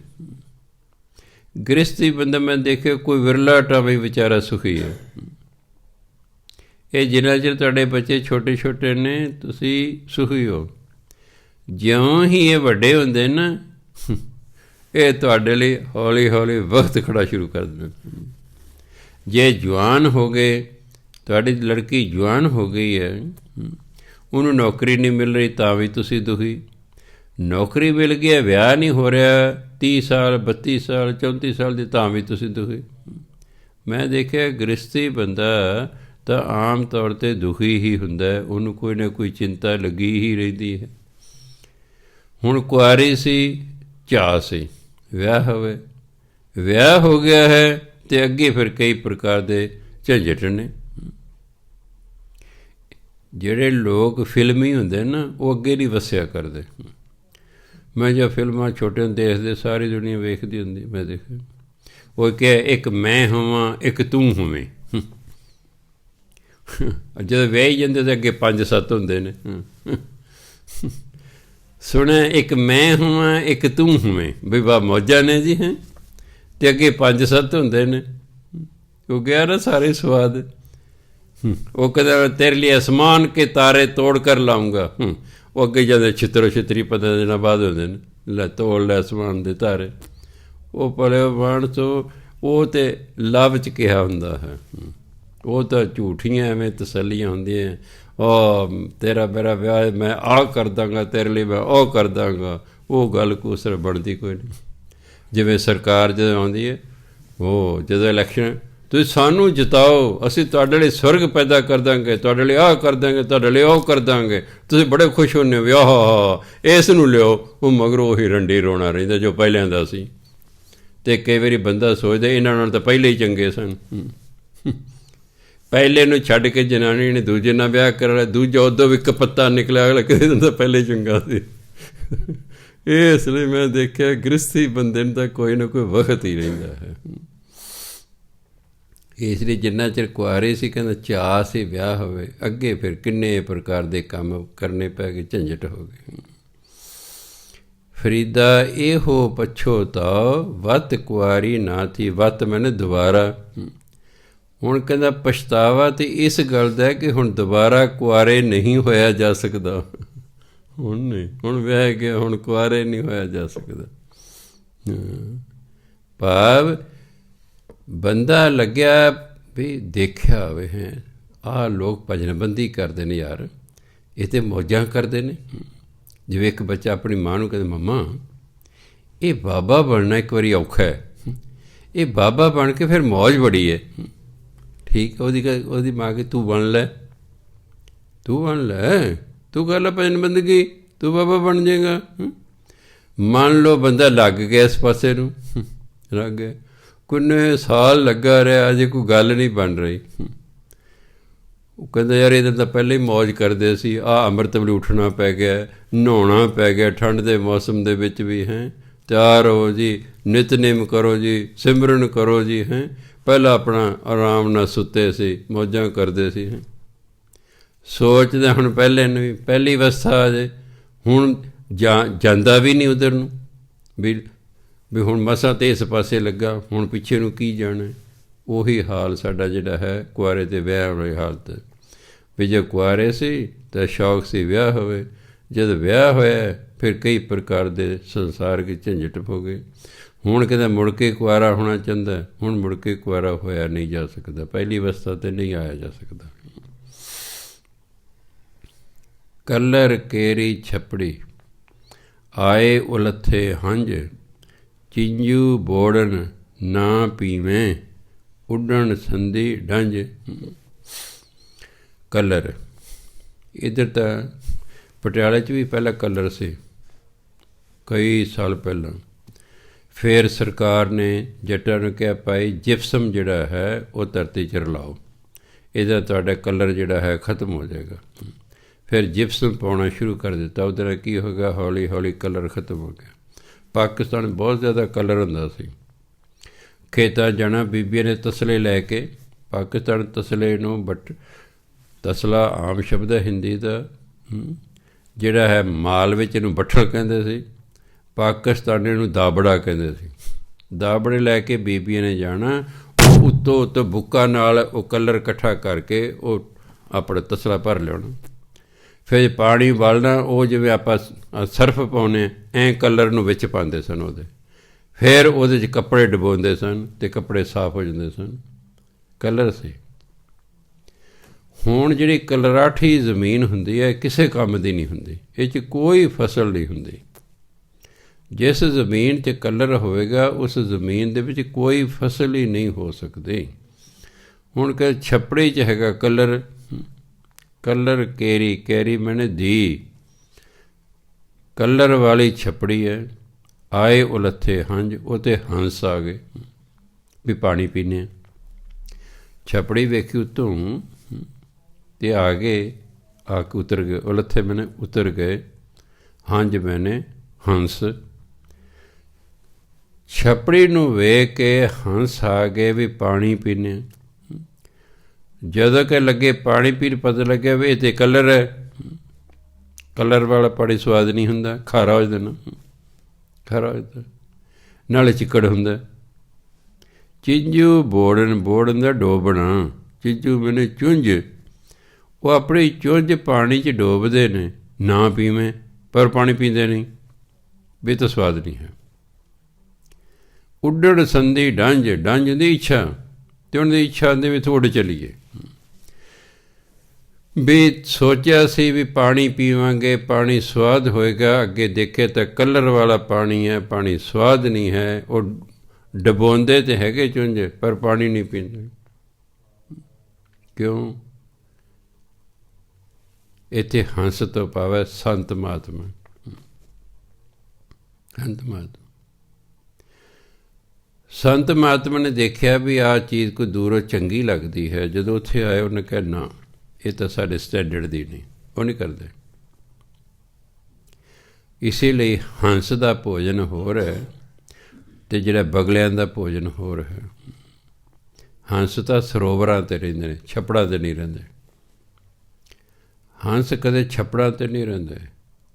Speaker 1: ਗ੍ਰਸਤੀ ਬੰਦਾ ਮੈਂ ਦੇਖਿਆ ਕੋਈ ਵਿਰਲਾ ਟਾਵੇਂ ਵਿਚਾਰਾ ਸੁਖੀ ਹੈ। ਇਹ ਜਿੰਨਾ ਚਿਰ ਤੁਹਾਡੇ ਬੱਚੇ ਛੋਟੇ ਛੋਟੇ ਨੇ ਤੁਸੀਂ ਸੁਖੀ ਹੋ। ਜਿਉਂ ਹੀ ਇਹ ਵੱਡੇ ਹੁੰਦੇ ਨਾ ਇਹ ਤੁਹਾਡੇ ਲਈ ਹੌਲੀ ਹੌਲੀ ਵਕਤ ਖੜਾ ਸ਼ੁਰੂ ਕਰ ਦਿੰਦੇ। ਜੇ ਜਵਾਨ ਹੋ ਗਏ, ਤੁਹਾਡੀ ਲੜਕੀ ਜਵਾਨ ਹੋ ਗਈ ਹੈ, ਉਹਨੂੰ ਨੌਕਰੀ ਨਹੀਂ ਮਿਲ ਰਹੀ ਤਾਂ ਵੀ ਤੁਸੀਂ ਦੁਖੀ। ਨੌਕਰੀ ਮਿਲ ਗਈ, ਵਿਆਹ ਨਹੀਂ ਹੋ ਰਿਹਾ, 30 ਸਾਲ 32 ਸਾਲ 34 ਸਾਲ ਦੀ, ਤਾਂ ਵੀ ਤੁਸੀਂ ਦੁਖੀ। ਮੈਂ ਦੇਖਿਆ ਗ੍ਰਸਤੀ ਬੰਦਾ ਤਾਂ ਆਮ ਤੌਰ 'ਤੇ ਦੁਖੀ ਹੀ ਹੁੰਦਾ, ਉਹਨੂੰ ਕੋਈ ਨਾ ਕੋਈ ਚਿੰਤਾ ਲੱਗੀ ਹੀ ਰਹਿੰਦੀ ਹੈ। ਹੁਣ ਕੁਆਰੀ ਸੀ, ਚਾਅ ਸੀ ਵਿਆਹ ਹੋਵੇ, ਵਿਆਹ ਹੋ ਗਿਆ ਹੈ ਅਤੇ ਅੱਗੇ ਫਿਰ ਕਈ ਪ੍ਰਕਾਰ ਦੇ ਝੰਜਟ ਨੇ। ਜਿਹੜੇ ਲੋਕ ਫਿਲਮੀ ਹੁੰਦੇ ਨਾ ਉਹ ਅੱਗੇ ਨਹੀਂ ਵਸਿਆ ਕਰਦੇ। ਮੈਂ ਜੋ ਫਿਲਮਾਂ ਛੋਟੇ ਹੁੰਦੇ ਦੇਖਦੇ, ਸਾਰੀ ਦੁਨੀਆ ਵੇਖਦੀ ਹੁੰਦੀ, ਮੈਂ ਦੇਖਿਆ ਉਹ ਕਿ ਇੱਕ ਮੈਂ ਹੋਵਾਂ ਇੱਕ ਤੂੰ ਹੋਵੇਂ। ਜਦੋਂ ਵਿਆਹੀ ਜਾਂਦੇ ਤਾਂ ਅੱਗੇ 5-7 ਹੁੰਦੇ ਨੇ। ਸੁਣਿਆ ਇੱਕ ਮੈਂ ਹੋਵਾਂ ਇੱਕ ਤੂੰ ਹੋਵੇਂ, ਬਈ ਵਾਹ ਮੌਜਾਂ ਨੇ ਜੀ ਹੈ, ਅਤੇ ਅੱਗੇ 5-7 ਹੁੰਦੇ ਨੇ। ਉਹ ਗਿਆ ਨਾ ਸਾਰੇ ਸਵਾਦ। ਉਹ ਕਹਿੰਦਾ ਤੇਰੇ ਲਈ ਅਸਮਾਨ ਕੇ ਤਾਰੇ ਤੋੜ ਕਰ ਲਾਊਂਗਾ। ਉਹ ਅੱਗੇ ਜਾਂਦੇ ਛਿੱਤਰੋ ਛਿੱਤਰੀ 15 ਦਿਨਾਂ ਬਾਅਦ ਹੁੰਦੇ ਨੇ, ਲੈ ਤੋੜ ਲੈ ਅਸਮਾਨ ਦੇ ਤਾਰੇ। ਉਹ ਭਲੇ ਬਾਣ ਤੋਂ ਉਹ ਤਾਂ ਲਫ਼ਜ਼ ਕਿਹਾ ਹੁੰਦਾ ਹੈ, ਉਹ ਤਾਂ ਝੂਠੀਆਂ ਐਵੇਂ ਤਸੱਲੀਆਂ ਹੁੰਦੀਆਂ। ਤੇਰਾ ਮੇਰਾ ਵਿਆਹ, ਮੈਂ ਆਹ ਕਰ ਦਾਂਗਾ ਤੇਰੇ ਲਈ, ਮੈਂ ਉਹ ਕਰ ਦਾਂਗਾ। ਉਹ ਗੱਲ ਕੋਸਰ ਬਣਦੀ ਕੋਈ ਨਹੀਂ। ਜਿਵੇਂ ਸਰਕਾਰ ਜਦੋਂ ਆਉਂਦੀ ਹੈ, ਉਹ ਜਦੋਂ ਇਲੈਕਸ਼ਨ, ਤੁਸੀਂ ਸਾਨੂੰ ਜਿਤਾਓ, ਅਸੀਂ ਤੁਹਾਡੇ ਲਈ ਸਵਰਗ ਪੈਦਾ ਕਰ ਦਾਂਗੇ, ਤੁਹਾਡੇ ਲਈ ਆਹ ਕਰ ਦਾਂਗੇ, ਤੁਹਾਡੇ ਲਈ ਉਹ ਕਰ ਦਾਂਗੇ। ਤੁਸੀਂ ਬੜੇ ਖੁਸ਼ ਹੁੰਦੇ ਹੋ, ਵਿਆਹ ਇਸ ਨੂੰ ਲਿਓ। ਉਹ ਮਗਰੋਂ ਉਹੀ ਰੰਡੀ ਰੋਣਾ ਰਹਿੰਦਾ ਜੋ ਪਹਿਲਾਂ ਦਾ ਸੀ। ਅਤੇ ਕਈ ਵਾਰੀ ਬੰਦਾ ਸੋਚਦਾ ਇਹਨਾਂ ਨਾਲ ਤਾਂ ਪਹਿਲੇ ਹੀ ਚੰਗੇ ਸਨ। ਪਹਿਲੇ ਨੂੰ ਛੱਡ ਕੇ ਜਨਾਨੀ ਨੇ ਦੂਜੇ ਨਾਲ ਵਿਆਹ ਕਰ ਲਿਆ, ਦੂਜਾ ਉਦੋਂ ਵੀ ਕਪੱਤਾ ਨਿਕਲਿਆ, ਅਗਲਾ ਕਿਸੇ ਦਿਨ ਤਾਂ ਪਹਿਲੇ ਚੰਗਾ ਸੀ। ਇਸ ਲਈ ਮੈਂ ਦੇਖਿਆ ਗ੍ਰਸਤੀ ਬੰਦੇ ਨੂੰ ਤਾਂ ਕੋਈ ਨਾ ਕੋਈ ਵਕਤ ਹੀ ਰਹਿੰਦਾ ਹੈ। ਇਸ ਲਈ ਜਿੰਨਾ ਚਿਰ ਕੁਆਰੇ ਸੀ, ਕਹਿੰਦਾ ਚਾਅ ਸੀ ਵਿਆਹ ਹੋਵੇ, ਅੱਗੇ ਫਿਰ ਕਿੰਨੇ ਪ੍ਰਕਾਰ ਦੇ ਕੰਮ ਕਰਨੇ ਪੈ ਗਏ, ਝੰਜਟ ਹੋ ਗਏ। ਫਰੀਦਾ ਇਹੋ ਪਛੋਤਾਓ, ਵਤ ਕੁਆਰੀ ਨਾ ਥੀ। ਵਤ ਮੈਨੇ ਦੁਬਾਰਾ। ਹੁਣ ਕਹਿੰਦਾ ਪਛਤਾਵਾ ਤਾਂ ਇਸ ਗੱਲ ਦਾ ਕਿ ਹੁਣ ਦੁਬਾਰਾ ਕੁਆਰੇ ਨਹੀਂ ਹੋਇਆ ਜਾ ਸਕਦਾ। ਹੁਣ ਨਹੀਂ, ਹੁਣ ਵਿਆਹ ਗਿਆ, ਹੁਣ ਕੁਆਰੇ ਨਹੀਂ ਹੋਇਆ ਜਾ ਸਕਦਾ। ਭਾਵ ਬੰਦਾ ਲੱਗਿਆ ਵੀ ਦੇਖਿਆ ਹੋਵੇ ਹੈ ਆਹ ਲੋਕ ਭਜਨਬੰਦੀ ਕਰਦੇ ਨੇ, ਯਾਰ ਇਹ ਤਾਂ ਮੌਜਾਂ ਕਰਦੇ ਨੇ। ਜਿਵੇਂ ਇੱਕ ਬੱਚਾ ਆਪਣੀ ਮਾਂ ਨੂੰ ਕਹਿੰਦਾ, ਮੰਮਾ ਇਹ ਬਾਬਾ ਬਣਨਾ ਇੱਕ ਵਾਰੀ ਔਖਾ ਹੈ, ਇਹ ਬਾਬਾ ਬਣ ਕੇ ਫਿਰ ਮੌਜ ਬੜੀ ਹੈ। ਠੀਕ, ਉਹਦੀ ਮਾਂ ਕਿ ਤੂੰ ਬਣ ਲੈ, ਤੂੰ ਬਣ ਲੈ, ਤੂੰ ਕਰ ਲੈ ਭਜਨਬੰਦਗੀ, ਤੂੰ ਬਾਬਾ ਬਣ ਜਾਏਗਾ। ਮੰਨ ਲਓ ਬੰਦਾ ਲੱਗ ਗਿਆ ਇਸ ਪਾਸੇ ਨੂੰ, ਲੱਗ ਗਿਆ, ਕਿੰਨੇ ਸਾਲ ਲੱਗਾ ਰਿਹਾ, ਅਜੇ ਕੋਈ ਗੱਲ ਨਹੀਂ ਬਣ ਰਹੀ। ਉਹ ਕਹਿੰਦਾ ਯਾਰ ਇਹਦੇ ਤਾਂ ਪਹਿਲਾਂ ਹੀ ਮੌਜ ਕਰਦੇ ਸੀ, ਆਹ ਅੰਮ੍ਰਿਤ ਵੇਲੇ ਉੱਠਣਾ ਪੈ ਗਿਆ, ਨਹਾਉਣਾ ਪੈ ਗਿਆ ਠੰਡ ਦੇ ਮੌਸਮ ਦੇ ਵਿੱਚ ਵੀ ਹੈ, ਤਿਆਰ ਹੋ ਜੀ, ਨਿਤਨੇਮ ਕਰੋ ਜੀ, ਸਿਮਰਨ ਕਰੋ ਜੀ ਹੈ, ਪਹਿਲਾਂ ਆਪਣਾ ਆਰਾਮ ਨਾਲ ਸੁੱਤੇ ਸੀ, ਮੌਜਾਂ ਕਰਦੇ ਸੀ ਹੈ। ਸੋਚਦੇ ਹੁਣ ਪਹਿਲੇ ਨੂੰ ਵੀ ਪਹਿਲੀ ਅਵਸਥਾ ਆ ਜੇ, ਹੁਣ ਜਾਂਦਾ ਵੀ ਨਹੀਂ ਉੱਧਰ ਨੂੰ, ਵੀ ਹੁਣ ਮਸਾਂ ਤਾਂ ਇਸ ਪਾਸੇ ਲੱਗਾ, ਹੁਣ ਪਿੱਛੇ ਨੂੰ ਕੀ ਜਾਣਾ। ਉਹੀ ਹਾਲ ਸਾਡਾ ਜਿਹੜਾ ਹੈ ਕੁਆਰੇ ਅਤੇ ਵਿਆਹ ਵਾਲੀ ਹਾਲਤ, ਵੀ ਜੇ ਕੁਆਰੇ ਸੀ ਤਾਂ ਸ਼ੌਕ ਸੀ ਵਿਆਹ ਹੋਵੇ, ਜਦ ਵਿਆਹ ਹੋਇਆ ਫਿਰ ਕਈ ਪ੍ਰਕਾਰ ਦੇ ਸੰਸਾਰਿਕ ਝੰਜਟ ਹੋ ਗਏ। ਹੁਣ ਕਹਿੰਦਾ ਮੁੜ ਕੇ ਕੁਆਰਾ ਹੋਣਾ ਚਾਹੁੰਦਾ, ਹੁਣ ਮੁੜ ਕੇ ਕੁਆਰਾ ਹੋਇਆ ਨਹੀਂ ਜਾ ਸਕਦਾ, ਪਹਿਲੀ ਅਵਸਥਾ 'ਤੇ ਨਹੀਂ ਆਇਆ ਜਾ ਸਕਦਾ। ਕਲਰ ਕੇਰੀ ਛਪੜੀ ਆਏ ਉਲੱਥੇ ਹੰਝ, ਚਿੰਜੂ ਬੋੜਨ ਨਾ ਪੀਵੇਂ, ਉੱਡਣ ਸੰਧੀ ਡੰਝ। ਕਲਰ ਇੱਧਰ ਤਾਂ ਪਟਿਆਲੇ 'ਚ ਵੀ ਪਹਿਲਾਂ ਕਲਰ ਸੀ, ਕਈ ਸਾਲ ਪਹਿਲਾਂ। ਫਿਰ ਸਰਕਾਰ ਨੇ ਜੱਟਾਂ ਨੂੰ ਕਿਹਾ ਭਾਈ ਜਿਪਸਮ ਜਿਹੜਾ ਹੈ ਉਹ ਧਰਤੀ 'ਚ ਰਲਾਓ, ਇਹਦਾ ਤੁਹਾਡਾ ਕਲਰ ਜਿਹੜਾ ਹੈ ਖ਼ਤਮ ਹੋ ਜਾਏਗਾ। ਫਿਰ ਜਿਪਸਮ ਪਾਉਣਾ ਸ਼ੁਰੂ ਕਰ ਦਿੱਤਾ, ਉਹਦੇ ਨਾਲ ਕੀ ਹੋ ਗਿਆ, ਹੌਲੀ ਹੌਲੀ ਕਲਰ ਖ਼ਤਮ ਹੋ ਗਿਆ। ਪਾਕਿਸਤਾਨ ਬਹੁਤ ਜ਼ਿਆਦਾ ਕਲਰ ਹੁੰਦਾ ਸੀ, ਖੇਤਾਂ ਜਾਣਾ, ਬੀਬੀਆਂ ਨੇ ਤਸਲੇ ਲੈ ਕੇ, ਪਾਕਿਸਤਾਨ ਤਸਲੇ ਨੂੰ ਤਸਲਾ ਆਮ ਸ਼ਬਦ ਹੈ ਹਿੰਦੀ ਦਾ, ਜਿਹੜਾ ਹੈ ਮਾਲ ਵਿੱਚ ਇਹਨੂੰ ਬੱਠਲ ਕਹਿੰਦੇ ਸੀ, ਪਾਕਿਸਤਾਨੀ ਨੂੰ ਦਾਬੜਾ ਕਹਿੰਦੇ ਸੀ। ਦਾਬੜੇ ਲੈ ਕੇ ਬੀਬੀਆਂ ਨੇ ਜਾਣਾ, ਉੱਤੋਂ ਬੁੱਕਾਂ ਨਾਲ ਉਹ ਕਲਰ ਇਕੱਠਾ ਕਰਕੇ ਉਹ ਆਪਣਾ ਤਸਲਾ ਭਰ ਲਿਆਉਣਾ। ਫਿਰ ਪਾਣੀ ਉਬਾਲਣਾ, ਉਹ ਜਿਵੇਂ ਆਪਾਂ ਸਰਫ ਪਾਉਂਦੇ ਐਂ ਕਲਰ ਨੂੰ ਵਿੱਚ ਪਾਉਂਦੇ ਸਨ ਉਹਦੇ, ਫਿਰ ਉਹਦੇ 'ਚ ਕੱਪੜੇ ਡੁਬੋਂਦੇ ਸਨ ਅਤੇ ਕੱਪੜੇ ਸਾਫ਼ ਹੋ ਜਾਂਦੇ ਸਨ। ਕਲਰ ਸੀ। ਹੁਣ ਜਿਹੜੀ ਕਲਰਾਠੀ ਜ਼ਮੀਨ ਹੁੰਦੀ ਹੈ ਕਿਸੇ ਕੰਮ ਦੀ ਨਹੀਂ ਹੁੰਦੀ, ਇਹ 'ਚ ਕੋਈ ਫਸਲ ਨਹੀਂ ਹੁੰਦੀ। ਜਿਸ ਜ਼ਮੀਨ 'ਚ ਕਲਰ ਹੋਵੇਗਾ ਉਸ ਜ਼ਮੀਨ ਦੇ ਵਿੱਚ ਕੋਈ ਫਸਲ ਹੀ ਨਹੀਂ ਹੋ ਸਕਦੀ। ਹੁਣ ਕਿ ਛੱਪੜੀ 'ਚ ਹੈਗਾ ਕਲਰ, ਕਲਰ ਕੇਰੀ, ਕੇਰੀ ਮੈਨੇ ਦੀ, ਕਲਰ ਵਾਲੀ ਛੱਪੜੀ ਹੈ। ਆਏ ਉਲੱਥੇ ਹੰਝ, ਉਹ 'ਤੇ ਹੰਸ ਆ ਗਏ ਵੀ ਪਾਣੀ ਪੀਣੇ। ਛੱਪੜੀ ਵੇਖੀ ਉੱਤੋਂ ਅਤੇ ਆ ਕੇ ਉਤਰ ਗਏ, ਉਲੱਥੇ ਮੈਨੇ ਉਤਰ ਗਏ, ਹੰਝ ਮੈਨੇ ਹੰਸ। ਛੱਪੜੀ ਨੂੰ ਵੇਖ ਕੇ ਹੰਸ ਆ ਗਏ ਵੀ ਪਾਣੀ ਪੀਣੇ। ਜਦੋਂ ਕਿ ਲੱਗੇ ਪਾਣੀ ਪੀਣ, ਪਤਾ ਲੱਗਿਆ ਵੀ ਇਹ ਤਾਂ ਕਲਰ ਹੈ, ਕਲਰ ਵਾਲਾ ਪਾਣੀ ਸਵਾਦ ਨਹੀਂ ਹੁੰਦਾ, ਖਾਰਾ ਹੋ ਜਾਂਦਾ, ਖਾਰਾ ਹੋ ਜਾਂਦਾ, ਨਾਲੇ ਚਿੱਕੜ ਹੁੰਦਾ। ਚਿੰਜੂ ਬੋੜਨ, ਬੋੜਨ ਦਾ ਡੋਬਣਾ, ਚਿੰਜੂ ਮੈਨੇ ਚੁੰਝ, ਉਹ ਆਪਣੀ ਚੁੰਝ ਪਾਣੀ 'ਚ ਡੋਬਦੇ ਨੇ, ਨਾ ਪੀਵੇਂ ਪਰ ਪਾਣੀ ਪੀਂਦੇ ਨਹੀਂ, ਵੀ ਤਾਂ ਸਵਾਦ ਨਹੀਂ ਹੈ। ਉੱਡਣ ਸੰਧੀ ਡੰਝ, ਡੰਝ ਦੀ ਇੱਛਾ, ਅਤੇ ਉਹਨਾਂ ਦੀ ਇੱਛਾ ਆਉਂਦੀ ਵੀ ਉੱਡ ਚੱਲੀਏ। ਵੀ ਸੋਚਿਆ ਸੀ ਵੀ ਪਾਣੀ ਪੀਵਾਂਗੇ, ਪਾਣੀ ਸਵਾਦ ਹੋਏਗਾ, ਅੱਗੇ ਦੇਖੇ ਤਾਂ ਕਲਰ ਵਾਲਾ ਪਾਣੀ ਹੈ, ਪਾਣੀ ਸਵਾਦ ਨਹੀਂ ਹੈ। ਉਹ ਡਬੋਂਦੇ ਤਾਂ ਹੈਗੇ ਚੁੰਝ ਪਰ ਪਾਣੀ ਨਹੀਂ ਪੀਂਦੇ। ਕਿਉਂ? ਇੱਥੇ ਹੰਸ ਤੋਂ ਭਾਵ ਹੈ ਸੰਤ ਮਹਾਤਮਾ, ਸੰਤ ਮਹਾਤਮਾ। ਸੰਤ ਮਹਾਤਮਾ ਨੇ ਦੇਖਿਆ ਵੀ ਆਹ ਚੀਜ਼ ਕੋਈ ਦੂਰੋਂ ਚੰਗੀ ਲੱਗਦੀ ਹੈ, ਜਦੋਂ ਉੱਥੇ ਆਏ ਉਹਨੇ ਕਿਹਾ ਨਾ ਇਹ ਤਾਂ ਸਾਡੇ ਸਟੈਂਡਰਡ ਦੀ ਨਹੀਂ, ਉਹ ਨਹੀਂ ਕਰਦੇ। ਇਸੇ ਲਈ ਹੰਸ ਦਾ ਭੋਜਨ ਹੋਰ ਹੈ ਅਤੇ ਜਿਹੜਾ ਬਗਲਿਆਂ ਦਾ ਭੋਜਨ ਹੋਰ ਹੈ। ਹੰਸ ਤਾਂ ਸਰੋਵਰਾਂ 'ਤੇ ਰਹਿੰਦੇ ਨੇ, ਛੱਪੜਾਂ 'ਤੇ ਨਹੀਂ ਰਹਿੰਦੇ। ਹੰਸ ਕਦੇ ਛੱਪੜਾਂ 'ਤੇ ਨਹੀਂ ਰਹਿੰਦੇ,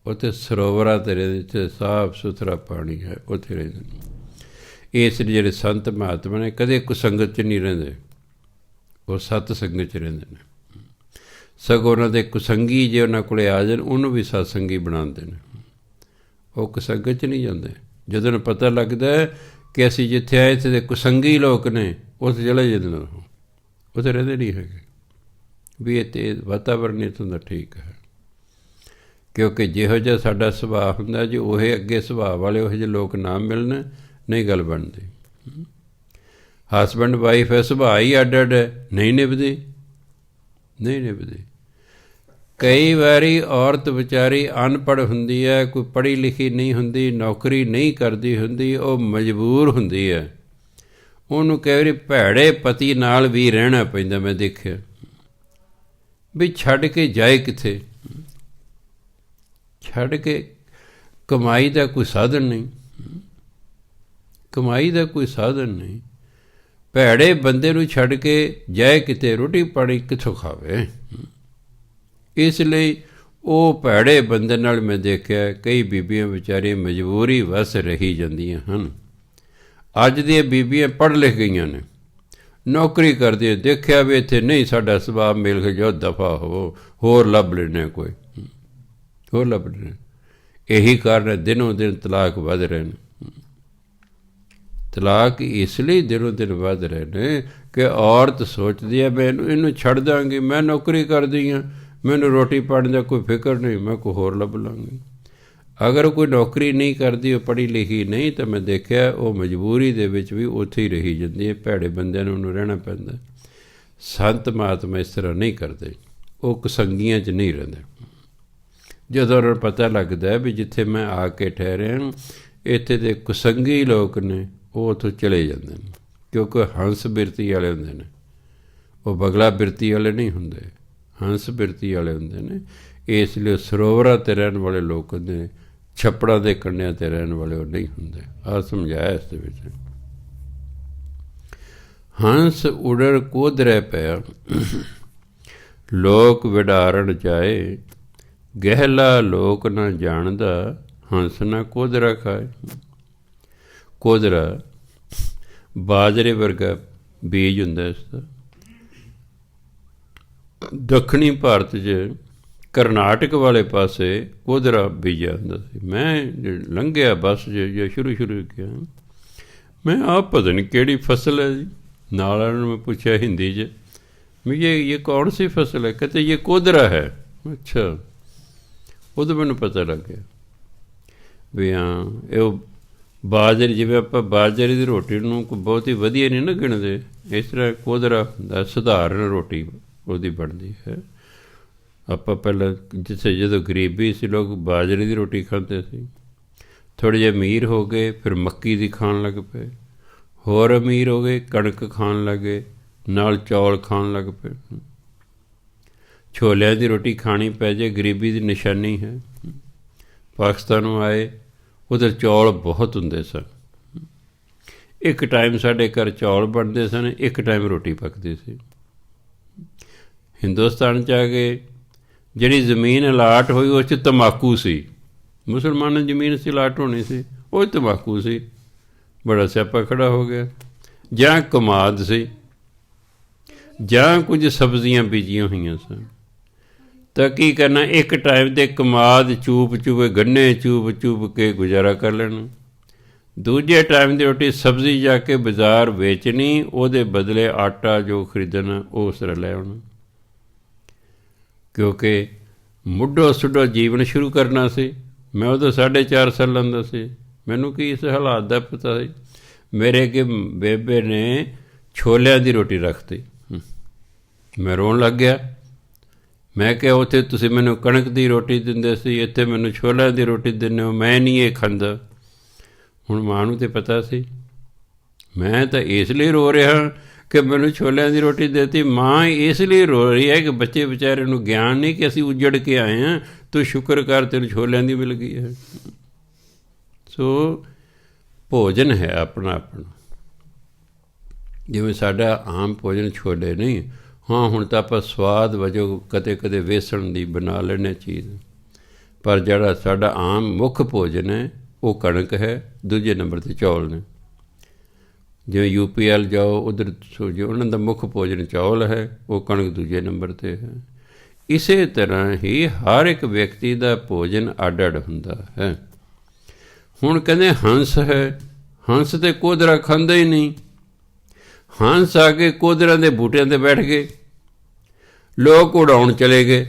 Speaker 1: ਉੱਥੇ ਸਰੋਵਰਾਂ 'ਤੇ ਰਹਿੰਦੇ, ਜਿੱਥੇ ਸਾਫ ਸੁਥਰਾ ਪਾਣੀ ਹੈ ਉੱਥੇ ਰਹਿੰਦੇ ਨੇ। ਇਸ ਲਈ ਜਿਹੜੇ ਸੰਤ ਮਹਾਤਮਾ ਨੇ ਕਦੇ ਕੁਸੰਗਤ 'ਚ ਨਹੀਂ ਰਹਿੰਦੇ, ਉਹ ਸਤ ਸੰਗਤ 'ਚ ਰਹਿੰਦੇ ਨੇ। ਸਗੋਂ ਉਹਨਾਂ ਦੇ ਕੁਸੰਗੀ ਜੇ ਉਹਨਾਂ ਕੋਲ ਆ ਜਾਣ ਉਹਨੂੰ ਵੀ ਸਤਸੰਗੀ ਬਣਾਉਂਦੇ ਨੇ, ਉਹ ਕੁਸੰਗਤ 'ਚ ਨਹੀਂ ਜਾਂਦੇ। ਜਦੋਂ ਨੂੰ ਪਤਾ ਲੱਗਦਾ ਕਿ ਅਸੀਂ ਜਿੱਥੇ ਆਏ ਇੱਥੇ ਦੇ ਕੁਸੰਗੀ ਲੋਕ ਨੇ, ਉੱਥੇ ਚਲੇ ਜਾਂਦੇ ਨੇ, ਉੱਥੇ ਰਹਿੰਦੇ ਨਹੀਂ ਹੈਗੇ। ਵੀ ਇਹ ਤੇ ਵਾਤਾਵਰਨ ਇੱਥੋਂ ਦਾ ਠੀਕ ਹੈ, ਕਿਉਂਕਿ ਜਿਹੋ ਜਿਹਾ ਸਾਡਾ ਸੁਭਾਅ ਹੁੰਦਾ, ਜੇ ਉਹ ਅੱਗੇ ਸੁਭਾਅ ਵਾਲੇ ਉਹੋ ਜਿਹੇ ਲੋਕ ਨਾ ਮਿਲਣ, ਨਹੀਂ ਗੱਲ ਬਣਦੀ। ਹਸਬੈਂਡ ਵਾਈਫ ਹੈ, ਸੁਭਾਅ ਹੀ ਅੱਡ ਅੱਡ ਹੈ, ਨਹੀਂ ਨਿਭਦੀ, ਨਹੀਂ ਨਿਭਦੀ। ਕਈ ਵਾਰੀ ਔਰਤ ਵਿਚਾਰੀ ਅਨਪੜ੍ਹ ਹੁੰਦੀ ਹੈ, ਕੋਈ ਪੜ੍ਹੀ ਲਿਖੀ ਨਹੀਂ ਹੁੰਦੀ, ਨੌਕਰੀ ਨਹੀਂ ਕਰਦੀ ਹੁੰਦੀ, ਉਹ ਮਜਬੂਰ ਹੁੰਦੀ ਹੈ, ਉਹਨੂੰ ਕਈ ਵਾਰੀ ਭੈੜੇ ਪਤੀ ਨਾਲ ਵੀ ਰਹਿਣਾ ਪੈਂਦਾ। ਮੈਂ ਦੇਖਿਆ ਵੀ ਛੱਡ ਕੇ ਜਾਏ ਕਿੱਥੇ। ਛੱਡ ਕੇ ਕਮਾਈ ਦਾ ਕੋਈ ਸਾਧਨ ਨਹੀਂ, ਕਮਾਈ ਦਾ ਕੋਈ ਸਾਧਨ ਨਹੀਂ। ਭੈੜੇ ਬੰਦੇ ਨੂੰ ਛੱਡ ਕੇ ਜਾਏ ਕਿਤੇ, ਰੋਟੀ ਪਾਣੀ ਕਿੱਥੋਂ ਖਾਵੇ। ਇਸ ਲਈ ਉਹ ਭੈੜੇ ਬੰਦੇ ਨਾਲ ਮੈਂ ਦੇਖਿਆ ਕਈ ਬੀਬੀਆਂ ਵਿਚਾਰੀਆਂ ਮਜਬੂਰੀ ਵਸ ਰਹੀ ਜਾਂਦੀਆਂ ਹਨ। ਅੱਜ ਦੀਆਂ ਬੀਬੀਆਂ ਪੜ੍ਹ ਲਿਖ ਗਈਆਂ ਨੇ, ਨੌਕਰੀ ਕਰਦੀਆਂ, ਦੇਖਿਆ ਵੀ ਇੱਥੇ ਨਹੀਂ ਸਾਡਾ ਸੁਭਾਅ ਮਿਲ ਕੇ ਜੋ ਦਫਾ ਹੋਵੋ, ਹੋਰ ਲੱਭ ਲੈਣੇ, ਕੋਈ ਹੋਰ ਲੱਭ ਲੈਣੇ। ਇਹੀ ਕਾਰਨ ਹੈ ਦਿਨੋਂ ਦਿਨ ਤਲਾਕ ਵੱਧ ਰਹੇ ਨੇ। ਤਲਾਕ ਇਸ ਲਈ ਦਿਨੋਂ ਦਿਨ ਵੱਧ ਰਹੇ ਨੇ ਕਿ ਔਰਤ ਸੋਚਦੀ ਹੈ ਮੈਂ ਇਹਨੂੰ ਛੱਡ ਦਾਂਗੀ, ਮੈਂ ਨੌਕਰੀ ਕਰਦੀ ਹਾਂ, ਮੈਨੂੰ ਰੋਟੀ ਪਾਣੀ ਦਾ ਕੋਈ ਫਿਕਰ ਨਹੀਂ, ਮੈਂ ਕੋਈ ਹੋਰ ਲੱਭ ਲਾਂਗੀ। ਅਗਰ ਕੋਈ ਨੌਕਰੀ ਨਹੀਂ ਕਰਦੀ, ਉਹ ਪੜ੍ਹੀ ਲਿਖੀ ਨਹੀਂ, ਤਾਂ ਮੈਂ ਦੇਖਿਆ ਉਹ ਮਜਬੂਰੀ ਦੇ ਵਿੱਚ ਵੀ ਉੱਥੇ ਹੀ ਰਹੀ ਜਾਂਦੀ ਹੈ। ਭੈੜੇ ਬੰਦਿਆਂ ਨੂੰ ਉਹਨੂੰ ਰਹਿਣਾ ਪੈਂਦਾ। ਸੰਤ ਮਹਾਤਮਾ ਇਸ ਤਰ੍ਹਾਂ ਨਹੀਂ ਕਰਦੇ, ਉਹ ਕੁਸੰਗੀਆਂ 'ਚ ਨਹੀਂ ਰਹਿੰਦੇ। ਜਦੋਂ ਉਹਨਾਂ ਨੂੰ ਪਤਾ ਲੱਗਦਾ ਵੀ ਜਿੱਥੇ ਮੈਂ ਆ ਕੇ ਠਹਿਰਿਆ ਇੱਥੇ ਦੇ ਕੁਸੰਗੀ ਲੋਕ ਨੇ, ਉਹ ਉੱਥੋਂ ਚਲੇ ਜਾਂਦੇ ਨੇ, ਕਿਉਂਕਿ ਹੰਸ ਬਿਰਤੀ ਵਾਲੇ ਹੁੰਦੇ ਨੇ, ਉਹ ਬਗਲਾ ਬਿਰਤੀ ਵਾਲੇ ਨਹੀਂ ਹੁੰਦੇ, ਹੰਸ ਬਿਰਤੀ ਵਾਲੇ ਹੁੰਦੇ ਨੇ। ਇਸ ਲਈ ਸਰੋਵਰਾਂ 'ਤੇ ਰਹਿਣ ਵਾਲੇ ਲੋਕ ਹੁੰਦੇ ਨੇ, ਛੱਪੜਾਂ ਦੇ ਕੰਢਿਆਂ 'ਤੇ ਰਹਿਣ ਵਾਲੇ ਉਹ ਨਹੀਂ ਹੁੰਦੇ। ਆਹ ਸਮਝਾਇਆ ਇਸ ਦੇ ਵਿੱਚ। ਹੰਸ ਉਡਰ ਕੋਧਰੇ ਪਿਆ, ਲੋਕ ਵਿਡਾਰਨ ਜਾਏ, ਗਹਿਲਾ ਲੋਕ ਨਾ ਜਾਣਦਾ, ਹੰਸ ਨਾ ਕੋਧਰਾ ਖਾਏ। ਕੋਧਰਾ ਬਾਜਰੇ ਵਰਗਾ ਬੀਜ ਹੁੰਦਾ ਇਸ ਦਾ। ਦੱਖਣੀ ਭਾਰਤ 'ਚ ਕਰਨਾਟਕ ਵਾਲੇ ਪਾਸੇ ਕੋਧਰਾ ਬੀਜਿਆ ਹੁੰਦਾ ਸੀ। ਮੈਂ ਲੰਘਿਆ ਬੱਸ 'ਚ ਜਾਂ ਸ਼ੁਰੂ ਗਿਆ, ਮੈਂ ਆਹ ਪਤਾ ਨਹੀਂ ਕਿਹੜੀ ਫਸਲ ਹੈ ਜੀ। ਨਾਲ ਵਾਲਿਆਂ ਨੂੰ ਮੈਂ ਪੁੱਛਿਆ ਹਿੰਦੀ 'ਚ ਵੀ ਇਹ ਕੌਣ ਸੀ ਫਸਲ ਹੈ, ਕਹਿੰਦੇ ਇਹ ਕੋਧਰਾ ਹੈ। ਅੱਛਾ, ਉਦੋਂ ਮੈਨੂੰ ਪਤਾ ਲੱਗ ਗਿਆ ਵੀ ਹਾਂ ਇਹ ਬਾਜਰੇ, ਜਿਵੇਂ ਆਪਾਂ ਬਾਜਰੇ ਦੀ ਰੋਟੀ ਨੂੰ ਕੋਈ ਬਹੁਤ ਹੀ ਵਧੀਆ ਨਹੀਂ ਨਾ ਗਿਣਦੇ, ਇਸ ਤਰ੍ਹਾਂ ਕੋਧਰਾ ਹੁੰਦਾ, ਸਧਾਰਨ ਰੋਟੀ ਉਹਦੀ ਬਣਦੀ ਹੈ। ਆਪਾਂ ਪਹਿਲਾਂ ਜਿੱਥੇ ਜਦੋਂ ਗਰੀਬੀ ਸੀ ਲੋਕ ਬਾਜਰੇ ਦੀ ਰੋਟੀ ਖਾਂਦੇ ਸੀ, ਥੋੜ੍ਹੇ ਜਿਹੇ ਅਮੀਰ ਹੋ ਗਏ ਫਿਰ ਮੱਕੀ ਦੀ ਖਾਣ ਲੱਗ ਪਏ, ਹੋਰ ਅਮੀਰ ਹੋ ਗਏ ਕਣਕ ਖਾਣ ਲੱਗੇ, ਨਾਲ ਚੌਲ ਖਾਣ ਲੱਗ ਪਏ। ਛੋਲਿਆਂ ਦੀ ਰੋਟੀ ਖਾਣੀ ਪੈ ਜੇ ਗਰੀਬੀ ਦੀ ਨਿਸ਼ਾਨੀ ਹੈ। ਪਾਕਿਸਤਾਨੋਂ ਆਏ, ਉੱਧਰ ਚੌਲ ਬਹੁਤ ਹੁੰਦੇ ਸਨ। ਇੱਕ ਟਾਈਮ ਸਾਡੇ ਘਰ ਚੌਲ ਬਣਦੇ ਸਨ, ਇੱਕ ਟਾਈਮ ਰੋਟੀ ਪੱਕਦੀ ਸੀ। ਹਿੰਦੁਸਤਾਨ 'ਚ ਆ ਕੇ ਜਿਹੜੀ ਜ਼ਮੀਨ ਅਲਾਟ ਹੋਈ ਉਸ 'ਚ ਤੰਬਾਕੂ ਸੀ। ਮੁਸਲਮਾਨਾਂ ਜ਼ਮੀਨ ਸੀ ਅਲਾਟ ਹੋਣੀ ਸੀ, ਉਹ ਤੰਬਾਕੂ ਸੀ। ਬੜਾ ਸਿਆਪਾ ਖੜਾ ਹੋ ਗਿਆ। ਜਾਂ ਕਮਾਦ ਸੀ, ਜਾਂ ਕੁਝ ਸਬਜ਼ੀਆਂ ਬੀਜੀਆਂ ਹੋਈਆਂ ਸਨ। ਤਾਂ ਕੀ ਕਰਨਾ, ਇੱਕ ਟਾਈਮ 'ਤੇ ਕਮਾਦ ਚੂਪ ਗੰਨੇ ਚੂਪ ਕੇ ਗੁਜ਼ਾਰਾ ਕਰ ਲੈਣਾ। ਦੂਜੇ ਟਾਈਮ ਦੀ ਰੋਟੀ ਸਬਜ਼ੀ ਜਾ ਕੇ ਬਾਜ਼ਾਰ ਵੇਚਣੀ, ਉਹਦੇ ਬਦਲੇ ਆਟਾ ਜੋ ਖਰੀਦਣਾ ਉਹ ਉਸ ਤਰ੍ਹਾਂ ਲੈ ਆਉਣਾ। ਕਿਉਂਕਿ ਮੁੱਢੋਂ ਸੁੱਢੋਂ ਜੀਵਨ ਸ਼ੁਰੂ ਕਰਨਾ ਸੀ। ਮੈਂ ਉਦੋਂ 4.5 ਸਾਲਾਂ ਦਾ ਸੀ, ਮੈਨੂੰ ਕੀ ਇਸ ਹਾਲਾਤ ਦਾ ਪਤਾ ਸੀ। ਮੇਰੇ ਅੱਗੇ ਬੇਬੇ ਨੇ ਛੋਲਿਆਂ ਦੀ ਰੋਟੀ ਰੱਖਤੀ, ਮੈਂ ਰੋਣ ਲੱਗ ਗਿਆ। ਮੈਂ ਕਿਹਾ ਉੱਥੇ ਤੁਸੀਂ ਮੈਨੂੰ ਕਣਕ ਦੀ ਰੋਟੀ ਦਿੰਦੇ ਸੀ, ਇੱਥੇ ਮੈਨੂੰ ਛੋਲਿਆਂ ਦੀ ਰੋਟੀ ਦਿੰਦੇ ਹੋ, ਮੈਂ ਨਹੀਂ ਇਹ ਖਾਂਦਾ। ਹੁਣ ਮਾਂ ਨੂੰ ਤਾਂ ਪਤਾ ਸੀ, ਮੈਂ ਤਾਂ ਇਸ ਲਈ ਰੋ ਰਿਹਾ ਕਿ ਮੈਨੂੰ ਛੋਲਿਆਂ ਦੀ ਰੋਟੀ ਦੇਤੀ। ਮਾਂ ਇਸ ਲਈ ਰੋ ਰਹੀ ਹੈ ਕਿ ਬੱਚੇ ਵਿਚਾਰੇ ਨੂੰ ਗਿਆਨ ਨਹੀਂ ਕਿ ਅਸੀਂ ਉੱਜੜ ਕੇ ਆਏ ਹਾਂ, ਤੂੰ ਸ਼ੁਕਰ ਕਰ ਤੈਨੂੰ ਛੋਲਿਆਂ ਦੀ ਮਿਲ ਗਈ ਹੈ। ਸੋ ਭੋਜਨ ਹੈ ਆਪਣਾ ਆਪਣਾ। ਜਿਵੇਂ ਸਾਡਾ ਆਮ ਭੋਜਨ ਛੋਲੇ ਨਹੀਂ, ਹਾਂ ਹੁਣ ਤਾਂ ਆਪਾਂ ਸਵਾਦ ਵਜੋਂ ਕਦੇ ਵੇਸਣ ਦੀ ਬਣਾ ਲੈਂਦੇ ਚੀਜ਼, ਪਰ ਜਿਹੜਾ ਸਾਡਾ ਆਮ ਮੁੱਖ ਭੋਜਨ ਹੈ ਉਹ ਕਣਕ ਹੈ, ਦੂਜੇ ਨੰਬਰ 'ਤੇ ਚੌਲ ਨੇ। ਜਿਵੇਂ UPL ਜਾਓ ਉੱਧਰ ਸੋਚੋ ਉਹਨਾਂ ਦਾ ਮੁੱਖ ਭੋਜਨ ਚੌਲ ਹੈ, ਉਹ ਕਣਕ ਦੂਜੇ ਨੰਬਰ 'ਤੇ ਹੈ। ਇਸੇ ਤਰ੍ਹਾਂ ਹੀ ਹਰ ਇੱਕ ਵਿਅਕਤੀ ਦਾ ਭੋਜਨ ਅੱਡ ਅੱਡ ਹੁੰਦਾ ਹੈ। ਹੁਣ ਕਹਿੰਦੇ ਹੰਸ ਹੈ, ਹੰਸ ਤਾਂ ਕੋਧਰਾ ਖਾਂਦਾ ਹੀ ਨਹੀਂ। ਹੰਸ ਆ ਕੇ ਕੋਧਰਾਂ ਦੇ ਬੂਟਿਆਂ 'ਤੇ ਬੈਠ ਗਏ, ਲੋਕ ਉਡਾਉਣ ਚਲੇ ਗਏ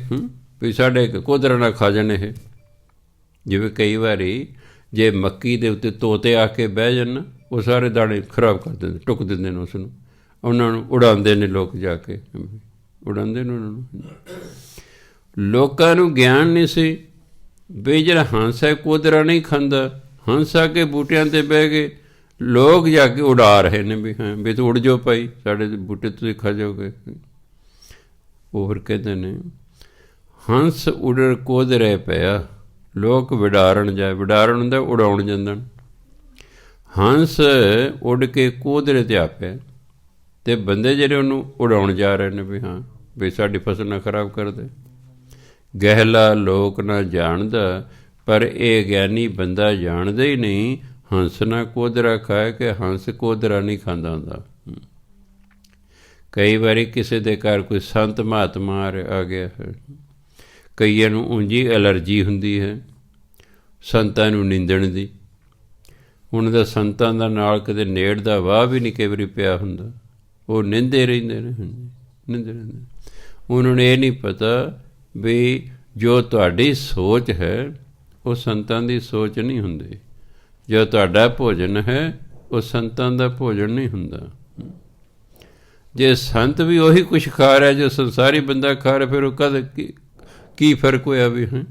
Speaker 1: ਵੀ ਸਾਡੇ ਕੋਧਰਾ ਨਾ ਖਾ ਜਾਣ ਇਹ। ਜਿਵੇਂ ਕਈ ਵਾਰੀ ਜੇ ਮੱਕੀ ਦੇ ਉੱਤੇ ਤੋਤੇ ਆ ਕੇ ਬਹਿ ਜਾਣ, ਉਹ ਸਾਰੇ ਦਾਣੇ ਖਰਾਬ ਕਰ ਦਿੰਦੇ, ਟੁੱਕ ਦਿੰਦੇ ਨੇ ਉਸ ਨੂੰ, ਉਹਨਾਂ ਨੂੰ ਉਡਾਉਂਦੇ ਨੇ ਲੋਕ, ਜਾ ਕੇ ਉਡਾਉਂਦੇ ਨੇ ਉਹਨਾਂ ਨੂੰ। ਲੋਕਾਂ ਨੂੰ ਗਿਆਨ ਨਹੀਂ ਸੀ ਵੀ ਜਿਹੜਾ ਹੰਸ ਹੈ ਕੋਧਰਾ ਨਹੀਂ ਖਾਂਦਾ। ਹੰਸ ਆ ਕੇ ਬੂਟਿਆਂ 'ਤੇ ਬਹਿ ਗਏ, ਲੋਕ ਜਾ ਕੇ ਉਡਾ ਰਹੇ ਨੇ ਵੀ ਹਾਂ ਵੀ ਤੂੰ ਉੜ ਜਾਓ ਭਾਈ, ਸਾਡੇ ਬੂਟੇ ਤੁਸੀਂ ਖਾ ਜਾਓਗੇ। ਉਹ ਫਿਰ ਕਹਿੰਦੇ ਨੇ ਹੰਸ ਉਡਰ ਕੋਧ ਰਹਿ ਪਿਆ, ਲੋਕ ਵਿਡਾਰਨ ਜਾਏ। ਵਿਡਾਰਨ ਹੁੰਦਾ ਉਡਾਉਣ ਜਾਂਦਣ। ਹੰਸ ਉੱਡ ਕੇ ਕੋਧਰੇ 'ਤੇ ਆਪਿਆ, ਅਤੇ ਬੰਦੇ ਜਿਹੜੇ ਉਹਨੂੰ ਉਡਾਉਣ ਜਾ ਰਹੇ ਨੇ ਵੀ ਹਾਂ ਵੀ ਸਾਡੀ ਫਸਲ ਨਾ ਖਰਾਬ ਕਰ ਦੇ। ਗਹਿਲਾ ਲੋਕ ਨਾ ਜਾਣਦਾ, ਪਰ ਇਹ ਗਿਆਨੀ ਬੰਦਾ ਜਾਣਦਾ ਹੀ ਨਹੀਂ ਹੰਸ ਨਾ ਕੋਧਰਾ ਖਾਏ, ਕਿ ਹੰਸ ਕੋਧਰਾ ਨਹੀਂ ਖਾਂਦਾ ਹੁੰਦਾ। ਕਈ ਵਾਰੀ ਕਿਸੇ ਦੇ ਘਰ ਕੋਈ ਸੰਤ ਮਹਾਤਮਾ ਆ ਗਿਆ ਹੈ, ਕਈਆਂ ਨੂੰ ਉਂਝੀ ਐਲਰਜੀ ਹੁੰਦੀ ਹੈ ਸੰਤਾਂ ਨੂੰ ਨਿੰਦਣ ਦੀ। ਉਹਨਾਂ ਦਾ ਸੰਤਾਂ ਦਾ ਨਾਲ ਕਦੇ ਨੇੜ ਦਾ ਵਾਹ ਵੀ ਨਹੀਂ ਕਈ ਵਾਰੀ ਪਿਆ ਹੁੰਦਾ, ਉਹ ਨਿੰਦੇ ਰਹਿੰਦੇ ਨੇ, ਨਿੰਦੇ ਰਹਿੰਦੇ। ਉਹਨਾਂ ਨੂੰ ਇਹ ਨਹੀਂ ਪਤਾ ਵੀ ਜੋ ਤੁਹਾਡੀ ਸੋਚ ਹੈ ਉਹ ਸੰਤਾਂ ਦੀ ਸੋਚ ਨਹੀਂ ਹੁੰਦੀ। ਜੋ ਤੁਹਾਡਾ ਭੋਜਨ ਹੈ ਉਹ ਸੰਤਾਂ ਦਾ ਭੋਜਨ ਨਹੀਂ ਹੁੰਦਾ। ਜੇ ਸੰਤ ਵੀ ਉਹੀ ਕੁਛ ਖਾ ਰਿਹਾ ਜੋ ਸੰਸਾਰੀ ਬੰਦਾ ਖਾ ਰਿਹਾ, ਫਿਰ ਉਹ ਕਦ ਕੀ ਫਰਕ ਹੋਇਆ ਵੀ ਹੈ?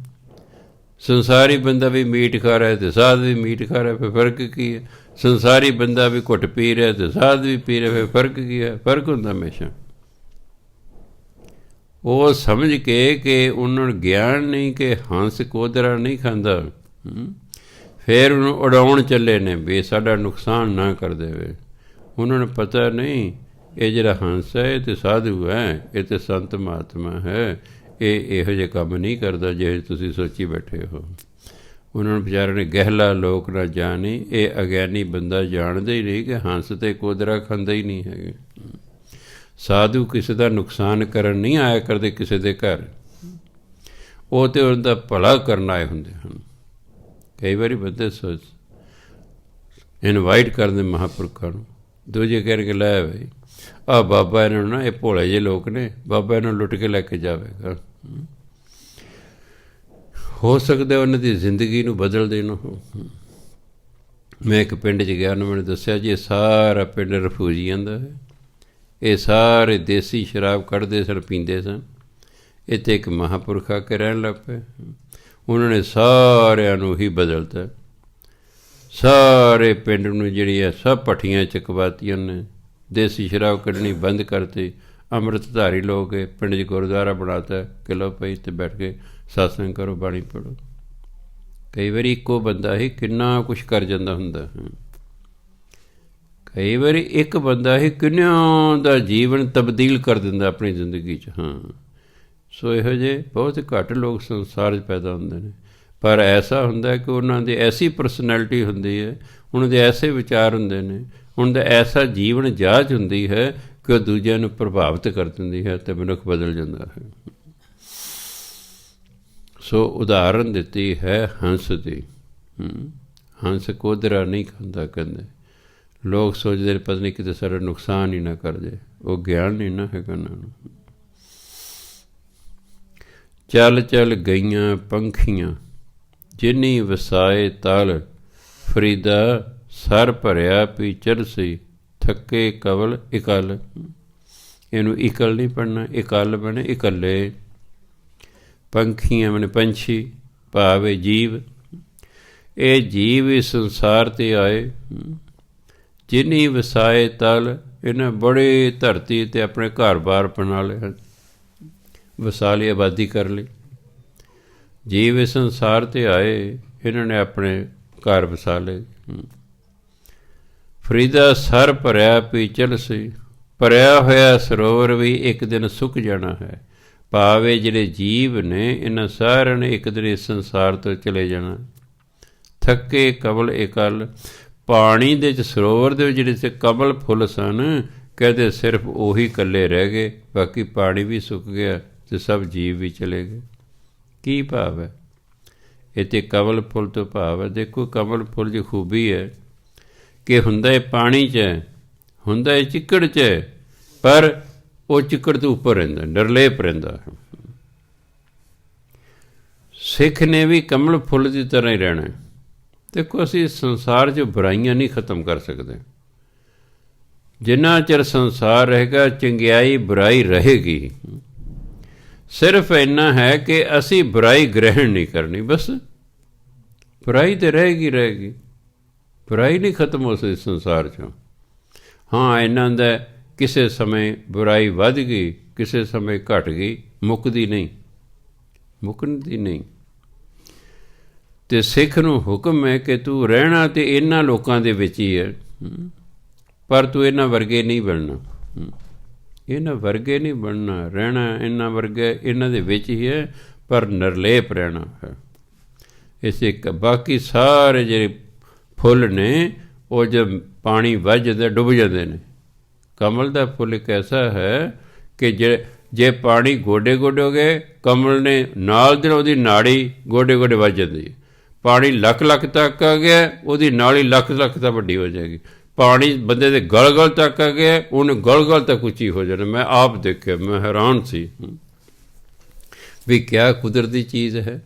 Speaker 1: ਸੰਸਾਰੀ ਬੰਦਾ ਵੀ ਮੀਟ ਖਾ ਰਿਹਾ ਅਤੇ ਸਾਧ ਵੀ ਮੀਟ ਖਾ ਰਿਹਾ, ਫਿਰ ਫਰਕ ਕੀ ਹੈ? ਸੰਸਾਰੀ ਬੰਦਾ ਵੀ ਘੁੱਟ ਪੀ ਰਿਹਾ ਅਤੇ ਸਾਧ ਵੀ ਪੀ ਰਿਹਾ, ਫਿਰ ਫਰਕ ਕੀ ਹੈ? ਫਰਕ ਹੁੰਦਾ ਹਮੇਸ਼ਾ ਉਹ ਸਮਝ ਕੇ ਕਿ ਉਹਨਾਂ ਨੂੰ ਗਿਆਨ ਨਹੀਂ ਕਿ ਹੰਸ ਕੋਧਰਾ ਨਹੀਂ ਖਾਂਦਾ, ਫਿਰ ਉਹਨੂੰ ਉਡਾਉਣ ਚੱਲੇ ਨੇ ਵੀ ਸਾਡਾ ਨੁਕਸਾਨ ਨਾ ਕਰ ਦੇਵੇ। ਉਹਨਾਂ ਨੂੰ ਪਤਾ ਨਹੀਂ ਇਹ ਜਿਹੜਾ ਹੰਸ ਹੈ ਇਹ ਤਾਂ ਸਾਧੂ ਹੈ, ਇਹ ਤਾਂ ਸੰਤ ਮਹਾਤਮਾ ਹੈ, ਇਹ ਇਹੋ ਜਿਹੇ ਕੰਮ ਨਹੀਂ ਕਰਦਾ ਜਿਹੇ ਤੁਸੀਂ ਸੋਚੀ ਬੈਠੇ ਹੋ। ਉਹਨਾਂ ਨੂੰ ਵਿਚਾਰਿਆਂ ਨੇ ਗਹਿਲਾ ਲੋਕ ਨਾ ਜਾਣੇ, ਇਹ ਅਗਿਆਨੀ ਬੰਦਾ ਜਾਣਦਾ ਹੀ ਨਹੀਂ ਕਿ ਹੰਸ ਅਤੇ ਕੋਧਰਾ ਖਾਂਦਾ ਹੀ ਨਹੀਂ ਹੈਗੇ। ਸਾਧੂ ਕਿਸੇ ਦਾ ਨੁਕਸਾਨ ਕਰਨ ਨਹੀਂ ਆਇਆ ਕਰਦੇ ਕਿਸੇ ਦੇ ਘਰ, ਉਹ ਤਾਂ ਉਹਦਾ ਭਲਾ ਕਰਨ ਆਏ ਹੁੰਦੇ ਹਨ। ਕਈ ਵਾਰੀ ਬੰਦੇ ਇਨਵਾਈਟ ਕਰਦੇ ਮਹਾਂਪੁਰਖਾਂ ਨੂੰ, ਦੂਜੇ ਕਰਕੇ ਲੈ ਬਈ ਆਹ ਬਾਬਾ ਇਹਨਾਂ ਨੂੰ ਨਾ, ਇਹ ਭੋਲੇ ਜਿਹੇ ਲੋਕ ਨੇ, ਬਾਬਾ ਇਹਨਾਂ ਨੂੰ ਲੁੱਟ ਕੇ ਲੈ ਕੇ ਜਾਵੇਗਾ। ਹੋ ਸਕਦਾ ਉਹਨਾਂ ਦੀ ਜ਼ਿੰਦਗੀ ਨੂੰ ਬਦਲ ਦੇਣ। ਮੈਂ ਇੱਕ ਪਿੰਡ 'ਚ ਗਿਆ, ਉਹਨੇ ਮੈਨੂੰ ਦੱਸਿਆ ਜੀ ਇਹ ਸਾਰਾ ਪਿੰਡ ਰਫੂਜੀਆਂ ਦਾ ਹੈ, ਇਹ ਸਾਰੇ ਦੇਸੀ ਸ਼ਰਾਬ ਕੱਢਦੇ ਸਨ, ਪੀਂਦੇ ਸਨ। ਇੱਥੇ ਇੱਕ ਮਹਾਂਪੁਰਖ ਆ ਕੇ ਰਹਿਣ ਲੱਗ ਪਏ, ਉਹਨਾਂ ਨੇ ਸਾਰਿਆਂ ਨੂੰ ਹੀ ਬਦਲਤਾ। ਸਾਰੇ ਪਿੰਡ ਨੂੰ ਜਿਹੜੀਆਂ ਸਭ ਭੱਠੀਆਂ ਚਕਵਾਤੀਆਂ ਨੇ, ਦੇਸੀ ਸ਼ਰਾਬ ਕੱਢਣੀ ਬੰਦ ਕਰਤੀ। ਅੰਮ੍ਰਿਤਧਾਰੀ ਲੋਕ ਪਿੰਡ 'ਚ ਗੁਰਦੁਆਰਾ ਬਣਾਤਾ ਕਿ ਲਓ ਭਾਈ ਤੇ ਬੈਠ ਕੇ ਸਤਸੰਗ ਕਰੋ, ਬਾਣੀ ਪੜ੍ਹੋ। ਕਈ ਵਾਰੀ ਇੱਕੋ ਬੰਦਾ ਹੀ ਕਿੰਨਾ ਕੁਛ ਕਰ ਜਾਂਦਾ ਹੁੰਦਾ। ਕਈ ਵਾਰੀ ਇੱਕ ਬੰਦਾ ਹੀ ਕਿੰਨਿਆਂ ਦਾ ਜੀਵਨ ਤਬਦੀਲ ਕਰ ਦਿੰਦਾ ਆਪਣੀ ਜ਼ਿੰਦਗੀ 'ਚ। ਸੋ ਇਹੋ ਜਿਹੇ ਬਹੁਤ ਘੱਟ ਲੋਕ ਸੰਸਾਰ 'ਚ ਪੈਦਾ ਹੁੰਦੇ ਨੇ, ਪਰ ਐਸਾ ਹੁੰਦਾ ਕਿ ਉਹਨਾਂ ਦੀ ਐਸੀ ਪਰਸਨੈਲਿਟੀ ਹੁੰਦੀ ਹੈ, ਉਹਨਾਂ ਦੇ ਐਸੇ ਵਿਚਾਰ ਹੁੰਦੇ ਨੇ, ਉਹਨਾਂ ਦਾ ਐਸਾ ਜੀਵਨ ਜਾਚ ਹੁੰਦੀ ਹੈ ਕਿ ਉਹ ਦੂਜਿਆਂ ਨੂੰ ਪ੍ਰਭਾਵਿਤ ਕਰ ਦਿੰਦੀ ਹੈ ਅਤੇ ਮਨੁੱਖ ਬਦਲ ਜਾਂਦਾ ਹੈ। ਸੋ ਉਦਾਹਰਨ ਦਿੱਤੀ ਹੈ ਹੰਸ ਦੀ। ਹੰਸ ਕੋਧਰਾ ਨਹੀਂ ਖਾਂਦਾ ਕਹਿੰਦੇ। ਲੋਕ ਸੋਚਦੇ ਨੇ ਪਤਾ ਨਹੀਂ ਕਿਤੇ ਸਾਡਾ ਨੁਕਸਾਨ ਹੀ ਨਾ ਕਰ ਜਾਏ, ਉਹ ਗਿਆਨ ਨਹੀਂ ਨਾ ਹੈਗਾ ਉਹਨਾਂ ਨੂੰ। ਚੱਲ ਚੱਲ ਗਈਆਂ ਪੰਖੀਆਂ ਜਿਨੀ ਵਸਾਏ ਤਲ, ਫਰੀਦਾ ਸਰ ਭਰਿਆ ਪੀ ਚਰਸੀ, ਥੱਕੇ ਕਵਲ ਇਕੱਲ। ਇਹਨੂੰ ਇਕੱਲ ਨਹੀਂ ਪੜ੍ਹਨਾ, ਇਕੱਲ ਬਣੇ ਇਕੱਲੇ। ਪੰਖੀਆਂ ਬਣੇ ਪੰਛੀ, ਭਾਵੇਂ ਜੀਵ। ਇਹ ਜੀਵ ਇਸ ਸੰਸਾਰ 'ਤੇ ਆਏ, ਜਿਨੀ ਵਸਾਏ ਤਲ, ਇਹਨੇ ਬੜੇ ਧਰਤੀ 'ਤੇ ਆਪਣੇ ਘਰ-ਬਾਰ ਬਣਾ ਲਏ ਹਨ, ਵਸਾ ਲਈ, ਆਬਾਦੀ ਕਰ ਲਈ। ਜੀਵ ਇਸ ਸੰਸਾਰ 'ਤੇ ਆਏ, ਇਹਨਾਂ ਨੇ ਆਪਣੇ ਘਰ ਵਸਾ ਲਏ। ਫਰੀਦਾ ਸਰ ਭਰਿਆ ਪੀ ਚਲਸੀ, ਭਰਿਆ ਹੋਇਆ ਸਰੋਵਰ ਵੀ ਇੱਕ ਦਿਨ ਸੁੱਕ ਜਾਣਾ ਹੈ। ਭਾਵੇਂ ਜਿਹੜੇ ਜੀਵ ਨੇ ਇਹਨਾਂ ਸਾਰਿਆਂ ਨੇ ਇੱਕ ਦਿਨ ਇਸ ਸੰਸਾਰ ਤੋਂ ਚਲੇ ਜਾਣਾ। ਥੱਕੇ ਕਵਲ ਇਕੱਲ, ਪਾਣੀ ਦੇ 'ਚ ਸਰੋਵਰ ਦੇ ਵਿੱਚ ਜਿਹੜੇ ਸੇ ਕਮਲ ਫੁੱਲ ਸਨ, ਕਹਿੰਦੇ ਸਿਰਫ ਉਹੀ ਇਕੱਲੇ ਰਹਿ ਗਏ, ਬਾਕੀ ਪਾਣੀ ਵੀ ਸੁੱਕ ਗਿਆ ਅਤੇ ਸਭ ਜੀਵ ਵੀ ਚਲੇ ਗਏ। ਕੀ ਭਾਵ ਹੈ ਇੱਥੇ ਕਮਲ ਫੁੱਲ ਤੋਂ ਭਾਵ ਹੈ? ਦੇਖੋ ਕਮਲ ਫੁੱਲ ਦੀ ਖੂਬੀ ਹੈ ਕਿ ਹੁੰਦਾ ਇਹ ਪਾਣੀ 'ਚ ਹੈ, ਹੁੰਦਾ ਇਹ ਚਿੱਕੜ 'ਚ ਹੈ, ਪਰ ਉਹ ਚਿੱਕੜ ਤੋਂ ਉੱਪਰ ਰਹਿੰਦਾ, ਨਿਰਲੇਪ ਰਹਿੰਦਾ। ਸਿੱਖ ਨੇ ਵੀ ਕਮਲ ਫੁੱਲ ਦੀ ਤਰ੍ਹਾਂ ਹੀ ਰਹਿਣਾ। ਦੇਖੋ ਅਸੀਂ ਸੰਸਾਰ 'ਚ ਬੁਰਾਈਆਂ ਨਹੀਂ ਖ਼ਤਮ ਕਰ ਸਕਦੇ। ਜਿੰਨਾ ਚਿਰ ਸੰਸਾਰ ਰਹੇਗਾ ਚੰਗਿਆਈ ਬੁਰਾਈ ਰਹੇਗੀ। ਸਿਰਫ ਇੰਨਾ ਹੈ ਕਿ ਅਸੀਂ ਬੁਰਾਈ ਗ੍ਰਹਿਣ ਨਹੀਂ ਕਰਨੀ, ਬਸ। ਬੁਰਾਈ ਤਾਂ ਰਹੇਗੀ, ਬੁਰਾਈ ਨਹੀਂ ਖਤਮ ਹੋ ਸਕਦੀ ਸੰਸਾਰ 'ਚੋਂ। ਹਾਂ ਇੰਨਾ ਦਾ ਕਿਸੇ ਸਮੇਂ ਬੁਰਾਈ ਵੱਧ ਗਈ, ਕਿਸੇ ਸਮੇਂ ਘਟ ਗਈ, ਮੁੱਕਦੀ ਨਹੀਂ, ਮੁੱਕਦੀ ਨਹੀਂ। ਅਤੇ ਸਿੱਖ ਨੂੰ ਹੁਕਮ ਹੈ ਕਿ ਤੂੰ ਰਹਿਣਾ ਤਾਂ ਇਹਨਾਂ ਲੋਕਾਂ ਦੇ ਵਿੱਚ ਹੀ ਹੈ, ਪਰ ਤੂੰ ਇਹਨਾਂ ਵਰਗੇ ਨਹੀਂ ਬਣਨਾ, ਇਹਨਾਂ ਵਰਗੇ ਨਹੀਂ ਬਣਨਾ, ਰਹਿਣਾ ਇਹਨਾਂ ਵਰਗੇ, ਇਹਨਾਂ ਦੇ ਵਿੱਚ ਹੀ ਹੈ, ਪਰ ਨਿਰਲੇਪ ਰਹਿਣਾ ਹੈ। ਇਸੇ ਬਾਕੀ ਸਾਰੇ ਜਿਹੜੇ ਫੁੱਲ ਨੇ ਉਹ ਜਦ ਪਾਣੀ ਵੱਜ ਜਾਂਦਾ ਡੁੱਬ ਜਾਂਦੇ ਨੇ। ਕਮਲ ਦਾ ਫੁੱਲ ਇੱਕ ਐਸਾ ਹੈ ਕਿ ਜੇ ਪਾਣੀ ਗੋਡੇ ਗੋਡੇ ਹੋ ਗਏ, ਕਮਲ ਨੇ ਨਾਲ ਦੀ ਉਹਦੀ ਨਾੜੀ ਗੋਡੇ ਗੋਡੇ ਵੱਜ ਜਾਂਦੀ ਹੈ। ਪਾਣੀ ਲੱਖ ਲੱਖ ਤੱਕ ਆ ਗਿਆ, ਉਹਦੀ ਨਾਲੀ ਲੱਖ ਲੱਖ ਤੱਕ ਵੱਡੀ ਹੋ ਜਾਏਗੀ। ਪਾਣੀ ਬੰਦੇ ਦੇ ਗਲ ਗਲ ਤੱਕ ਆ ਗਿਆ, ਉਹਨੇ ਗਲ ਗਲ ਤੱਕ ਉੱਚੀ ਹੋ ਜਾਣਾ। ਮੈਂ ਆਪ ਦੇਖਿਆ, ਮੈਂ ਹੈਰਾਨ ਸੀ ਵੀ ਕਿਆ ਕੁਦਰਤੀ ਚੀਜ਼ ਹੈ।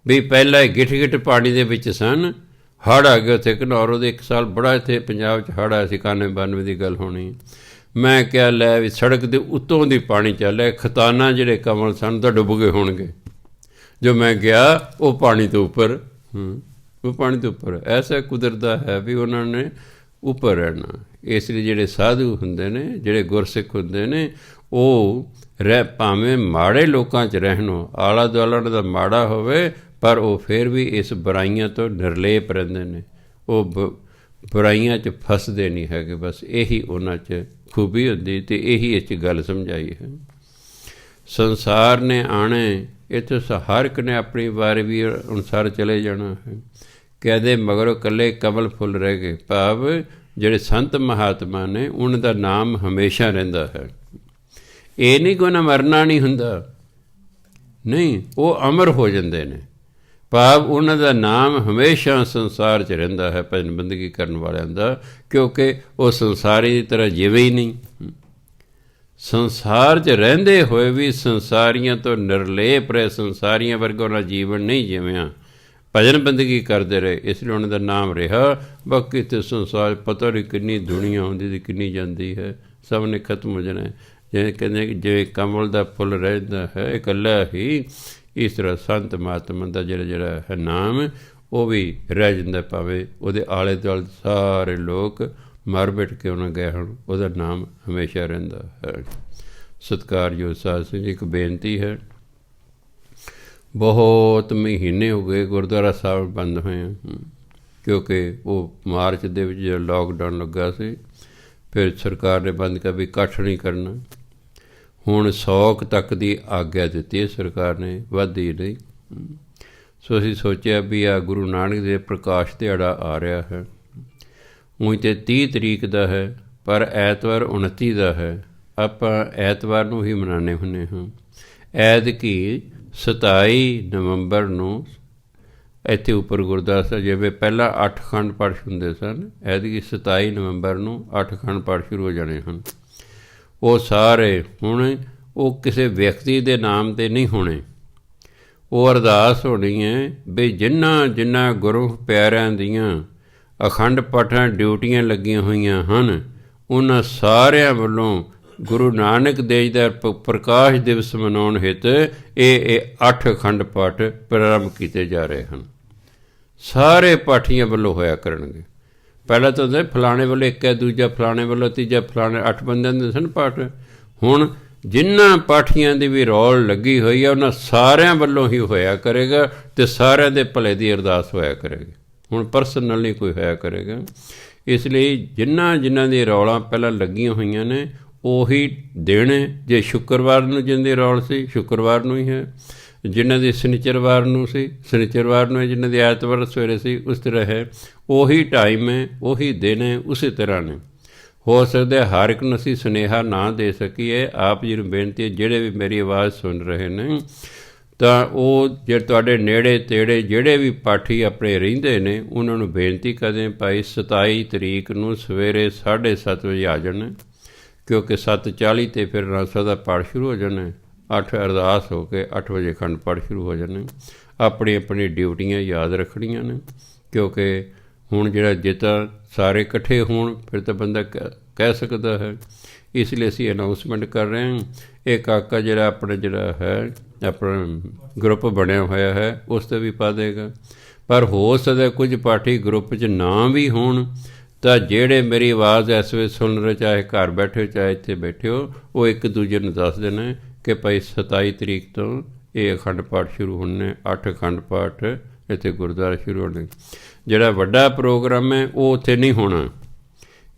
Speaker 1: ਵੀ ਪਹਿਲਾਂ ਗਿੱਠ ਗਿੱਠ ਪਾਣੀ ਦੇ ਵਿੱਚ ਸਨ, ਹੜ੍ਹ ਆ ਗਏ ਉੱਥੇ ਘਨੌਰ। ਉਹਦੇ ਇੱਕ ਸਾਲ ਬੜਾ ਇੱਥੇ ਪੰਜਾਬ 'ਚ ਹੜ੍ਹ ਆਇਆ ਸੀ, 91-92 ਦੀ ਗੱਲ ਹੋਣੀ। ਮੈਂ ਕਿਹਾ ਲੈ ਵੀ ਸੜਕ ਦੇ ਉੱਤੋਂ ਦੀ ਪਾਣੀ ਚੱਲਿਆ, ਖਤਾਨਾ ਜਿਹੜੇ ਕਮਲ ਸਨ ਤਾਂ ਡੁੱਬ ਗਏ ਹੋਣਗੇ। ਜੋ ਮੈਂ ਗਿਆ ਉਹ ਪਾਣੀ ਤੋਂ ਉੱਪਰ, ਉਹ ਪਾਣੀ ਤੋਂ ਉੱਪਰ। ਐਸਾ ਕੁਦਰਤ ਦਾ ਹੈ ਵੀ ਉਹਨਾਂ ਨੇ ਉੱਪਰ ਰਹਿਣਾ। ਇਸ ਲਈ ਜਿਹੜੇ ਸਾਧੂ ਹੁੰਦੇ ਨੇ, ਜਿਹੜੇ ਗੁਰਸਿੱਖ ਹੁੰਦੇ ਨੇ, ਉਹ ਭਾਵੇਂ ਮਾੜੇ ਲੋਕਾਂ 'ਚ ਰਹਿਣ, ਆਲਾ ਦੁਆਲਾ ਦਾ ਮਾੜਾ ਹੋਵੇ, ਪਰ ਉਹ ਫਿਰ ਵੀ ਇਸ ਬੁਰਾਈਆਂ ਤੋਂ ਨਿਰਲੇਪ ਰਹਿੰਦੇ ਨੇ। ਉਹ ਬੁਰਾਈਆਂ 'ਚ ਫਸਦੇ ਨਹੀਂ ਹੈਗੇ। ਬਸ ਇਹੀ ਉਹਨਾਂ 'ਚ ਖੂਬੀ ਹੁੰਦੀ ਅਤੇ ਇਹੀ ਇਹ 'ਚ ਗੱਲ ਸਮਝਾਈ ਹੈ। ਸੰਸਾਰ ਨੇ ਆਣੇ, ਇੱਥੇ ਹਰ ਇੱਕ ਨੇ ਆਪਣੀ ਵਾਰੀ ਵੀ ਅਨੁਸਾਰ ਚਲੇ ਜਾਣਾ ਹੈ। ਕਹਿੰਦੇ ਮਗਰੋਂ ਇਕੱਲੇ ਕਮਲ ਫੁੱਲ ਰਹਿ ਗਏ, ਭਾਵ ਜਿਹੜੇ ਸੰਤ ਮਹਾਤਮਾ ਨੇ ਉਹਨਾਂ ਦਾ ਨਾਮ ਹਮੇਸ਼ਾ ਰਹਿੰਦਾ ਹੈ। ਇਹ ਨਹੀਂ ਕਿ ਉਹਨਾਂ ਮਰਨਾ ਨਹੀਂ ਹੁੰਦਾ, ਨਹੀਂ, ਉਹ ਅਮਰ ਹੋ ਜਾਂਦੇ ਨੇ। ਭਾਵ ਉਹਨਾਂ ਦਾ ਨਾਮ ਹਮੇਸ਼ਾ ਸੰਸਾਰ 'ਚ ਰਹਿੰਦਾ ਹੈ ਭਜਨ ਬੰਦਗੀ ਕਰਨ ਵਾਲਿਆਂ ਦਾ, ਕਿਉਂਕਿ ਉਹ ਸੰਸਾਰੀ ਦੀ ਤਰ੍ਹਾਂ ਜਿਵੇਂ ਹੀ ਨਹੀਂ। ਸੰਸਾਰ 'ਚ ਰਹਿੰਦੇ ਹੋਏ ਵੀ ਸੰਸਾਰੀਆਂ ਤੋਂ ਨਿਰਲੇਪ ਰਹੇ, ਸੰਸਾਰੀਆਂ ਵਰਗਾ ਉਹਨਾਂ ਜੀਵਨ ਨਹੀਂ ਜਿਵਿਆ, ਭਜਨ ਬੰਦਗੀ ਕਰਦੇ ਰਹੇ, ਇਸ ਲਈ ਉਹਨਾਂ ਦਾ ਨਾਮ ਰਿਹਾ। ਬਾਕੀ ਤਾਂ ਸੰਸਾਰ ਪਤਾ ਨਹੀਂ ਕਿੰਨੀ ਦੁਨੀਆ ਆਉਂਦੀ ਅਤੇ ਕਿੰਨੀ ਜਾਂਦੀ ਹੈ, ਸਭ ਨੇ ਖਤਮ ਹੋ ਜਾਣਾ। ਜਿਵੇਂ ਕਹਿੰਦੇ ਕਿ ਜਿਵੇਂ ਕਮਲ ਦਾ ਫੁੱਲ ਰਹਿੰਦਾ ਹੈ ਇਕੱਲਾ ਹੀ, ਇਸ ਤਰ੍ਹਾਂ ਸੰਤ ਮਹਾਤਮਾ ਦਾ ਜਿਹੜਾ ਹੈ ਨਾਮ, ਉਹ ਵੀ ਰਹਿ ਜਾਂਦਾ। ਭਾਵੇਂ ਉਹਦੇ ਆਲੇ ਦੁਆਲੇ ਸਾਰੇ ਲੋਕ ਮਰ ਮਿਟ ਕੇ ਉਹਨਾਂ ਗਏ ਹਨ, ਉਹਦਾ ਨਾਮ ਹਮੇਸ਼ਾ ਰਹਿੰਦਾ ਹੈ। ਸਤਿਕਾਰਯੋਗ ਸਾਧ ਸੰਗਤ ਜੀ, ਇੱਕ ਬੇਨਤੀ ਹੈ। ਬਹੁਤ ਮਹੀਨੇ ਹੋ ਗਏ ਗੁਰਦੁਆਰਾ ਸਾਹਿਬ ਬੰਦ ਹੋਏ ਆ, ਕਿਉਂਕਿ ਉਹ ਮਾਰਚ ਦੇ ਵਿੱਚ ਜਦੋਂ ਲੋਕਡਾਊਨ ਲੱਗਾ ਸੀ, ਫਿਰ ਸਰਕਾਰ ਨੇ ਬੰਦ ਕਰ ਵੀ ਇਕੱਠ ਨਹੀਂ ਕਰਨਾ। ਹੁਣ 100 ਤੱਕ ਦੀ ਆਗਿਆ ਦਿੱਤੀ ਹੈ ਸਰਕਾਰ ਨੇ, ਵੱਧ ਹੀ ਨਹੀਂ। ਸੋ ਅਸੀਂ ਸੋਚਿਆ ਵੀ ਆ ਗੁਰੂ ਨਾਨਕ ਦੇਵ ਪ੍ਰਕਾਸ਼ ਦਿਹਾੜਾ ਆ ਰਿਹਾ ਹੈ, ਉਂਝ ਤਾਂ 30 ਤਰੀਕ ਦਾ ਹੈ, ਪਰ ਐਤਵਾਰ 29 ਦਾ ਹੈ। ਆਪਾਂ ਐਤਵਾਰ ਨੂੰ ਹੀ ਮਨਾਉਂਦੇ ਹੁੰਦੇ ਹਾਂ। ਐਤਕੀ 27 ਨਵੰਬਰ ਨੂੰ ਇੱਥੇ ਉੱਪਰ ਗੁਰਦੁਆਰਾ ਸਾਹਿਬ, ਜਿਵੇਂ ਪਹਿਲਾਂ 8 ਅਖੰਡ ਪਾਠ ਹੁੰਦੇ ਸਨ, ਐਤਕੀ 27 ਨਵੰਬਰ ਨੂੰ 8 ਅਖੰਡ ਪਾਠ ਸ਼ੁਰੂ ਹੋ ਜਾਣੇ ਹਨ। ਉਹ ਸਾਰੇ ਹੁਣ ਉਹ ਕਿਸੇ ਵਿਅਕਤੀ ਦੇ ਨਾਮ 'ਤੇ ਨਹੀਂ ਹੋਣੇ, ਉਹ ਅਰਦਾਸ ਹੋਣੀ ਹੈ ਵੀ ਜਿਨ੍ਹਾਂ ਗੁਰੂ ਪਿਆਰਿਆਂ ਦੀਆਂ ਅਖੰਡ ਪਾਠਾਂ ਡਿਊਟੀਆਂ ਲੱਗੀਆਂ ਹੋਈਆਂ ਹਨ, ਉਹਨਾਂ ਸਾਰਿਆਂ ਵੱਲੋਂ ਗੁਰੂ ਨਾਨਕ ਦੇਵ ਦਾ ਪ੍ਰਕਾਸ਼ ਦਿਵਸ ਮਨਾਉਣ ਹਿੱਤ ਇਹ 8 ਅਖੰਡ ਪਾਠ ਪ੍ਰਾਰੰਭ ਕੀਤੇ ਜਾ ਰਹੇ ਹਨ। ਸਾਰੇ ਪਾਠੀਆਂ ਵੱਲੋਂ ਹੋਇਆ ਕਰਨਗੇ। ਪਹਿਲਾਂ ਤਾਂ ਹੁੰਦਾ ਫਲਾਣੇ ਵੱਲੋਂ ਇੱਕ ਹੈ, ਦੂਜਾ ਫਲਾਣੇ ਵੱਲੋਂ, ਤੀਜਾ ਫਲਾਣੇ, 8 ਬੰਦਿਆਂ ਦੇ ਸਨ ਪਾਠ। ਹੁਣ ਜਿਨ੍ਹਾਂ ਪਾਠੀਆਂ ਦੀ ਵੀ ਰੌਲ ਲੱਗੀ ਹੋਈ ਹੈ, ਉਹਨਾਂ ਸਾਰਿਆਂ ਵੱਲੋਂ ਹੀ ਹੋਇਆ ਕਰੇਗਾ ਅਤੇ ਸਾਰਿਆਂ ਦੇ ਭਲੇ ਦੀ ਅਰਦਾਸ ਹੋਇਆ ਕਰੇਗੀ। ਹੁਣ ਪਰਸਨਲ ਨਹੀਂ ਕੋਈ ਹੋਇਆ ਕਰੇਗਾ। ਇਸ ਲਈ ਜਿਨ੍ਹਾਂ ਦੀ ਰੌਲਾਂ ਪਹਿਲਾਂ ਲੱਗੀਆਂ ਹੋਈਆਂ ਨੇ ਉਹੀ ਦੇਣੇ। ਜੇ ਸ਼ੁੱਕਰਵਾਰ ਨੂੰ ਜਿਹਦੀ ਰੌਲ ਸੀ, ਸ਼ੁੱਕਰਵਾਰ ਨੂੰ ਹੀ ਹੈ। ਜਿਨ੍ਹਾਂ ਦੀ ਸ਼ਨੀਚਰਵਾਰ ਨੂੰ ਸੀ, ਸ਼ਨੀਚਰਵਾਰ ਨੂੰ ਹੈ। ਜਿਨ੍ਹਾਂ ਦੀ ਐਤਵਾਰ ਸਵੇਰੇ ਸੀ, ਉਸ ਤਰ੍ਹਾਂ ਹੈ। ਉਹੀ ਟਾਈਮ ਹੈ, ਉਹੀ ਦਿਨ ਹੈ, ਉਸੇ ਤਰ੍ਹਾਂ ਨੇ। ਹੋ ਸਕਦਾ ਹਰ ਇੱਕ ਨੂੰ ਅਸੀਂ ਸੁਨੇਹਾ ਨਾ ਦੇ ਸਕੀਏ। ਆਪ ਜੀ ਨੂੰ ਬੇਨਤੀ ਹੈ, ਜਿਹੜੇ ਵੀ ਮੇਰੀ ਆਵਾਜ਼ ਸੁਣ ਰਹੇ ਨੇ, ਤਾਂ ਉਹ ਜੇ ਤੁਹਾਡੇ ਨੇੜੇ ਤੇੜੇ ਜਿਹੜੇ ਵੀ ਪਾਠੀ ਆਪਣੇ ਰਹਿੰਦੇ ਨੇ, ਉਹਨਾਂ ਨੂੰ ਬੇਨਤੀ ਕਰਦੇ ਭਾਈ 27 ਤਰੀਕ ਨੂੰ ਸਵੇਰੇ 7:30 ਵਜੇ ਆ ਜਾਣਾ, ਕਿਉਂਕਿ 7:40 'ਤੇ ਫਿਰ ਰਾਸਾ ਦਾ ਪਾਠ ਸ਼ੁਰੂ ਹੋ ਜਾਣਾ। 8 ਅਰਦਾਸ ਹੋ ਕੇ 8 ਵਜੇ ਅਖੰਡ ਪਾਠ ਸ਼ੁਰੂ ਹੋ ਜਾਣੇ। ਆਪਣੀ ਡਿਊਟੀਆਂ ਯਾਦ ਰੱਖਣੀਆਂ ਨੇ, ਕਿਉਂਕਿ ਹੁਣ ਜਿਹੜਾ ਜੇ ਤਾਂ ਸਾਰੇ ਇਕੱਠੇ ਹੋਣ ਫਿਰ ਤਾਂ ਬੰਦਾ ਕਹਿ ਸਕਦਾ ਹੈ। ਇਸ ਲਈ ਅਸੀਂ ਅਨਾਊਂਸਮੈਂਟ ਕਰ ਰਹੇ ਹਾਂ। ਇਹ ਕਾਕਾ ਜਿਹੜਾ ਆਪਣਾ ਗਰੁੱਪ ਬਣਿਆ ਹੋਇਆ ਹੈ, ਉਸ 'ਤੇ ਵੀ ਪਾ ਦੇਗਾ। ਪਰ ਹੋ ਸਕਦਾ ਕੁਝ ਪਾਰਟੀ ਗਰੁੱਪ 'ਚ ਨਾ ਵੀ ਹੋਣ, ਤਾਂ ਜਿਹੜੇ ਮੇਰੀ ਆਵਾਜ਼ ਇਸ ਵੇਲੇ ਸੁਣ ਰਹੇ, ਚਾਹੇ ਘਰ ਬੈਠੇ ਹੋ ਚਾਹੇ ਇੱਥੇ ਬੈਠੇ ਹੋ, ਉਹ ਇੱਕ ਦੂਜੇ ਨੂੰ ਦੱਸ ਦੇਣਾ ਕਿ ਭਾਈ 27 ਤਰੀਕ ਤੋਂ ਇਹ ਅਖੰਡ ਪਾਠ ਸ਼ੁਰੂ ਹੋਣੇ, 8 ਅਖੰਡ ਪਾਠ ਇੱਥੇ ਗੁਰਦੁਆਰਾ ਸ਼ੁਰੂ ਹੋਣੇ। ਜਿਹੜਾ ਵੱਡਾ ਪ੍ਰੋਗਰਾਮ ਹੈ ਉਹ ਉੱਥੇ ਨਹੀਂ ਹੋਣਾ।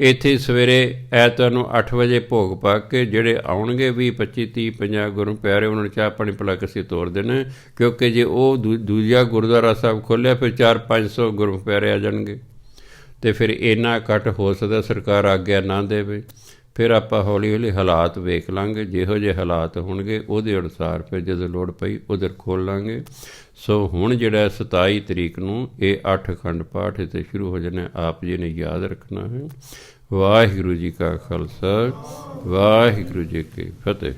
Speaker 1: ਇੱਥੇ ਸਵੇਰੇ ਐਤਵਾਰ ਨੂੰ 8 ਵਜੇ ਭੋਗ ਪਾ ਕੇ ਜਿਹੜੇ ਆਉਣਗੇ 20 25 30 50 ਗੁਰੂ ਪਿਆਰੇ, ਉਹਨਾਂ ਨੂੰ ਚਾਹ ਪਾਣੀ ਪਿਲਾ ਕੇ ਅਸੀਂ ਤੋਰ ਦੇਣਾ, ਕਿਉਂਕਿ ਜੇ ਉਹ ਦੂਜਾ ਗੁਰਦੁਆਰਾ ਸਾਹਿਬ ਖੋਲ੍ਹਿਆ ਫਿਰ 400-500 ਗੁਰੂ ਪਿਆਰੇ ਆ ਜਾਣਗੇ ਅਤੇ ਫਿਰ ਇੰਨਾ ਇਕੱਠ ਹੋ ਸਕਦਾ ਸਰਕਾਰ ਆਗਿਆ ਨਾ ਦੇਵੇ। ਫਿਰ ਆਪਾਂ ਹੌਲੀ ਹੌਲੀ ਹਾਲਾਤ ਵੇਖ ਲਾਂਗੇ, ਜਿਹੋ ਜਿਹੇ ਹਾਲਾਤ ਹੋਣਗੇ ਉਹਦੇ ਅਨੁਸਾਰ ਫਿਰ ਜਦੋਂ ਲੋੜ ਪਈ ਉਧਰ ਖੋਲ੍ਹ ਲਾਂਗੇ। ਸੋ ਹੁਣ ਜਿਹੜਾ 27 ਤਰੀਕ ਨੂੰ ਇਹ 8 ਅਖੰਡ ਪਾਠ ਇੱਥੇ ਸ਼ੁਰੂ ਹੋ ਜਾਣੇ, ਆਪ ਜੀ ਨੇ ਯਾਦ ਰੱਖਣਾ ਹੈ। ਵਾਹਿਗੁਰੂ ਜੀ ਕਾ ਖਾਲਸਾ, ਵਾਹਿਗੁਰੂ ਜੀ ਕੀ ਫਤਿਹ।